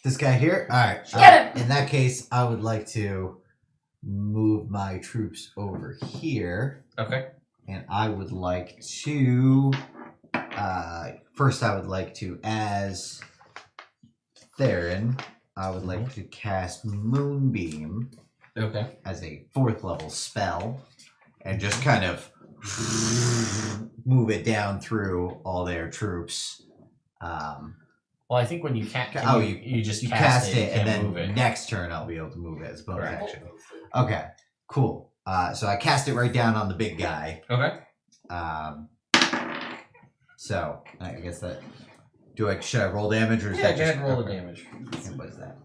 Speaker 4: This guy here? Alright.
Speaker 2: Get him!
Speaker 4: In that case, I would like to move my troops over here.
Speaker 1: Okay.
Speaker 4: And I would like to... first, I would like to, as Theron, I would like to cast Moonbeam
Speaker 1: Okay.
Speaker 4: as a 4th level spell. And just kind of move it down through all their troops.
Speaker 1: Well, I think when you can't. You just
Speaker 4: you
Speaker 1: cast it,
Speaker 4: and
Speaker 1: can't move
Speaker 4: then
Speaker 1: it.
Speaker 4: next turn I'll be able to move it as bonus
Speaker 1: Right.
Speaker 4: action. Okay, cool. So I cast it right down on the big guy.
Speaker 1: Okay.
Speaker 4: So I guess that. Should I roll damage or is
Speaker 1: Yeah,
Speaker 4: that
Speaker 1: go ahead
Speaker 4: just
Speaker 1: and roll the
Speaker 4: okay.
Speaker 1: damage.
Speaker 4: And what is that?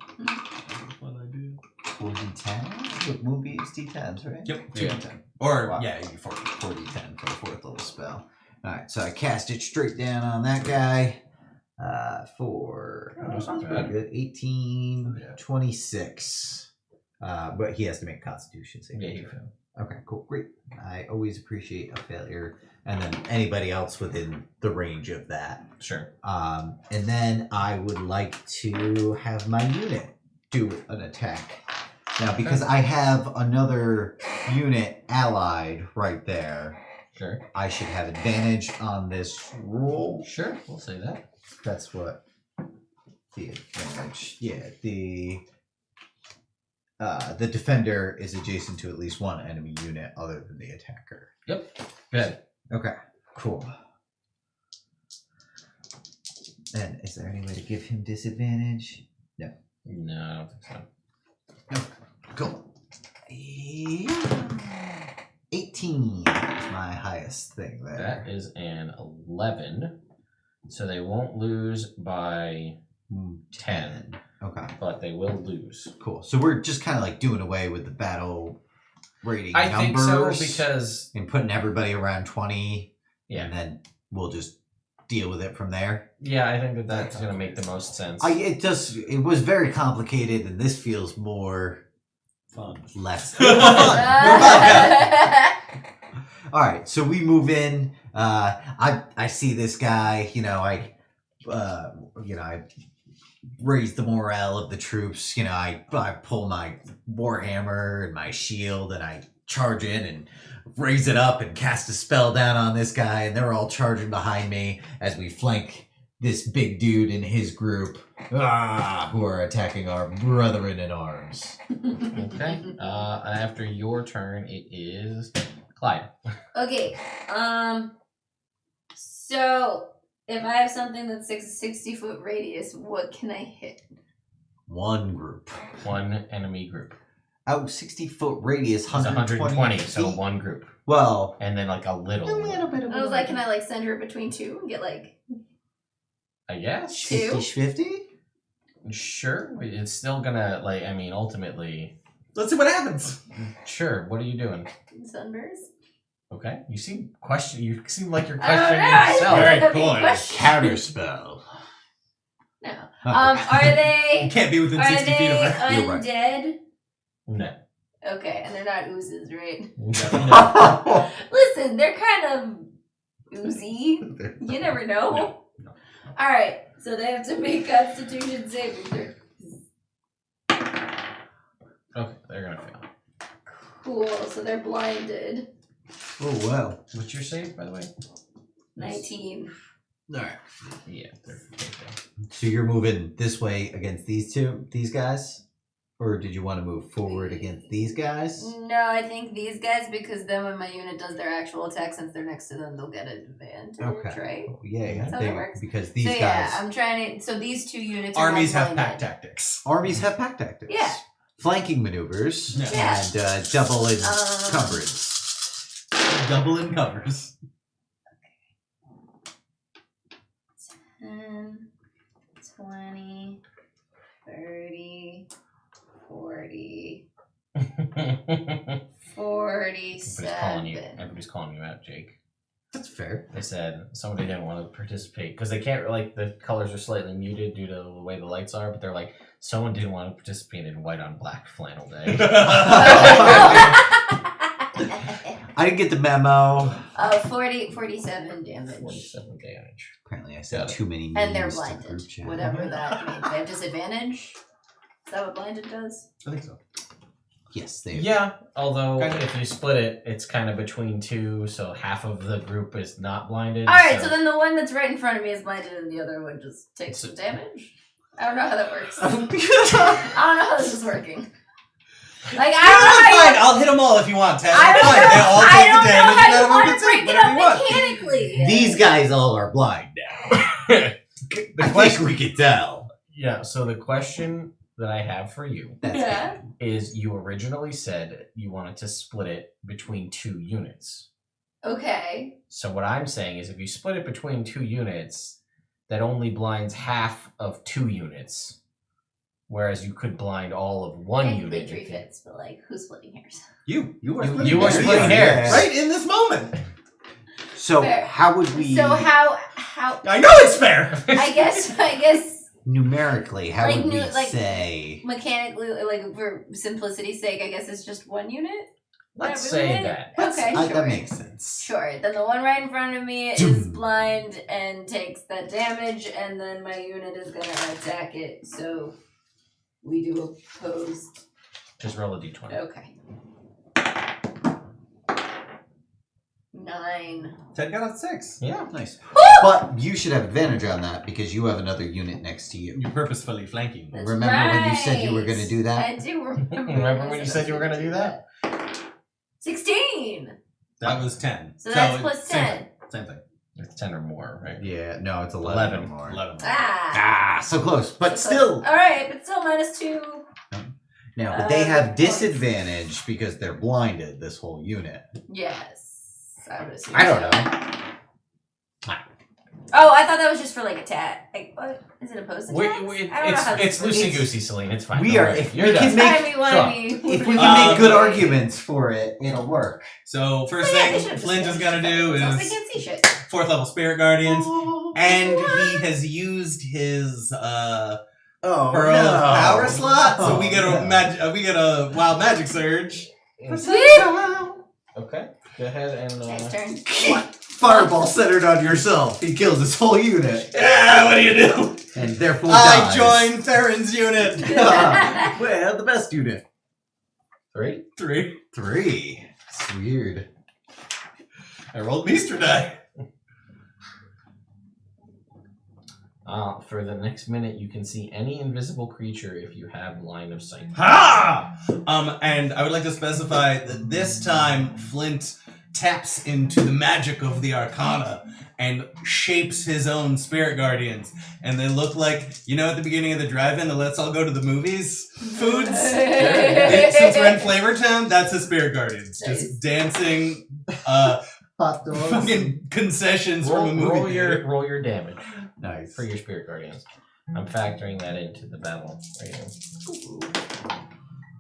Speaker 3: What I do?
Speaker 4: 4d10? With Moonbeam's d10s, right?
Speaker 3: Yep,
Speaker 1: Yeah.
Speaker 3: 2d10. Or,
Speaker 4: Wow.
Speaker 3: yeah, you 40.
Speaker 4: 4d10 for a 4th level spell. Alright, so I cast it straight down on that guy. For
Speaker 1: That's not
Speaker 4: pretty
Speaker 1: bad.
Speaker 4: good. 18,
Speaker 3: Yeah.
Speaker 4: 26. But he has to make a constitution save.
Speaker 1: Yeah, you fail.
Speaker 4: Okay, cool, great. I always appreciate a failure. And then anybody else within the range of that.
Speaker 1: Sure.
Speaker 4: And then I would like to have my unit do an attack. Now, because I have another unit allied right there,
Speaker 1: Sure.
Speaker 4: I should have advantage on this roll.
Speaker 1: Sure. We'll say that.
Speaker 4: That's what the advantage. Yeah, the defender is adjacent to at least one enemy unit other than the attacker.
Speaker 1: Yep. Good.
Speaker 4: Okay, cool. And is there any way to give him disadvantage? No.
Speaker 1: No, I don't think so.
Speaker 4: Cool. Yeah. 18 is my highest thing there.
Speaker 1: That is an 11. So they won't lose by 10,
Speaker 4: Okay,
Speaker 1: but they will lose.
Speaker 4: cool. So we're just kind of like doing away with the battle rating
Speaker 1: I think so
Speaker 4: numbers
Speaker 1: because
Speaker 4: and putting everybody around 20,
Speaker 1: yeah,
Speaker 4: and then we'll just deal with it from there.
Speaker 1: I think that that's going to make the most sense.
Speaker 4: It was very complicated, and this feels more
Speaker 3: Fun.
Speaker 4: less. More fun. All right, so we move in. I see this guy. I raise the morale of the troops. I pull my warhammer and my shield, and I charge in and raise it up and cast a spell down on this guy, and they're all charging behind me as we flank this big dude and his group who are attacking our brethren in arms.
Speaker 1: Okay. After your turn, it is Clyde.
Speaker 2: Okay. So if I have something that's 60-foot radius, what can I hit?
Speaker 4: One group.
Speaker 1: One enemy group.
Speaker 4: Oh, 60-foot radius,
Speaker 1: It's
Speaker 4: 120
Speaker 1: so
Speaker 4: feet.
Speaker 1: one group.
Speaker 4: Well,
Speaker 1: And then like a little.
Speaker 4: bit of
Speaker 2: I was like, can I like send her between two and get like
Speaker 1: I guess.
Speaker 4: 50-50?
Speaker 1: Sure. It's still gonna ultimately.
Speaker 3: Let's see what happens.
Speaker 1: Sure. What are you doing?
Speaker 2: sunbursts?
Speaker 1: Okay. You seem like you're
Speaker 2: I don't
Speaker 1: questioning
Speaker 2: know, I
Speaker 1: yourself.
Speaker 2: feel like I'm being
Speaker 3: cool.
Speaker 2: questioned.
Speaker 4: Counterspell.
Speaker 2: No.
Speaker 4: Oh.
Speaker 2: Are they
Speaker 3: You can't be within
Speaker 2: are
Speaker 3: 60 feet of
Speaker 2: they
Speaker 3: her.
Speaker 4: You're right.
Speaker 2: undead?
Speaker 1: No.
Speaker 2: Okay, and they're not oozes, right?
Speaker 1: No.
Speaker 2: Listen, they're kind of oozy. You never know.
Speaker 3: No.
Speaker 2: Alright, so they have to make Constitution saving throws.
Speaker 1: Okay, they're gonna fail.
Speaker 2: Cool, so they're blinded.
Speaker 4: Oh, wow.
Speaker 1: What's your save, by the way?
Speaker 2: 19.
Speaker 4: Alright.
Speaker 1: Yeah, they fail.
Speaker 4: So you're moving this way against these guys? Or did you want to move forward against these guys?
Speaker 2: No, I think these guys, because then when my unit does their actual attack, since they're next to them, they'll get an advantage,
Speaker 4: Okay.
Speaker 2: right?
Speaker 4: Oh, yeah,
Speaker 2: That's how
Speaker 4: they-
Speaker 2: that works.
Speaker 4: because these
Speaker 2: So
Speaker 4: guys...
Speaker 2: yeah, I'm trying to. So these two units are
Speaker 3: Armies
Speaker 2: not
Speaker 3: have
Speaker 2: blinded.
Speaker 3: pack tactics.
Speaker 4: Armies have pack tactics.
Speaker 2: Yeah.
Speaker 4: Flanking maneuvers.
Speaker 2: Yeah.
Speaker 4: And double in coverage.
Speaker 3: Double in covers.
Speaker 2: 10, 20, 30, 40,
Speaker 1: Everybody's calling you out, Jake.
Speaker 4: That's fair.
Speaker 1: They said somebody didn't want to participate because they can't, the colors are slightly muted due to the way the lights are, but they're like, someone didn't want to participate in white on black flannel day.
Speaker 4: I didn't get the memo.
Speaker 2: 47 damage.
Speaker 1: 47 damage.
Speaker 4: Apparently I said
Speaker 1: Got it.
Speaker 4: too many
Speaker 2: And they're
Speaker 4: names to
Speaker 2: blinded.
Speaker 4: group chat.
Speaker 2: Whatever that means. They have disadvantage? Is that what blinded does?
Speaker 3: I think so.
Speaker 4: Yes, they
Speaker 1: Yeah, although
Speaker 3: Kind of.
Speaker 1: if you split it, it's kind of between two, so half of the group is not blinded.
Speaker 2: Alright, so then the one that's right in front of me is blinded and the other one just takes some damage? I don't know how that works. I don't know how this is working. Like, I don't know how
Speaker 3: Fine,
Speaker 2: you...
Speaker 3: I'll hit them all if you want, Ted.
Speaker 2: I don't
Speaker 3: Fine,
Speaker 2: know,
Speaker 3: they all
Speaker 2: I
Speaker 3: take
Speaker 2: don't
Speaker 3: the
Speaker 2: know
Speaker 3: damage.
Speaker 2: how
Speaker 3: None
Speaker 2: you
Speaker 3: of
Speaker 2: want
Speaker 3: them
Speaker 2: to
Speaker 3: can
Speaker 2: break
Speaker 3: take
Speaker 2: it
Speaker 3: whatever
Speaker 2: up
Speaker 3: you want.
Speaker 2: mechanically.
Speaker 4: These guys all are blind now.
Speaker 1: the
Speaker 4: I
Speaker 1: question,
Speaker 4: think we could tell.
Speaker 1: yeah. So the question that I have for you
Speaker 4: That's
Speaker 2: Yeah.
Speaker 4: good.
Speaker 1: is: you originally said you wanted to split it between two units.
Speaker 2: Okay.
Speaker 1: So what I'm saying is, if you split it between two units, that only blinds half of two units. Whereas you could blind all of one unit.
Speaker 2: Technically
Speaker 1: if
Speaker 2: three
Speaker 1: you-
Speaker 2: fits, but like, who's splitting hairs?
Speaker 3: You are
Speaker 1: You-
Speaker 3: splitting
Speaker 1: you are
Speaker 3: hairs.
Speaker 1: splitting hairs.
Speaker 3: Right in this moment.
Speaker 4: So
Speaker 2: Fair.
Speaker 4: how would we
Speaker 2: So how
Speaker 3: I know it's fair.
Speaker 2: I guess
Speaker 4: numerically? How
Speaker 2: Like,
Speaker 4: would we
Speaker 2: like-
Speaker 4: say?
Speaker 2: mechanically, like for simplicity's sake, I guess it's just one unit.
Speaker 1: Let's
Speaker 2: Yeah,
Speaker 1: say
Speaker 2: we-
Speaker 1: that.
Speaker 2: Okay, sure.
Speaker 4: That makes sense.
Speaker 2: Sure. Then the one right in front of me is blind and takes that damage, and then my unit is gonna attack it. So we do opposed.
Speaker 1: Just roll a d20.
Speaker 2: Okay. 9.
Speaker 3: Ted got a 6.
Speaker 1: Yeah.
Speaker 4: Nice. But you should have advantage on that because you have another unit next to you.
Speaker 3: You're purposefully flanking.
Speaker 2: That's
Speaker 4: Remember when you said you were
Speaker 2: right.
Speaker 4: going to do that?
Speaker 2: I do remember.
Speaker 1: Remember when you said you were gonna do that?
Speaker 2: 16.
Speaker 3: That was 10.
Speaker 2: So that's
Speaker 3: it-
Speaker 2: plus
Speaker 3: same
Speaker 2: 10.
Speaker 3: thing. Same thing.
Speaker 1: It's 10 or more, right?
Speaker 4: Yeah, no, it's 11 or more.
Speaker 3: 11.
Speaker 2: Ah.
Speaker 4: So close. But
Speaker 2: So
Speaker 4: still.
Speaker 2: close. All right, but still -2.
Speaker 4: Now, but they
Speaker 2: Good
Speaker 4: have
Speaker 2: point.
Speaker 4: disadvantage because they're blinded, this whole unit.
Speaker 2: Yes. I would assume.
Speaker 4: I don't
Speaker 2: so.
Speaker 4: know.
Speaker 2: Oh, I thought that was just for like attack. Like, what? Is it opposed to attacks? I don't know how
Speaker 1: It's
Speaker 2: this works.
Speaker 1: loosey goosey, Celine. It's fine.
Speaker 4: We
Speaker 1: Don't
Speaker 4: are-
Speaker 1: worry.
Speaker 4: if
Speaker 1: You're
Speaker 4: we
Speaker 1: done.
Speaker 4: can make-
Speaker 2: Timey-wimey.
Speaker 4: If we can make good arguments for it, it'll work.
Speaker 3: So, first
Speaker 2: Oh, yeah, they
Speaker 3: thing
Speaker 2: should've
Speaker 3: Flint is
Speaker 2: just-
Speaker 3: going to do
Speaker 2: Sounds like
Speaker 3: is
Speaker 2: they can't see shit.
Speaker 3: 4th level Spirit Guardians. And he has used his
Speaker 4: Oh,
Speaker 3: Pearl of Power slot, so we get a
Speaker 4: no.
Speaker 3: we get a Wild Magic Surge.
Speaker 2: Sweet.
Speaker 1: Okay. Go ahead and.
Speaker 2: Next turn.
Speaker 4: Fireball centered on yourself. He kills his whole unit.
Speaker 3: Yeah, what do you do?
Speaker 4: And therefore
Speaker 3: I
Speaker 4: dies.
Speaker 3: join Theron's unit.
Speaker 4: Well, the best unit.
Speaker 1: 3.
Speaker 3: 3.
Speaker 4: 3. It's weird.
Speaker 3: I rolled Meester die.
Speaker 1: For the next minute, you can see any invisible creature if you have line of sight.
Speaker 3: Ha! And I would like to specify that this time Flint taps into the magic of the Arcana and shapes his own spirit guardians. And they look like, you know, at the beginning of the drive-in, the let's all go to the movies foods? Since we're in Flavortown, that's the spirit guardians.
Speaker 2: Nice.
Speaker 3: Just dancing
Speaker 4: Hot dogs.
Speaker 3: fucking concessions from a movie theater.
Speaker 1: roll your damage
Speaker 4: Nice.
Speaker 1: for your spirit guardians. I'm factoring that into the battle rating.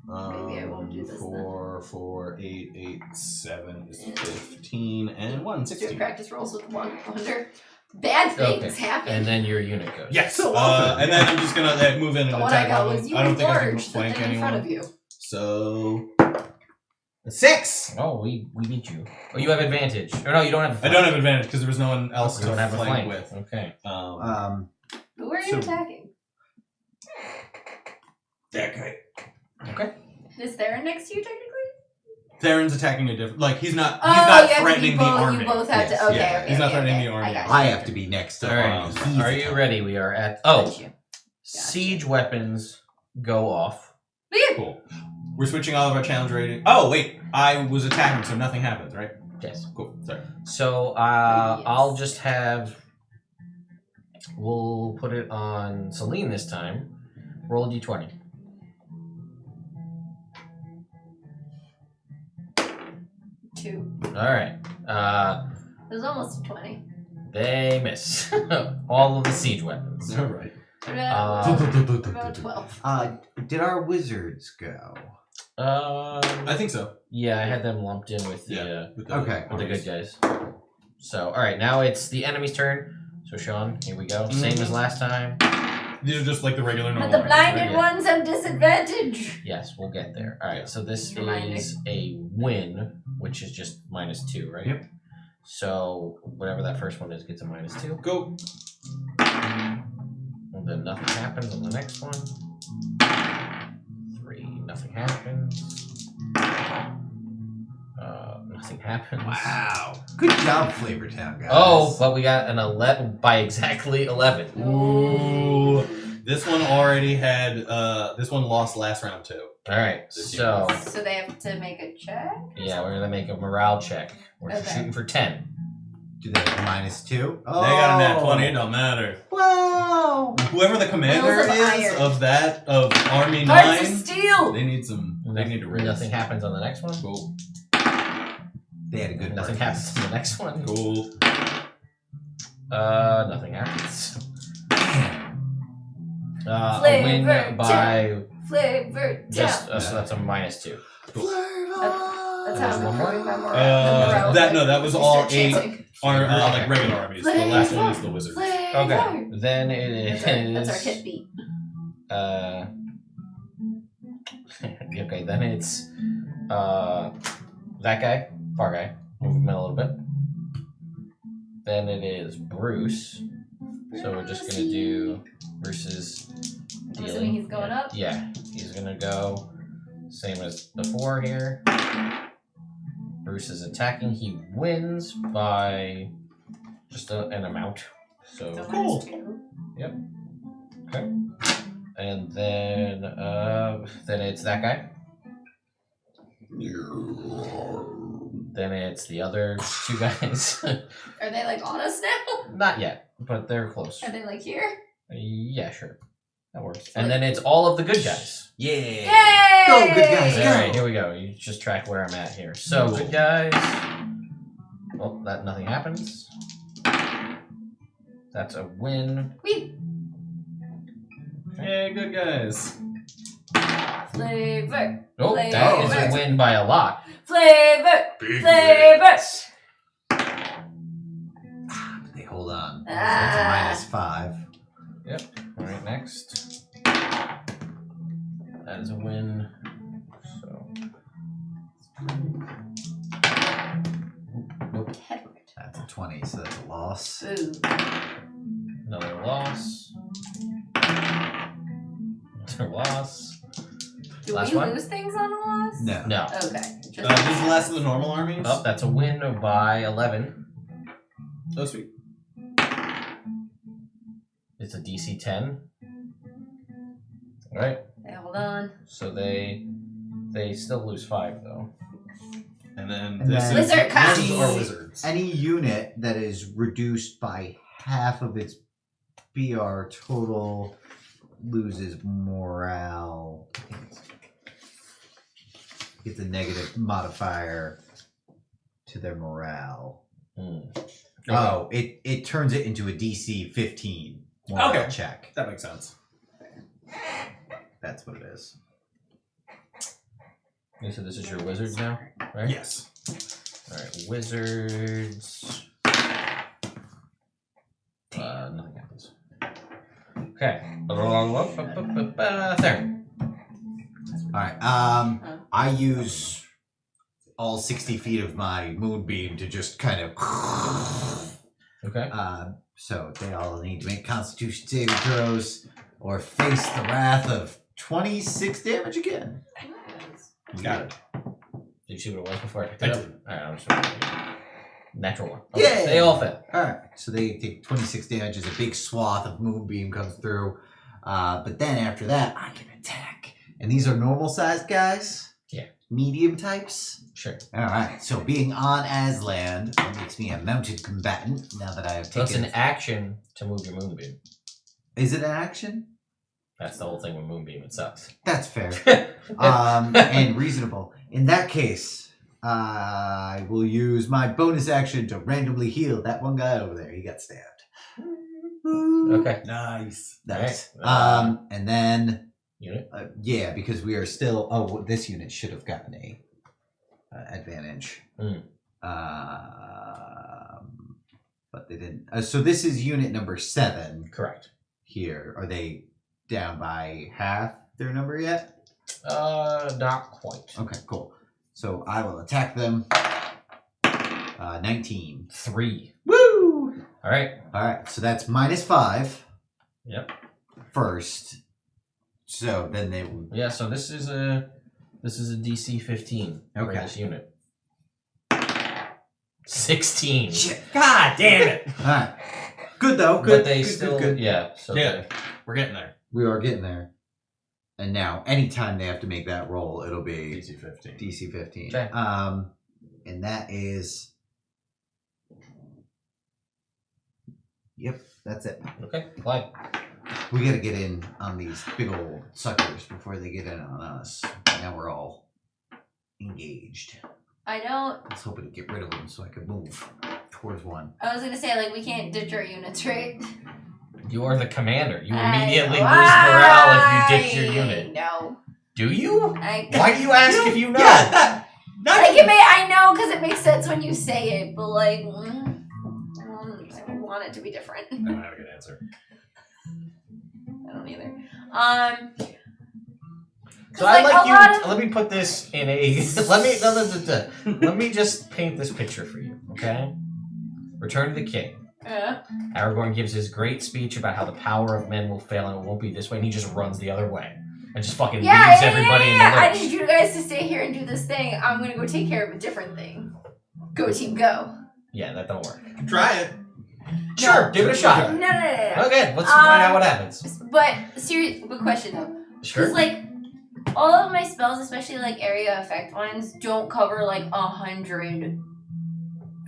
Speaker 2: Maybe I won't do this then.
Speaker 3: 4, 8, 8, 7 is 15, and 1,
Speaker 2: Do
Speaker 3: 16.
Speaker 2: practice rolls with Wonder. Bad things
Speaker 1: Okay.
Speaker 2: happen.
Speaker 1: And then your unit goes.
Speaker 3: Yes.
Speaker 4: So often.
Speaker 3: And then I'm just gonna move in and
Speaker 2: the one I
Speaker 3: attack
Speaker 2: got
Speaker 3: one.
Speaker 2: was you
Speaker 3: I don't think I can
Speaker 2: enlarged the
Speaker 3: flank
Speaker 2: thing in front of
Speaker 3: anyone.
Speaker 2: you.
Speaker 3: So 6.
Speaker 1: Oh, we beat you. Oh, you have advantage. Or no, you don't have.
Speaker 3: I don't have advantage because there was no one else
Speaker 1: You
Speaker 3: to
Speaker 1: don't have a
Speaker 3: flank
Speaker 1: flank
Speaker 3: with.
Speaker 1: Okay.
Speaker 2: Who are you
Speaker 4: So-
Speaker 2: attacking?
Speaker 3: That guy.
Speaker 1: Okay.
Speaker 2: Is Theron next to you technically?
Speaker 3: Theron's attacking a different. Like he's not.
Speaker 2: Oh,
Speaker 3: He's
Speaker 2: you
Speaker 3: not
Speaker 2: have to be
Speaker 3: threatening the
Speaker 2: both.
Speaker 3: army.
Speaker 2: You both have
Speaker 4: Yes,
Speaker 2: to. Okay,
Speaker 3: yeah,
Speaker 2: okay.
Speaker 3: he's not
Speaker 2: okay,
Speaker 3: threatening
Speaker 2: okay.
Speaker 3: the army.
Speaker 2: I got
Speaker 4: I
Speaker 2: you.
Speaker 4: have to be next to
Speaker 1: All right.
Speaker 4: He's
Speaker 1: Are you
Speaker 4: attacking.
Speaker 1: ready? We are at.
Speaker 2: Got
Speaker 1: Oh,
Speaker 2: you.
Speaker 1: siege weapons go off.
Speaker 3: Cool. We're switching all of our challenge rating. Oh wait, I was attacking, so nothing happens, right?
Speaker 1: Yes.
Speaker 3: Cool. Sorry.
Speaker 1: So
Speaker 2: Yes.
Speaker 1: I'll just have. We'll put it on Celine this time. Roll a d20.
Speaker 2: Two.
Speaker 1: All right.
Speaker 2: It was almost 20.
Speaker 1: They miss all of the siege weapons.
Speaker 3: All right.
Speaker 2: About 12.
Speaker 4: Did our wizards go?
Speaker 3: I think so.
Speaker 1: Yeah, I had them lumped in with the
Speaker 3: Yeah. With the
Speaker 4: Okay.
Speaker 1: with the good guys. So, all right, now it's the enemy's turn. So, Sean, here we go. Same as last time.
Speaker 3: These are just like the regular
Speaker 2: But
Speaker 3: normal.
Speaker 2: the
Speaker 3: ones,
Speaker 2: blinded
Speaker 3: right?
Speaker 2: ones have disadvantage.
Speaker 1: Yes, we'll get there. All right, so this
Speaker 2: Reminder.
Speaker 1: is a win, which is just -2, right?
Speaker 4: Yep.
Speaker 1: So whatever that first one is gets a -2.
Speaker 3: Go.
Speaker 1: And then nothing happens on the next one. 3, nothing happens. Nothing happens.
Speaker 4: Wow. Good job, Flavortown, guys.
Speaker 1: Oh, but we got an 11 by exactly 11.
Speaker 3: Ooh. This one already had. This one lost last round too.
Speaker 1: All right, so
Speaker 2: So they have to make a check?
Speaker 1: yeah, we're gonna make a morale check. We're
Speaker 2: Okay.
Speaker 1: shooting for 10.
Speaker 4: Do they have a -2? Oh.
Speaker 3: They got a nat 20. It don't matter.
Speaker 4: Wow.
Speaker 3: Whoever the commander
Speaker 2: Wheels of
Speaker 3: is
Speaker 2: iron.
Speaker 3: of Army
Speaker 2: Hearts of
Speaker 3: 9,
Speaker 2: steel!
Speaker 3: they need some. They need to raise.
Speaker 1: Nothing happens on the next one.
Speaker 3: Cool.
Speaker 4: They had a good
Speaker 1: Nothing
Speaker 4: breakfast.
Speaker 1: happens on the next one.
Speaker 3: Cool.
Speaker 1: Nothing happens. A win
Speaker 2: Flavor
Speaker 1: by
Speaker 2: Flavor
Speaker 1: just
Speaker 2: town.
Speaker 1: so that's a -2.
Speaker 2: That's
Speaker 1: There's
Speaker 2: how
Speaker 1: one more?
Speaker 3: That was all 8 are
Speaker 1: Okay.
Speaker 3: like regular armies. The last one is the wizards.
Speaker 1: Okay, then it is.
Speaker 2: That's our hit beat.
Speaker 1: Okay, then it's that guy, far guy. Move him in a little bit. Then it is Bruce. So we're just gonna do Bruce's
Speaker 2: I'm
Speaker 1: dealing.
Speaker 2: assuming he's going up?
Speaker 1: Yeah, he's gonna go same as before here. Bruce is attacking. He wins by just an amount. So
Speaker 2: So
Speaker 3: Cool.
Speaker 2: -2.
Speaker 1: okay. And then it's that guy. Then it's the other 2 guys.
Speaker 2: Are they like on us now?
Speaker 1: Not yet, but they're close.
Speaker 2: Are they like here?
Speaker 1: Yeah, sure. That works. And then it's all of the good guys.
Speaker 3: Yeah.
Speaker 2: Yay!
Speaker 4: Go, good guys,
Speaker 1: All
Speaker 4: go.
Speaker 1: right, here we go. You just track where I'm at here. So,
Speaker 3: Cool.
Speaker 1: good guys. Well, that nothing happens. That's a win.
Speaker 2: Whee!
Speaker 3: Hey, good guys.
Speaker 2: Flavor.
Speaker 1: Oh, that is a
Speaker 2: Flavor.
Speaker 1: win by a lot.
Speaker 2: Flavor. Flavor.
Speaker 4: They hold on.
Speaker 2: Ah.
Speaker 4: That's a -5.
Speaker 1: All right, next. That is a win. So. Nope.
Speaker 4: That's a 20, so that's a loss.
Speaker 2: Boo.
Speaker 1: Another loss. Another loss.
Speaker 2: Do
Speaker 1: Last
Speaker 2: we
Speaker 1: one?
Speaker 2: lose things on a loss?
Speaker 4: No.
Speaker 1: No.
Speaker 2: Okay.
Speaker 3: This is the last of the normal armies.
Speaker 1: Oh, that's a win by 11.
Speaker 3: Oh, sweet.
Speaker 1: It's a DC 10. All right.
Speaker 2: Okay, hold on.
Speaker 1: So they still lose 5 though.
Speaker 3: And then
Speaker 4: And
Speaker 3: this
Speaker 4: then-
Speaker 3: is
Speaker 2: Wizard cops.
Speaker 3: this is our wizards.
Speaker 4: Any unit that is reduced by half of its BR total loses morale. Gets a negative modifier to their morale.
Speaker 1: Okay.
Speaker 4: Oh, it turns it into a DC 15 morale
Speaker 3: Okay.
Speaker 4: check.
Speaker 3: That makes sense.
Speaker 4: That's what it is.
Speaker 1: Okay, so this is your wizards now, right?
Speaker 3: Yes.
Speaker 1: Alright, wizards. Nothing happens. Okay. There.
Speaker 4: Alright, I use all 60 feet of my moonbeam to just kind of...
Speaker 1: Okay.
Speaker 4: So they all need to make Constitution saving throws or face the wrath of 26 damage again.
Speaker 3: Got it.
Speaker 1: Did you see what it was before I picked
Speaker 3: I
Speaker 1: it up?
Speaker 3: did.
Speaker 1: Alright, I'm just natural one. Okay,
Speaker 4: Yay!
Speaker 1: they all fit.
Speaker 4: Alright, so they take 26 damage as a big swath of moonbeam comes through. But then after that, I can attack. And these are normal sized guys?
Speaker 1: Yeah.
Speaker 4: Medium types?
Speaker 1: Sure.
Speaker 4: Alright, so being on Asland, that makes me a mounted combatant now that I have
Speaker 1: So it's
Speaker 4: taken...
Speaker 1: an action to move your moonbeam.
Speaker 4: Is it an action?
Speaker 1: That's the whole thing with moonbeam. It sucks.
Speaker 4: That's fair. And reasonable. In that case, I will use my bonus action to randomly heal that one guy over there. He got stabbed.
Speaker 1: Okay.
Speaker 3: Nice.
Speaker 4: Nice.
Speaker 1: Alright.
Speaker 4: And then,
Speaker 1: Unit.
Speaker 4: yeah, because we are still. Oh, this unit should have gotten a advantage.
Speaker 1: Mm.
Speaker 4: But they didn't. So this is unit number 7
Speaker 1: Correct.
Speaker 4: here. Are they down by half their number yet?
Speaker 1: Not quite.
Speaker 4: Okay, cool. So I will attack them. 19.
Speaker 1: 3.
Speaker 4: Woo!
Speaker 1: Alright.
Speaker 4: Alright, so that's -5.
Speaker 1: Yep.
Speaker 4: First. So then they will.
Speaker 1: Yeah, so this is a DC 15 for
Speaker 4: Okay.
Speaker 1: this unit. 16.
Speaker 4: Shit.
Speaker 3: God damn it.
Speaker 4: Alright. Good though. Good.
Speaker 1: But they
Speaker 4: good,
Speaker 1: still
Speaker 4: good.
Speaker 1: yeah, so
Speaker 3: Yeah. We're getting there.
Speaker 4: We are getting there. And now, anytime they have to make that roll, it'll be
Speaker 3: DC 15.
Speaker 4: DC 15.
Speaker 1: Okay.
Speaker 4: And that is. Yep, that's it.
Speaker 1: okay, Clyde.
Speaker 4: We gotta get in on these big old suckers before they get in on us. Now we're all engaged.
Speaker 2: I don't.
Speaker 4: I was hoping to get rid of them so I could move towards one.
Speaker 2: I was gonna say, like, we can't ditch our units, right?
Speaker 1: You are the commander. You
Speaker 2: I
Speaker 1: immediately
Speaker 2: know.
Speaker 1: lose morale if you ditch your
Speaker 2: I
Speaker 1: unit.
Speaker 2: know.
Speaker 1: Do you?
Speaker 2: I
Speaker 1: Why do you ask if you know?
Speaker 3: Yeah, that.
Speaker 2: like it may. I know because it makes sense when you say it, but like, I want it to be different.
Speaker 3: I don't have a good answer.
Speaker 2: I don't either.
Speaker 1: So I'd
Speaker 2: like,
Speaker 1: like
Speaker 2: a
Speaker 1: you.
Speaker 2: lot of-
Speaker 1: Let me put this in a. Let me just paint this picture for you, okay? Return to the King. Aragorn gives his great speech about how the power of men will fail and it won't be this way, and he just runs the other way and just fucking leaves everybody in the
Speaker 2: I
Speaker 1: lurch.
Speaker 2: need you guys to stay here and do this thing. I'm gonna go take care of a different thing. Go team, go.
Speaker 1: Yeah, that don't work.
Speaker 3: Try it.
Speaker 1: Sure, give it a shot.
Speaker 2: No.
Speaker 1: Okay, let's find out what happens.
Speaker 2: But serious, good question though.
Speaker 1: Sure.
Speaker 2: Because like all of my spells, especially like area effect ones, don't cover like 100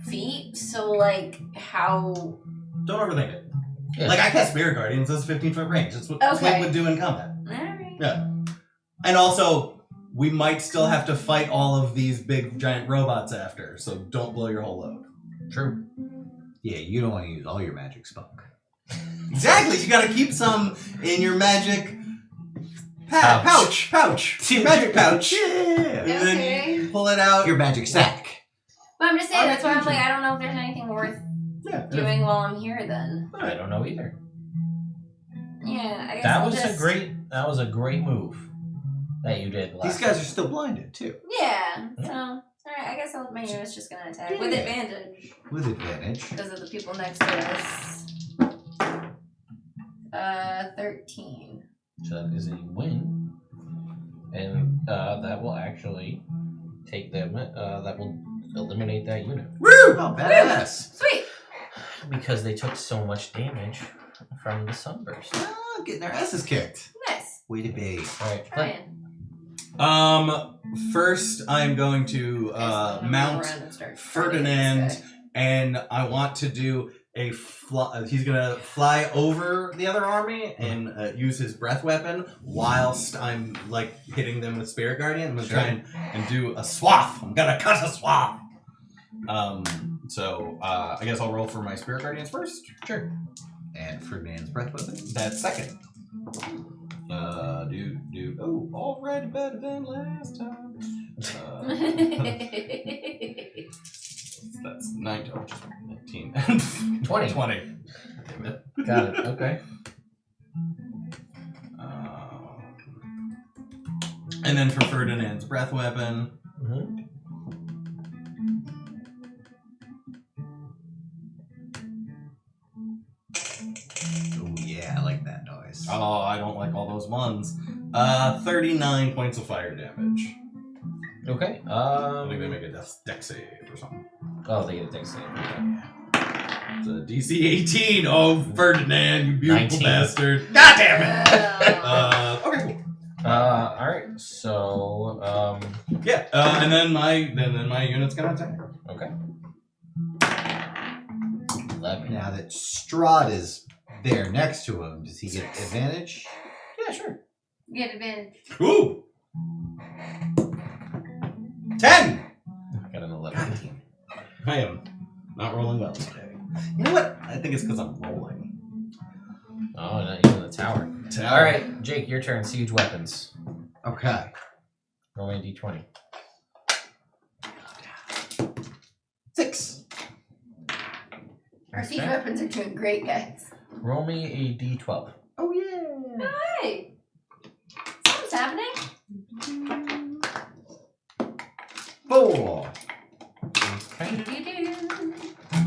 Speaker 2: feet. So like how?
Speaker 3: Don't overthink it.
Speaker 1: Yeah.
Speaker 3: Like, I cast Spirit Guardians, that's 15-foot range. That's what
Speaker 2: Okay.
Speaker 3: Flint would do in combat.
Speaker 2: Alright.
Speaker 3: Yeah. And also, we might still have to fight all of these big giant robots after, so don't blow your whole load.
Speaker 1: True.
Speaker 4: Yeah, you don't want to use all your magic spunk.
Speaker 3: Exactly, you gotta keep some in your magic
Speaker 1: Pouch.
Speaker 3: pouch. Magic pouch.
Speaker 4: Yeah.
Speaker 3: And then
Speaker 2: Okay.
Speaker 3: you pull it out.
Speaker 4: Your magic sack.
Speaker 2: But I'm just saying,
Speaker 3: Alright,
Speaker 2: that's why I'm like,
Speaker 3: Legion.
Speaker 2: I don't know if there's anything worth
Speaker 3: Yeah.
Speaker 2: doing while I'm here then.
Speaker 1: I don't know either.
Speaker 2: Yeah, I guess
Speaker 1: That
Speaker 2: I'll
Speaker 1: was
Speaker 2: just...
Speaker 1: a great move that you did last.
Speaker 4: These guys are still blinded too.
Speaker 2: Yeah, so, alright, I guess my unit's just gonna attack. With
Speaker 4: Yeah.
Speaker 2: advantage.
Speaker 4: With advantage.
Speaker 2: Because of the people next to us. 13.
Speaker 1: So that is a win, and that will actually take them. That will eliminate that unit
Speaker 4: Woo! Oh, badass.
Speaker 2: Sweet!
Speaker 1: because they took so much damage from the sunburst.
Speaker 4: Ah, getting their asses kicked.
Speaker 2: Nice.
Speaker 4: Way to be.
Speaker 1: All right, Clint.
Speaker 2: Trying.
Speaker 3: First I'm going to mount Ferdinand, and I want to do a he's gonna fly over the other army and use his breath weapon whilst I'm like hitting them with Spirit Guardian. I'm gonna try and do a swath. I'm gonna cut a swath. So I guess I'll roll for my Spirit Guardians first.
Speaker 1: Sure.
Speaker 4: And Ferdinand's breath weapon.
Speaker 3: That's second. Oh, already better than last time. That's 19.
Speaker 1: 20.
Speaker 3: 20.
Speaker 1: Got it. Okay.
Speaker 3: And then for Ferdinand's breath weapon.
Speaker 1: Mm-hmm.
Speaker 4: Oh yeah, I like that noise.
Speaker 3: Oh, I don't like all those ones. 39 points of fire damage.
Speaker 1: Okay.
Speaker 3: I think they make a dex save or something.
Speaker 1: Oh, they get a dex save. Okay.
Speaker 3: It's a DC 18. Oh, Ferdinand, you beautiful
Speaker 1: 19.
Speaker 3: bastard. God damn it! Okay, cool.
Speaker 1: All right. So,
Speaker 3: Yeah, and then my unit's gonna attack.
Speaker 1: okay. 11.
Speaker 4: Now that Strahd is there next to him, does he get advantage?
Speaker 1: Yeah, sure.
Speaker 2: Get advantage.
Speaker 3: Ooh! 10!
Speaker 1: Got an 11.
Speaker 3: I am not rolling well today. You know what? I think it's because I'm rolling.
Speaker 1: Oh, not using the tower. All right, Jake, your turn. Siege weapons.
Speaker 4: Okay.
Speaker 1: Roll me a d20.
Speaker 4: 6.
Speaker 2: Our siege
Speaker 1: Okay.
Speaker 2: weapons are doing great, guys.
Speaker 1: Roll me a d12.
Speaker 4: Oh yeah.
Speaker 2: Hi! Something's happening.
Speaker 4: 4.
Speaker 1: Okay.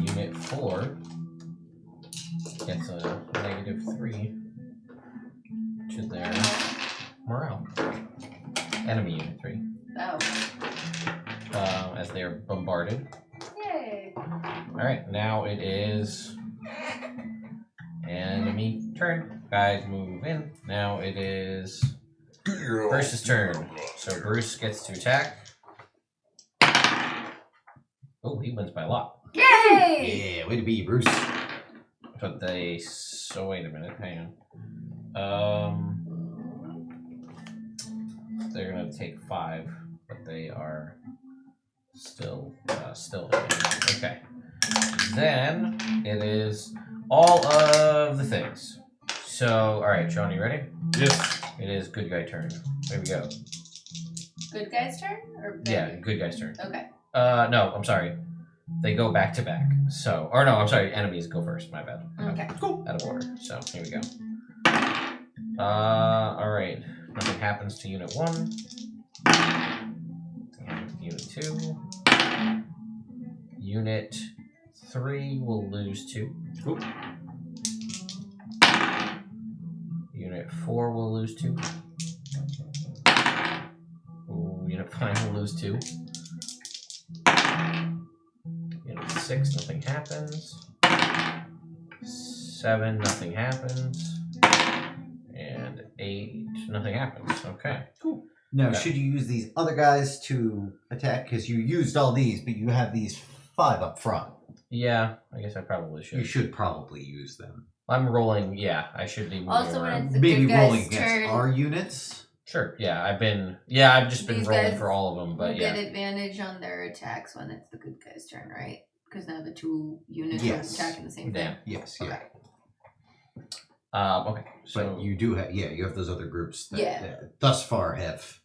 Speaker 1: Unit 4 gets a -3 to their morale. Enemy unit 3.
Speaker 2: Oh.
Speaker 1: As they are bombarded.
Speaker 2: Yay.
Speaker 1: Alright, now it is enemy turn. Guys move in. Now it is Bruce's turn. So Bruce gets to attack. Oh, he wins by a lot.
Speaker 2: Yay!
Speaker 4: Yeah, way to be, Bruce.
Speaker 1: But they. So wait a minute, hang on. They're gonna take 5, but they are still okay. Then it is all of the things. So, all right, Sean, you ready?
Speaker 3: Yes.
Speaker 1: It is good guy turn. There we go.
Speaker 2: Good guy's turn? Or bad
Speaker 1: Yeah,
Speaker 2: guy?
Speaker 1: good guy's turn.
Speaker 2: Okay.
Speaker 1: No, I'm sorry. They go back to back. So, or no, I'm sorry. Enemies go first. My bad.
Speaker 2: Okay.
Speaker 3: Cool.
Speaker 1: Out of order. So here we go. All right. Nothing happens to Unit 1. Nothing happens to Unit 2. Unit 3 will lose 2.
Speaker 3: Cool.
Speaker 1: Unit 4 will lose 2. Ooh, Unit 5 will lose 2. Unit 6, nothing happens. 7, nothing happens. And 8, nothing happens. Okay.
Speaker 4: Cool. Now,
Speaker 1: Okay.
Speaker 4: should you use these other guys to attack? Because you used all these, but you have these 5 up front.
Speaker 1: Yeah, I guess I probably should.
Speaker 4: You should probably use them.
Speaker 1: I'm rolling, yeah, I should be moving
Speaker 2: Also, when
Speaker 1: around.
Speaker 2: it's the
Speaker 4: Maybe
Speaker 2: good
Speaker 4: rolling
Speaker 2: guy's
Speaker 4: against
Speaker 2: turn,
Speaker 4: our units.
Speaker 1: Sure, I've just been
Speaker 2: These
Speaker 1: rolling
Speaker 2: guys
Speaker 1: for all of them,
Speaker 2: will
Speaker 1: but yeah.
Speaker 2: get advantage on their attacks when it's the good guy's turn, right? Because now the 2 units
Speaker 4: Yes.
Speaker 2: are attacking the same
Speaker 1: Yeah.
Speaker 2: thing.
Speaker 4: Yes, yeah.
Speaker 2: Okay.
Speaker 1: Okay, so
Speaker 4: But you do have, you have those other groups that,
Speaker 2: Yeah.
Speaker 4: that thus far have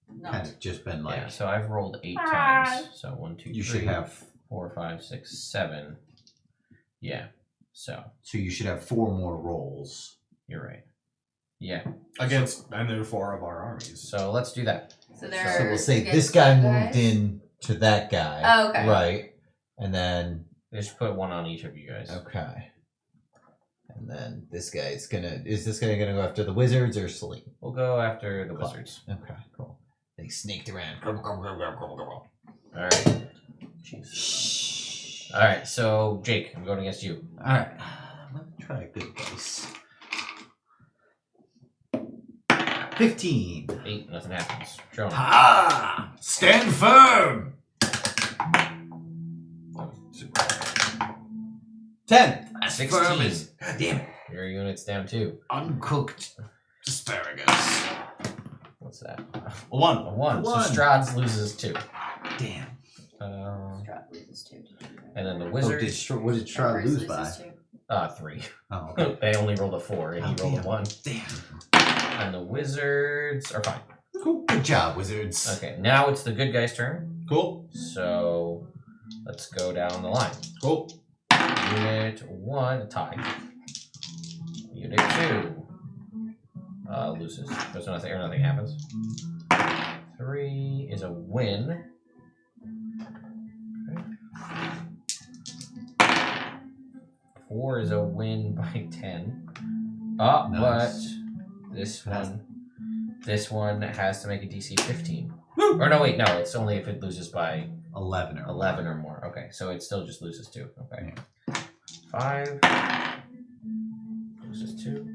Speaker 2: No.
Speaker 4: kind of just been like,
Speaker 1: yeah, so I've rolled 8 times. So 1, 2, 3,
Speaker 4: you should have,
Speaker 1: 4, 5, 6, 7. Yeah, so
Speaker 4: you should have 4 more rolls.
Speaker 1: you're right. Yeah,
Speaker 3: And there are 4 of our armies.
Speaker 1: so let's do that.
Speaker 2: So they're
Speaker 4: So we'll say
Speaker 2: against
Speaker 4: this guy
Speaker 2: good
Speaker 4: moved
Speaker 2: guys?
Speaker 4: in to that guy.
Speaker 2: Oh, okay.
Speaker 4: Right. And then,
Speaker 1: Just put 1 on each of you guys.
Speaker 4: okay. And then this guy's is this guy gonna go after the wizards or sleep?
Speaker 1: We'll go after the wizards.
Speaker 4: Okay, cool. They sneaked around.
Speaker 1: Alright. Jeez. Alright, so Jake, I'm going against you.
Speaker 4: Alright. Let me try a good dice. 15.
Speaker 1: 8, nothing happens. Sean.
Speaker 5: Ha! Stand firm!
Speaker 3: 10.
Speaker 5: As
Speaker 1: 16.
Speaker 5: firm as... Damn it.
Speaker 1: Your unit's down 2.
Speaker 5: Uncooked asparagus.
Speaker 1: What's that?
Speaker 3: A 1.
Speaker 1: A 1. So
Speaker 4: One.
Speaker 1: Strahd loses 2.
Speaker 5: Damn.
Speaker 2: Strahd loses 2.
Speaker 1: And then the
Speaker 4: Oh,
Speaker 1: wizard.
Speaker 4: what did Shroud lose by?
Speaker 1: 3.
Speaker 4: Oh, okay.
Speaker 1: They only rolled a 4, and he rolled a
Speaker 5: damn.
Speaker 1: 1.
Speaker 5: Damn.
Speaker 1: And the wizards are fine.
Speaker 4: Cool. Good job, wizards.
Speaker 1: Okay, now it's the good guy's turn.
Speaker 3: Cool.
Speaker 1: So let's go down the line.
Speaker 3: Cool.
Speaker 1: Unit 1, a tie. Unit 2 loses. There's nothing, or nothing happens. 3 is a win. Okay. 4 is a win by 10.
Speaker 4: Nice.
Speaker 1: But this one has to make a DC 15. Woo! Or no, wait, no, it's only if it loses by
Speaker 4: 11 or
Speaker 1: 11 or more. Okay, so it still just loses 2. Okay. 5 loses 2.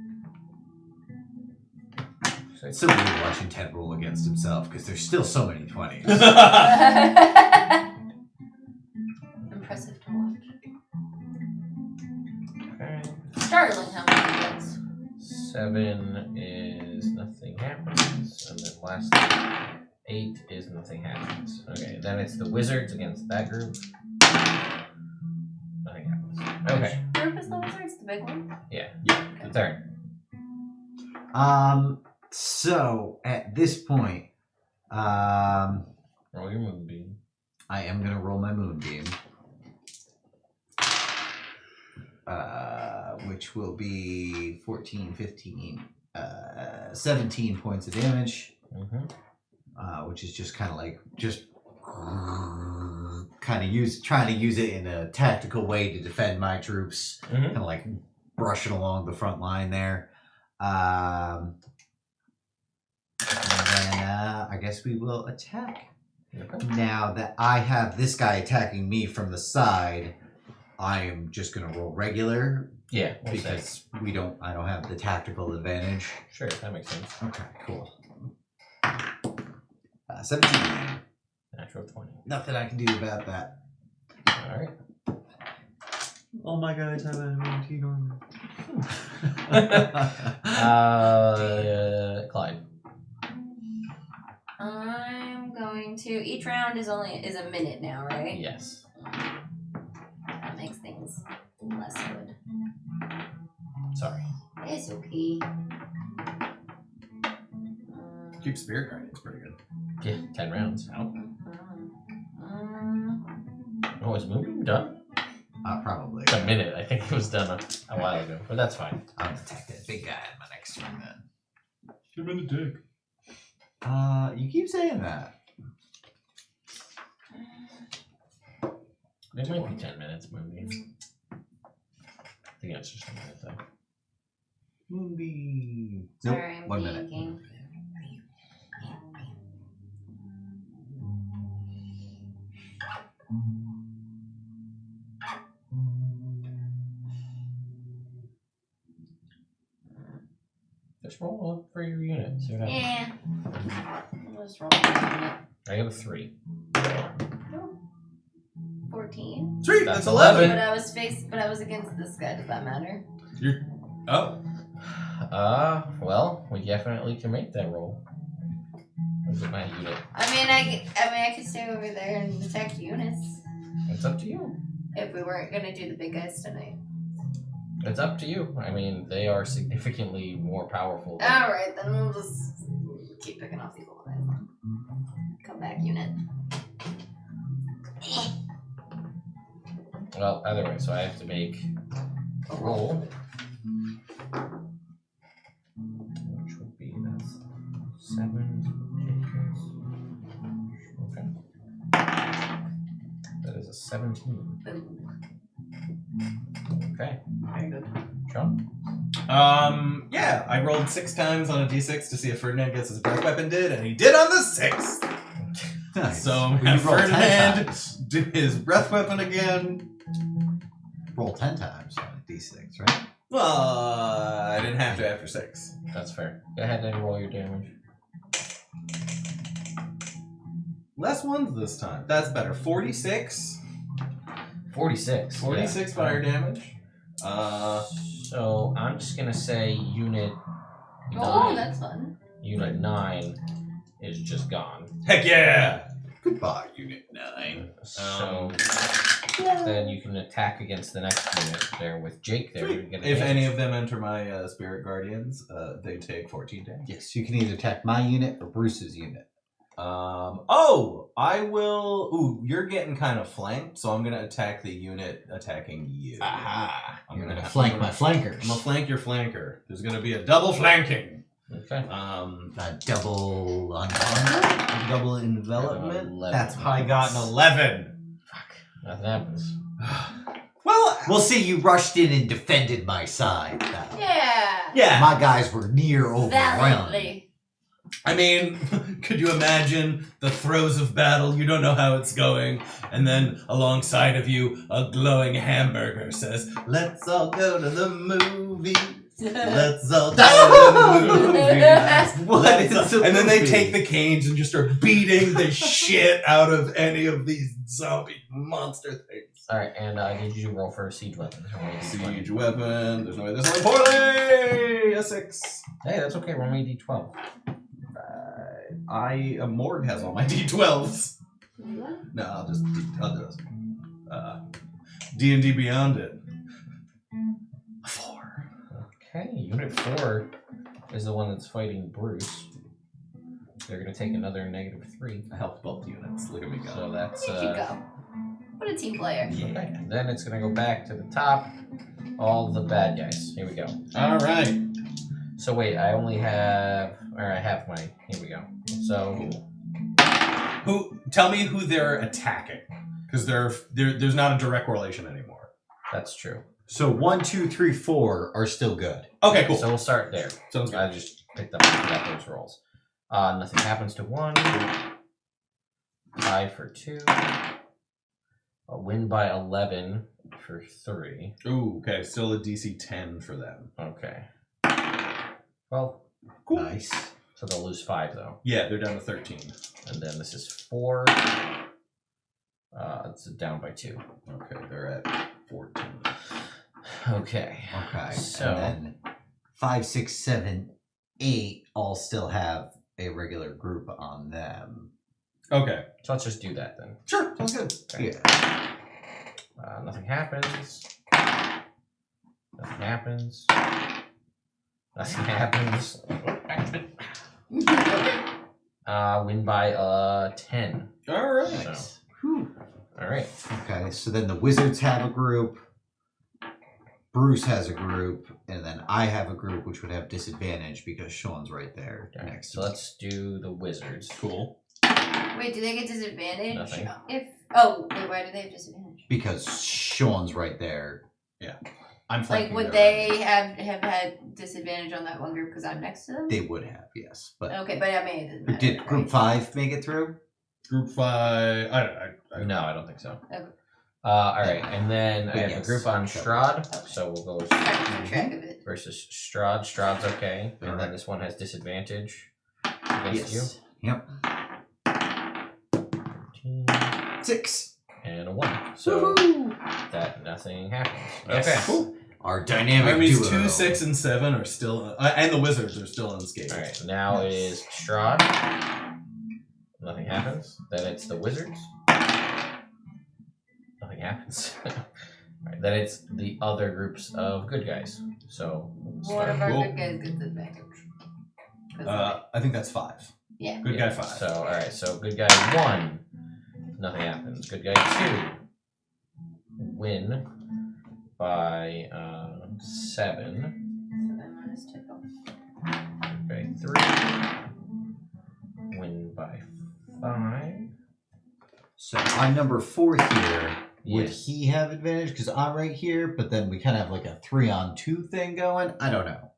Speaker 1: 6.
Speaker 4: So weird watching Ted roll against himself because there's still so many 20s.
Speaker 2: Impressive to watch.
Speaker 1: Okay.
Speaker 2: Startling how many he gets.
Speaker 1: 7 is nothing happens, and then last 8 is nothing happens. Okay, then it's the wizards against that group. Nothing happens. Okay,
Speaker 2: Which group is the wizards? The big one?
Speaker 1: the turn.
Speaker 4: So at this point,
Speaker 1: Roll your moonbeam.
Speaker 4: I am gonna roll my moonbeam, which will be 14, 15, 17 points of damage, which is just kind of like trying to use it in a tactical way to defend my troops, kind of like brushing along the front line there. And then I guess we will attack.
Speaker 1: Okay.
Speaker 4: Now that I have this guy attacking me from the side, I am just gonna roll regular
Speaker 1: Yeah, we'll say.
Speaker 4: because I don't have the tactical advantage.
Speaker 1: Sure, that makes sense.
Speaker 4: Okay, cool. 17.
Speaker 1: Natural 20.
Speaker 4: Nothing I can do about that.
Speaker 1: Alright.
Speaker 4: All my guys have advantage on.
Speaker 1: Clyde.
Speaker 2: I'm going to. Each round is a minute now, right?
Speaker 1: Yes.
Speaker 2: That makes things less good.
Speaker 1: Sorry.
Speaker 2: It's okay.
Speaker 3: Keep spirit guarding. It's pretty good.
Speaker 1: Yeah, 10 rounds. Out. Oh, is Moonbeam done?
Speaker 4: Probably.
Speaker 1: It's a minute. I think it was done a while ago, but that's fine.
Speaker 4: I'll attack that big guy in my next turn then.
Speaker 5: Hit him in the dick.
Speaker 4: You keep saying that.
Speaker 1: It might be 10 minutes, Moonbeam. I think that's just a minute, though.
Speaker 4: Moonbeam.
Speaker 2: Sorry,
Speaker 4: Nope,
Speaker 2: I'm
Speaker 4: 1 minute.
Speaker 2: thinking.
Speaker 1: Just roll up for your unit. See what happens.
Speaker 2: Yeah. I'll just roll a minute.
Speaker 1: I have a 3.
Speaker 2: 14.
Speaker 3: Sweet.
Speaker 1: That's
Speaker 3: That's 11.
Speaker 2: But I was against this guy. Does that matter?
Speaker 3: Oh.
Speaker 1: Well, we definitely can make that roll. Is it my unit?
Speaker 2: I mean, I could stay over there and attack units
Speaker 1: It's up to you.
Speaker 2: if we weren't gonna do the big guys tonight.
Speaker 1: It's up to you. I mean, they are significantly more powerful. than-
Speaker 2: All right, then we'll just keep picking off people guys. Come back, unit.
Speaker 1: Well, either way, so I have to make a roll. Which would be that's 7. Okay. That is a 17. Okay.
Speaker 2: Very good.
Speaker 1: Sean?
Speaker 3: Yeah, I rolled 6 times on a d6 to see if Ferdinand gets his breath weapon did, and he did on the 6th.
Speaker 4: Nice.
Speaker 3: So I'm
Speaker 4: Well,
Speaker 3: gonna
Speaker 4: you
Speaker 3: have
Speaker 4: roll 10
Speaker 3: Ferdinand
Speaker 4: times.
Speaker 3: do his breath weapon again.
Speaker 4: Roll 10 times on a d6, right?
Speaker 3: Well, I didn't have to after 6.
Speaker 1: That's fair. Go ahead and roll your damage.
Speaker 3: Less ones this time. That's better. 46.
Speaker 1: 46.
Speaker 3: 46
Speaker 1: yeah.
Speaker 3: fire damage.
Speaker 1: So I'm just gonna say unit 9.
Speaker 2: Oh, that's fun.
Speaker 1: Unit 9 is just gone.
Speaker 3: Heck yeah!
Speaker 4: Goodbye, Unit 9.
Speaker 1: So then you can attack against the next unit there with Jake there.
Speaker 3: Sweet. If any of them enter my spirit guardians, they take 14 damage.
Speaker 4: Yes, you can either attack my unit or Bruce's unit.
Speaker 3: Oh, I will. Ooh, you're getting kind of flanked, so I'm gonna attack the unit attacking you.
Speaker 4: Aha!
Speaker 3: I'm
Speaker 4: You're
Speaker 3: gonna
Speaker 4: gonna flank my
Speaker 3: I'm
Speaker 4: flankers.
Speaker 3: gonna flank your flanker. There's gonna be a double flanking.
Speaker 1: Okay.
Speaker 4: A double entendre.
Speaker 3: Double envelopment.
Speaker 1: 11.
Speaker 3: That's how I got an 11.
Speaker 1: Fuck. Nothing happens.
Speaker 3: Well,
Speaker 4: We'll see. You rushed in and defended my side.
Speaker 2: Yeah.
Speaker 4: My guys were near overrun.
Speaker 2: Valiantly.
Speaker 3: I mean, could you imagine the throes of battle? You don't know how it's going. And then alongside of you, a glowing hamburger says, "Let's all go to the movies. Let's all go to the movies."
Speaker 4: What is a
Speaker 3: And then they
Speaker 4: movie?
Speaker 3: take the canes and just start beating the shit out of any of these zombie monster things.
Speaker 1: Alright, and did you roll for a siege weapon?
Speaker 3: Siege weapon. There's no way this one. Poorly! A 6.
Speaker 1: Hey, that's okay. Roll me a d12.
Speaker 3: A morgue has all my D12s. No, I'll do D&D Beyond it. 4.
Speaker 1: Okay, Unit 4 is the one that's fighting Bruce. They're going to take another -3.
Speaker 3: I helped both units. Look at me go.
Speaker 1: So that's...
Speaker 2: There you go. What a team player.
Speaker 1: Okay, then it's going to go back to the top. All the bad guys. Here we go.
Speaker 3: All right.
Speaker 1: So wait, I only have... Or I have my... Here we go. So...
Speaker 3: Tell me who they're attacking, because there's not a direct correlation anymore.
Speaker 1: That's true.
Speaker 4: So 1, 2, 3, 4 are still good.
Speaker 3: Okay, cool.
Speaker 1: So we'll start there.
Speaker 3: Sounds good.
Speaker 1: I just picked up and forgot those rolls. Nothing happens to 1. Tie for 2. A win by 11 for 3.
Speaker 3: Ooh, okay. Still a DC 10 for them.
Speaker 1: Okay. Well,
Speaker 3: Cool.
Speaker 4: Nice.
Speaker 1: so they'll lose 5 though.
Speaker 3: Yeah, they're down to 13.
Speaker 1: And then this is 4. It's down by 2.
Speaker 3: Okay, they're at 14.
Speaker 1: Okay.
Speaker 4: Okay.
Speaker 1: So-
Speaker 4: And then 5, 6, 7, 8 all still have a regular group on them.
Speaker 3: Okay.
Speaker 1: So let's just do that then.
Speaker 3: Sure, sounds good.
Speaker 1: Okay.
Speaker 4: Yeah.
Speaker 1: Nothing happens. Nothing happens. Nothing happens. Win by 10.
Speaker 3: All right.
Speaker 1: So,
Speaker 4: Whew.
Speaker 1: all right.
Speaker 4: Okay, so then the wizards have a group, Bruce has a group, and then I have a group which would have disadvantage because Sean's right there
Speaker 1: All right,
Speaker 4: next to
Speaker 1: so
Speaker 4: me.
Speaker 1: let's do the wizards.
Speaker 3: Cool.
Speaker 2: Wait, do they get disadvantage?
Speaker 1: Nothing.
Speaker 2: Wait, why do they have disadvantage?
Speaker 4: Because Sean's right there.
Speaker 3: I'm
Speaker 2: Like,
Speaker 3: flanking
Speaker 2: would
Speaker 3: their
Speaker 2: they have had disadvantage on that one group because I'm next to them?
Speaker 4: They would have, yes. But
Speaker 2: Okay, but I mean, it doesn't matter.
Speaker 4: did group
Speaker 2: right?
Speaker 4: 5 make it through?
Speaker 3: Group 5. I
Speaker 1: No, I don't think so.
Speaker 2: Okay.
Speaker 1: All right, and then I
Speaker 4: But
Speaker 1: have
Speaker 4: yes.
Speaker 1: a group on Strahd, so we'll go
Speaker 2: I can keep track of it.
Speaker 1: versus Strahd. Strahd's okay, and
Speaker 3: All
Speaker 1: then
Speaker 3: right.
Speaker 1: this one has disadvantage against
Speaker 4: Yep.
Speaker 1: you.
Speaker 4: 6.
Speaker 1: And a 1. So that nothing happens.
Speaker 3: Yes.
Speaker 1: Okay.
Speaker 3: Cool.
Speaker 4: Our dynamic
Speaker 3: Armies
Speaker 4: duo.
Speaker 3: 2, 6, and 7 are still, and the wizards are still unscathed.
Speaker 1: All right. Now it is Strahd. Nothing happens. Then it's the wizards. Nothing happens. All right. Then it's the other groups of good guys. So we'll
Speaker 2: One
Speaker 1: start.
Speaker 2: of our
Speaker 3: Cool.
Speaker 2: good guys gets advantage. 'Cause
Speaker 3: I think that's 5.
Speaker 2: yeah.
Speaker 3: Good guy 5.
Speaker 1: So all right. So good guy 1. Nothing happens. Good guy 2. Win by 7.
Speaker 2: 7 minus 2.
Speaker 1: Good guy 3. Win by 5.
Speaker 4: So I'm number 4 here. Would
Speaker 1: Yes.
Speaker 4: he have advantage? Because I'm right here, but then we kind of have like a 3-on-2 thing going. I don't know.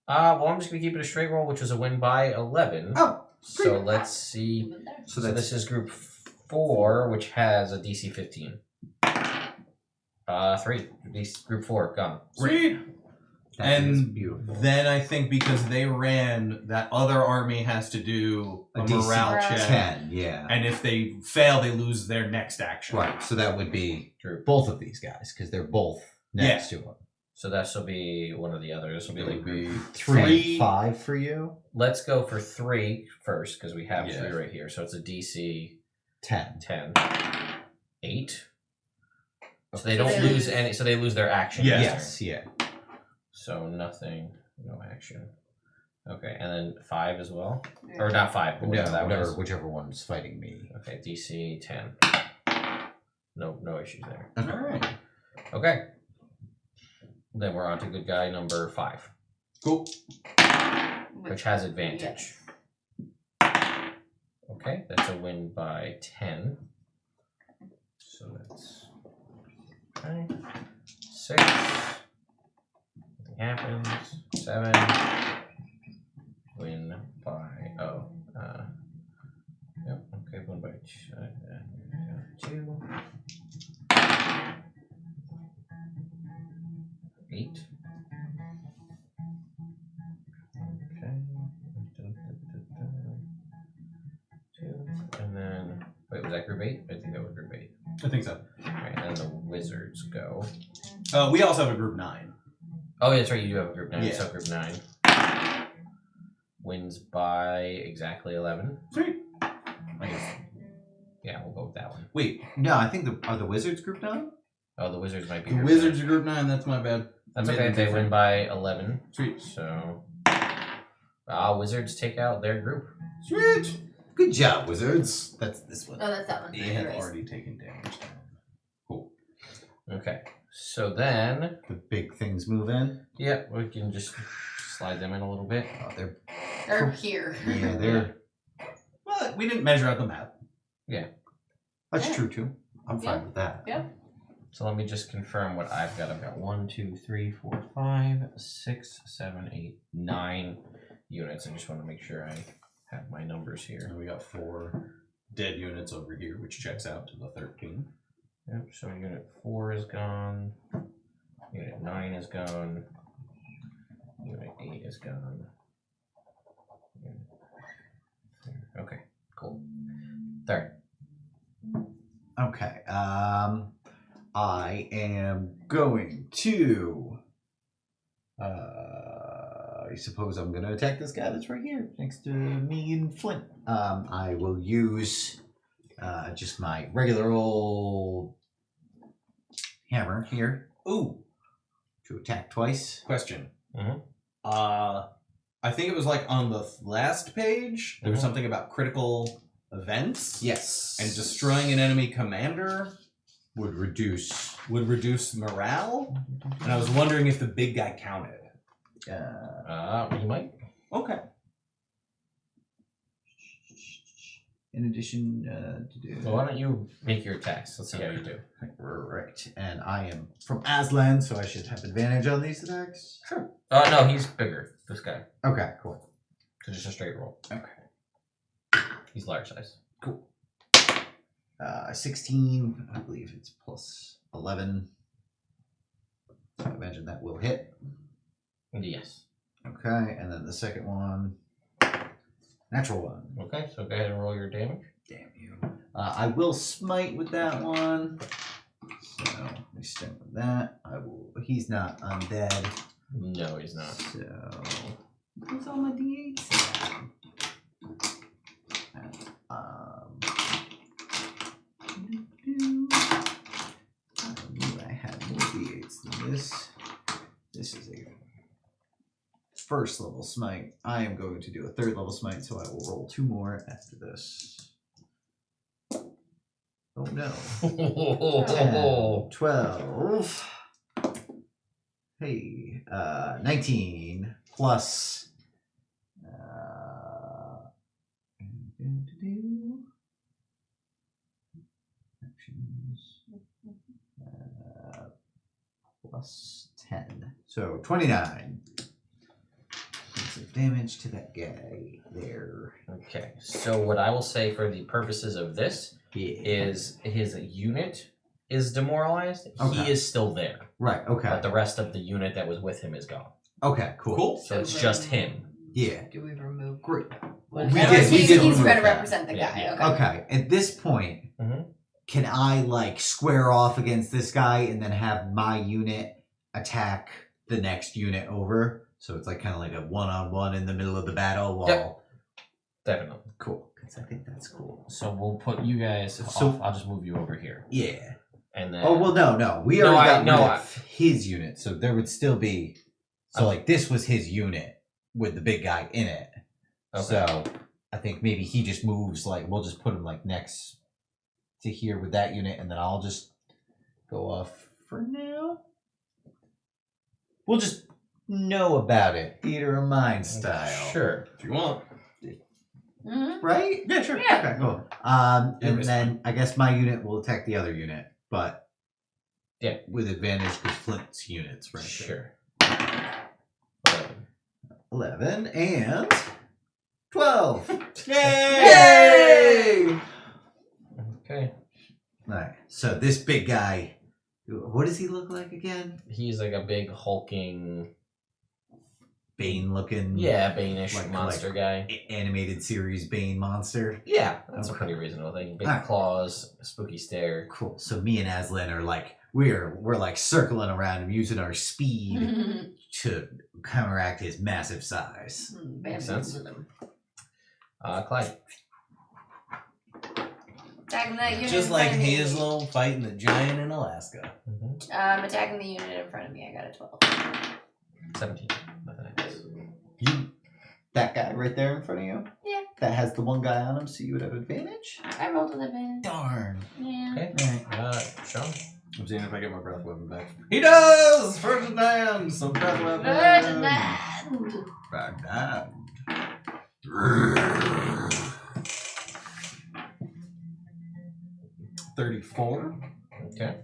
Speaker 1: Well, I'm just gonna keep it a straight roll, which was a win by 11.
Speaker 4: Oh,
Speaker 1: So let's see.
Speaker 2: Even there.
Speaker 4: so
Speaker 1: So
Speaker 4: that's
Speaker 1: this is group 4, which has a DC 15. 3. DC, group 4, gone.
Speaker 3: Sweet.
Speaker 4: That is
Speaker 3: And
Speaker 4: beautiful.
Speaker 3: then I think because they ran, that other army has to do a
Speaker 4: DC
Speaker 3: morale
Speaker 2: Morale.
Speaker 3: check.
Speaker 4: 10, yeah.
Speaker 3: And if they fail, they lose their next action.
Speaker 4: Right, so that would be
Speaker 1: True.
Speaker 4: both of these guys, because they're both next to him.
Speaker 1: So that shall be one or the other. This will be
Speaker 4: It
Speaker 1: like
Speaker 4: would be
Speaker 3: three-
Speaker 4: 5 for you.
Speaker 1: Let's go for 3 first because we have
Speaker 3: Yeah.
Speaker 1: 3 right here. So it's a DC
Speaker 4: 10.
Speaker 1: 10, 8. So they
Speaker 2: So
Speaker 1: don't
Speaker 2: they
Speaker 1: lose
Speaker 2: lose-
Speaker 1: any. So they lose their action.
Speaker 3: Yeah.
Speaker 1: this turn.
Speaker 4: Yes, yeah.
Speaker 1: So nothing, no action. Okay, and then 5 as well,
Speaker 2: Yeah.
Speaker 1: or not 5, but whatever that
Speaker 4: whatever,
Speaker 1: was.
Speaker 4: whichever one's fighting me.
Speaker 1: Okay, DC 10. No issues there.
Speaker 3: All right.
Speaker 1: Okay. Then we're on to good guy number 5,
Speaker 3: Cool.
Speaker 1: which has advantage. Okay, that's a win by 10. So that's okay. 6. Nothing happens. 7. Win by yep. Okay, win by 2. 8. Okay. 2. And then wait, was that group 8? I think that was group 8.
Speaker 3: I think so.
Speaker 1: Alright, and then the wizards go.
Speaker 3: We also have a group 9.
Speaker 1: Oh, yeah, that's right. You do have a group 9.
Speaker 3: Yeah.
Speaker 1: So group 9 wins by exactly 11.
Speaker 3: Sweet.
Speaker 1: I guess. Yeah, we'll go with that one.
Speaker 3: Wait,
Speaker 4: No, I think are the Wizards group now?
Speaker 1: Oh, the wizards might be.
Speaker 3: the
Speaker 1: group
Speaker 3: Wizards
Speaker 1: 9.
Speaker 3: are group 9. That's my bad.
Speaker 1: That's
Speaker 3: Made
Speaker 1: okay.
Speaker 3: them
Speaker 1: They
Speaker 3: different.
Speaker 1: win by 11.
Speaker 3: Sweet.
Speaker 1: So, wizards take out their group.
Speaker 3: Sweet.
Speaker 4: Good job, Wizards. That's this one.
Speaker 2: Oh, that's that one.
Speaker 3: They have
Speaker 2: Erase.
Speaker 3: already taken damage. Cool.
Speaker 1: Okay. So then,
Speaker 4: The big things move in.
Speaker 1: yeah, we can just slide them in a little bit.
Speaker 4: Oh,
Speaker 2: They're here.
Speaker 4: they're
Speaker 3: Well, we didn't measure out the map.
Speaker 4: that's
Speaker 2: Yeah.
Speaker 4: true too. I'm fine
Speaker 2: Yeah.
Speaker 4: with that.
Speaker 2: Yeah.
Speaker 1: So let me just confirm what I've got. I've got 1, 2, 3, 4, 5, 6, 7, 8, 9 units. I just want to make sure I have my numbers here.
Speaker 3: And we got 4 dead units over here, which checks out to the 13.
Speaker 1: Yep, so unit 4 is gone. Unit 9 is gone. Unit 8 is gone. Okay, cool. Third.
Speaker 4: Okay. I am going to. I suppose I'm going to attack this guy that's right here next to me and Flint. I will use just my regular old hammer here.
Speaker 3: Ooh,
Speaker 4: To attack twice.
Speaker 3: question.
Speaker 1: Mhm.
Speaker 3: I think it was like on the last page, there was
Speaker 1: Mhm.
Speaker 3: something about critical events.
Speaker 4: Yes.
Speaker 3: And destroying an enemy commander
Speaker 4: would reduce.
Speaker 3: would reduce morale. And I was wondering if the big guy counted.
Speaker 1: He might.
Speaker 3: Okay.
Speaker 4: In addition to do.
Speaker 1: Well, why don't you make your attacks? Let's see how you do.
Speaker 4: Right. And I am from Aslan, so I should have advantage on these attacks.
Speaker 1: Sure. Oh, no, he's bigger. This guy.
Speaker 4: Okay, cool.
Speaker 1: So just a straight roll.
Speaker 4: Okay.
Speaker 1: He's large size.
Speaker 4: 16, I believe it's plus 11. So I imagine that will hit.
Speaker 1: Yes.
Speaker 4: Okay, and then the second one, natural one.
Speaker 1: Okay, so go ahead and roll your damage.
Speaker 4: Damn you. I will smite with that one. So let me start with that. I will. He's not undead.
Speaker 1: No, he's not.
Speaker 4: So what's all my d8s? I knew I had more d8s than this. This is a first level smite. I am going to do a third level smite, so I will roll 2 more after this. Oh no. 10, 12. Hey, 19 plus. Actions. Plus 10. So 29. Points of damage to that guy there.
Speaker 1: Okay, so what I will say for the purposes of this
Speaker 4: Yeah.
Speaker 1: is his unit is demoralized.
Speaker 4: Okay.
Speaker 1: He is still there,
Speaker 4: Right, okay.
Speaker 1: but the rest of the unit that was with him is gone.
Speaker 4: Okay, cool.
Speaker 3: Cool.
Speaker 1: So it's just him.
Speaker 4: Yeah.
Speaker 2: Do we remove
Speaker 3: Group.
Speaker 4: We
Speaker 2: He's
Speaker 4: did
Speaker 2: trying
Speaker 4: remove
Speaker 2: to
Speaker 4: that.
Speaker 2: represent the
Speaker 1: Yeah,
Speaker 2: guy.
Speaker 1: yeah.
Speaker 2: Okay.
Speaker 4: Okay, at this point,
Speaker 1: Mhm.
Speaker 4: can I like square off against this guy and then have my unit attack the next unit over? So it's like kind of like a one-on-one in the middle of the battle while...
Speaker 1: Yep. Definitely.
Speaker 4: Cool, because I think that's cool.
Speaker 1: So we'll put you guys
Speaker 4: So-
Speaker 1: off. I'll just move you over here.
Speaker 4: Yeah.
Speaker 1: And then...
Speaker 4: Oh, well, no. We
Speaker 1: No,
Speaker 4: already got rid
Speaker 1: I-
Speaker 4: of his unit, so there would still be... So, like, this was his unit with the big guy in it.
Speaker 1: Okay.
Speaker 4: So, I think maybe he just moves, like, we'll just put him, like, next to here with that unit, and then I'll just go off for now. We'll just know about it. Theater of mind style.
Speaker 1: Sure.
Speaker 3: If you want.
Speaker 2: Mm-hmm.
Speaker 4: Right?
Speaker 3: Yeah, sure.
Speaker 2: Yeah.
Speaker 4: Okay, cool.
Speaker 3: Yeah,
Speaker 4: And
Speaker 3: it's
Speaker 4: then I guess my unit will attack the other unit, but
Speaker 1: Yeah.
Speaker 4: with advantage because Flint's units, right?
Speaker 1: Sure.
Speaker 4: 11 and 12.
Speaker 3: Yay!
Speaker 1: Okay.
Speaker 4: Alright, so this big guy, what does he look like again?
Speaker 1: He's like a big hulking,
Speaker 4: Bane looking,
Speaker 1: Bane-ish
Speaker 4: Like-
Speaker 1: monster guy.
Speaker 4: animated series Bane monster.
Speaker 1: Yeah, that's a
Speaker 4: Okay.
Speaker 1: pretty reasonable thing. Big
Speaker 4: Alright.
Speaker 1: claws, spooky stare.
Speaker 4: Cool. So me and Aslan are like we're like circling around him using our speed to counteract his massive size.
Speaker 1: Makes sense. Clyde.
Speaker 2: Attacking that unit.
Speaker 3: Just
Speaker 2: in
Speaker 3: like
Speaker 2: front of me.
Speaker 3: Hazel fighting the giant in Alaska.
Speaker 2: Attacking the unit in front of me. I got a 12.
Speaker 1: 17. Nothing else.
Speaker 4: That guy right there in front of you?
Speaker 2: Yeah.
Speaker 4: That has the one guy on him, so you would have advantage?
Speaker 2: I rolled with advantage.
Speaker 4: Darn.
Speaker 2: Yeah.
Speaker 1: Okay.
Speaker 4: Alright.
Speaker 1: Sean.
Speaker 3: I'm seeing if I get my breath weapon back. He does! Ferdinand! So breath weapon.
Speaker 2: Ferdinand!
Speaker 3: Ferdinand. 34.
Speaker 1: Okay.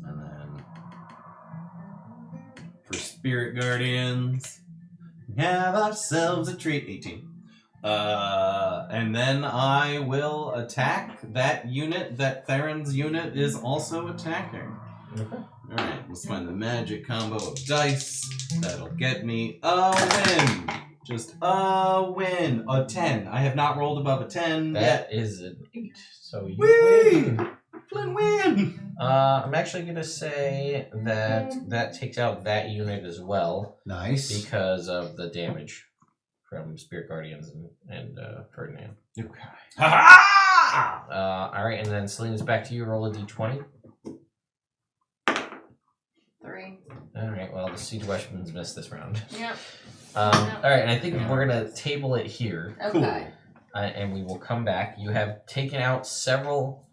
Speaker 3: And then for Spirit Guardians, we have ourselves a treat. 18. And then I will attack that unit that Theron's unit is also attacking.
Speaker 1: Okay.
Speaker 3: Alright, let's find the magic combo of dice. That'll get me a win. Just a win. A 10. I have not rolled above a 10 yet.
Speaker 1: That is an 8. So you
Speaker 3: Whee!
Speaker 1: win.
Speaker 3: Flynn win!
Speaker 1: I'm actually going to say that that takes out that unit as well
Speaker 4: Nice.
Speaker 1: because of the damage from Spirit Guardians and Ferdinand.
Speaker 3: Okay. Ha
Speaker 1: Alright, and then Selena's back to you. Roll a d20.
Speaker 2: 3.
Speaker 1: Alright, well, the siege weapons missed this round.
Speaker 2: Yep.
Speaker 1: Alright, and I think we're going to table it here.
Speaker 2: Okay.
Speaker 1: And we will come back. You have taken out several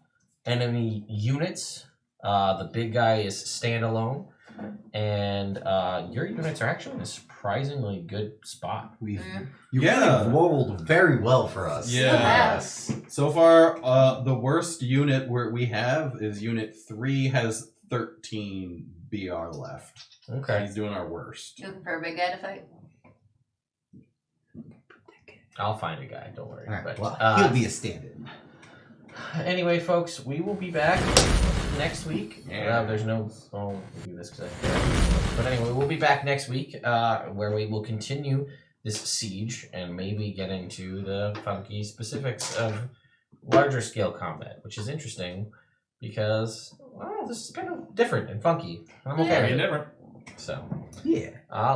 Speaker 1: enemy units. The big guy is standalone. And your units are actually in a surprisingly good spot.
Speaker 4: You
Speaker 3: Yeah.
Speaker 4: really rolled very well for us.
Speaker 3: Yes. So far, the worst unit we have is Unit 3 has 13 BR left.
Speaker 1: Okay.
Speaker 3: He's doing our worst.
Speaker 2: You looking for a big guy to fight?
Speaker 1: I'll find a guy, don't worry.
Speaker 4: Alright,
Speaker 1: But,
Speaker 4: well, he'll be a stand-in.
Speaker 1: Anyway, folks, we will be back next week.
Speaker 3: Yeah.
Speaker 1: There's no... Oh, we'll do this because I... But anyway, we'll be back next week where we will continue this siege and maybe get into the funky specifics of larger scale combat, which is interesting because, well, this is kind of different and funky. I'm okay with it.
Speaker 3: Different.
Speaker 1: So,
Speaker 4: Yeah.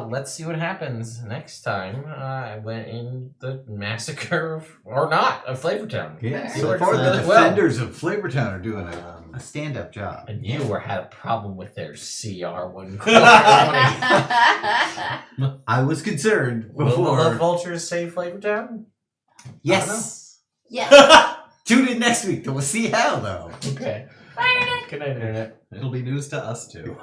Speaker 1: let's see what happens next time when in the massacre of, or not, of Flavortown.
Speaker 4: Yeah.
Speaker 2: You
Speaker 4: So
Speaker 1: worked
Speaker 4: far,
Speaker 1: really
Speaker 4: the
Speaker 1: well.
Speaker 4: defenders of Flavortown are doing a stand-up job.
Speaker 1: And you had a problem with their CR1
Speaker 4: I was concerned
Speaker 1: Will
Speaker 4: before.
Speaker 1: the vultures save Flavortown?
Speaker 4: Yes.
Speaker 2: Yes.
Speaker 4: Tune in next week. We'll see how, though.
Speaker 1: Okay.
Speaker 2: Bye, Internet.
Speaker 1: Good night, Internet.
Speaker 3: It'll be news to us too.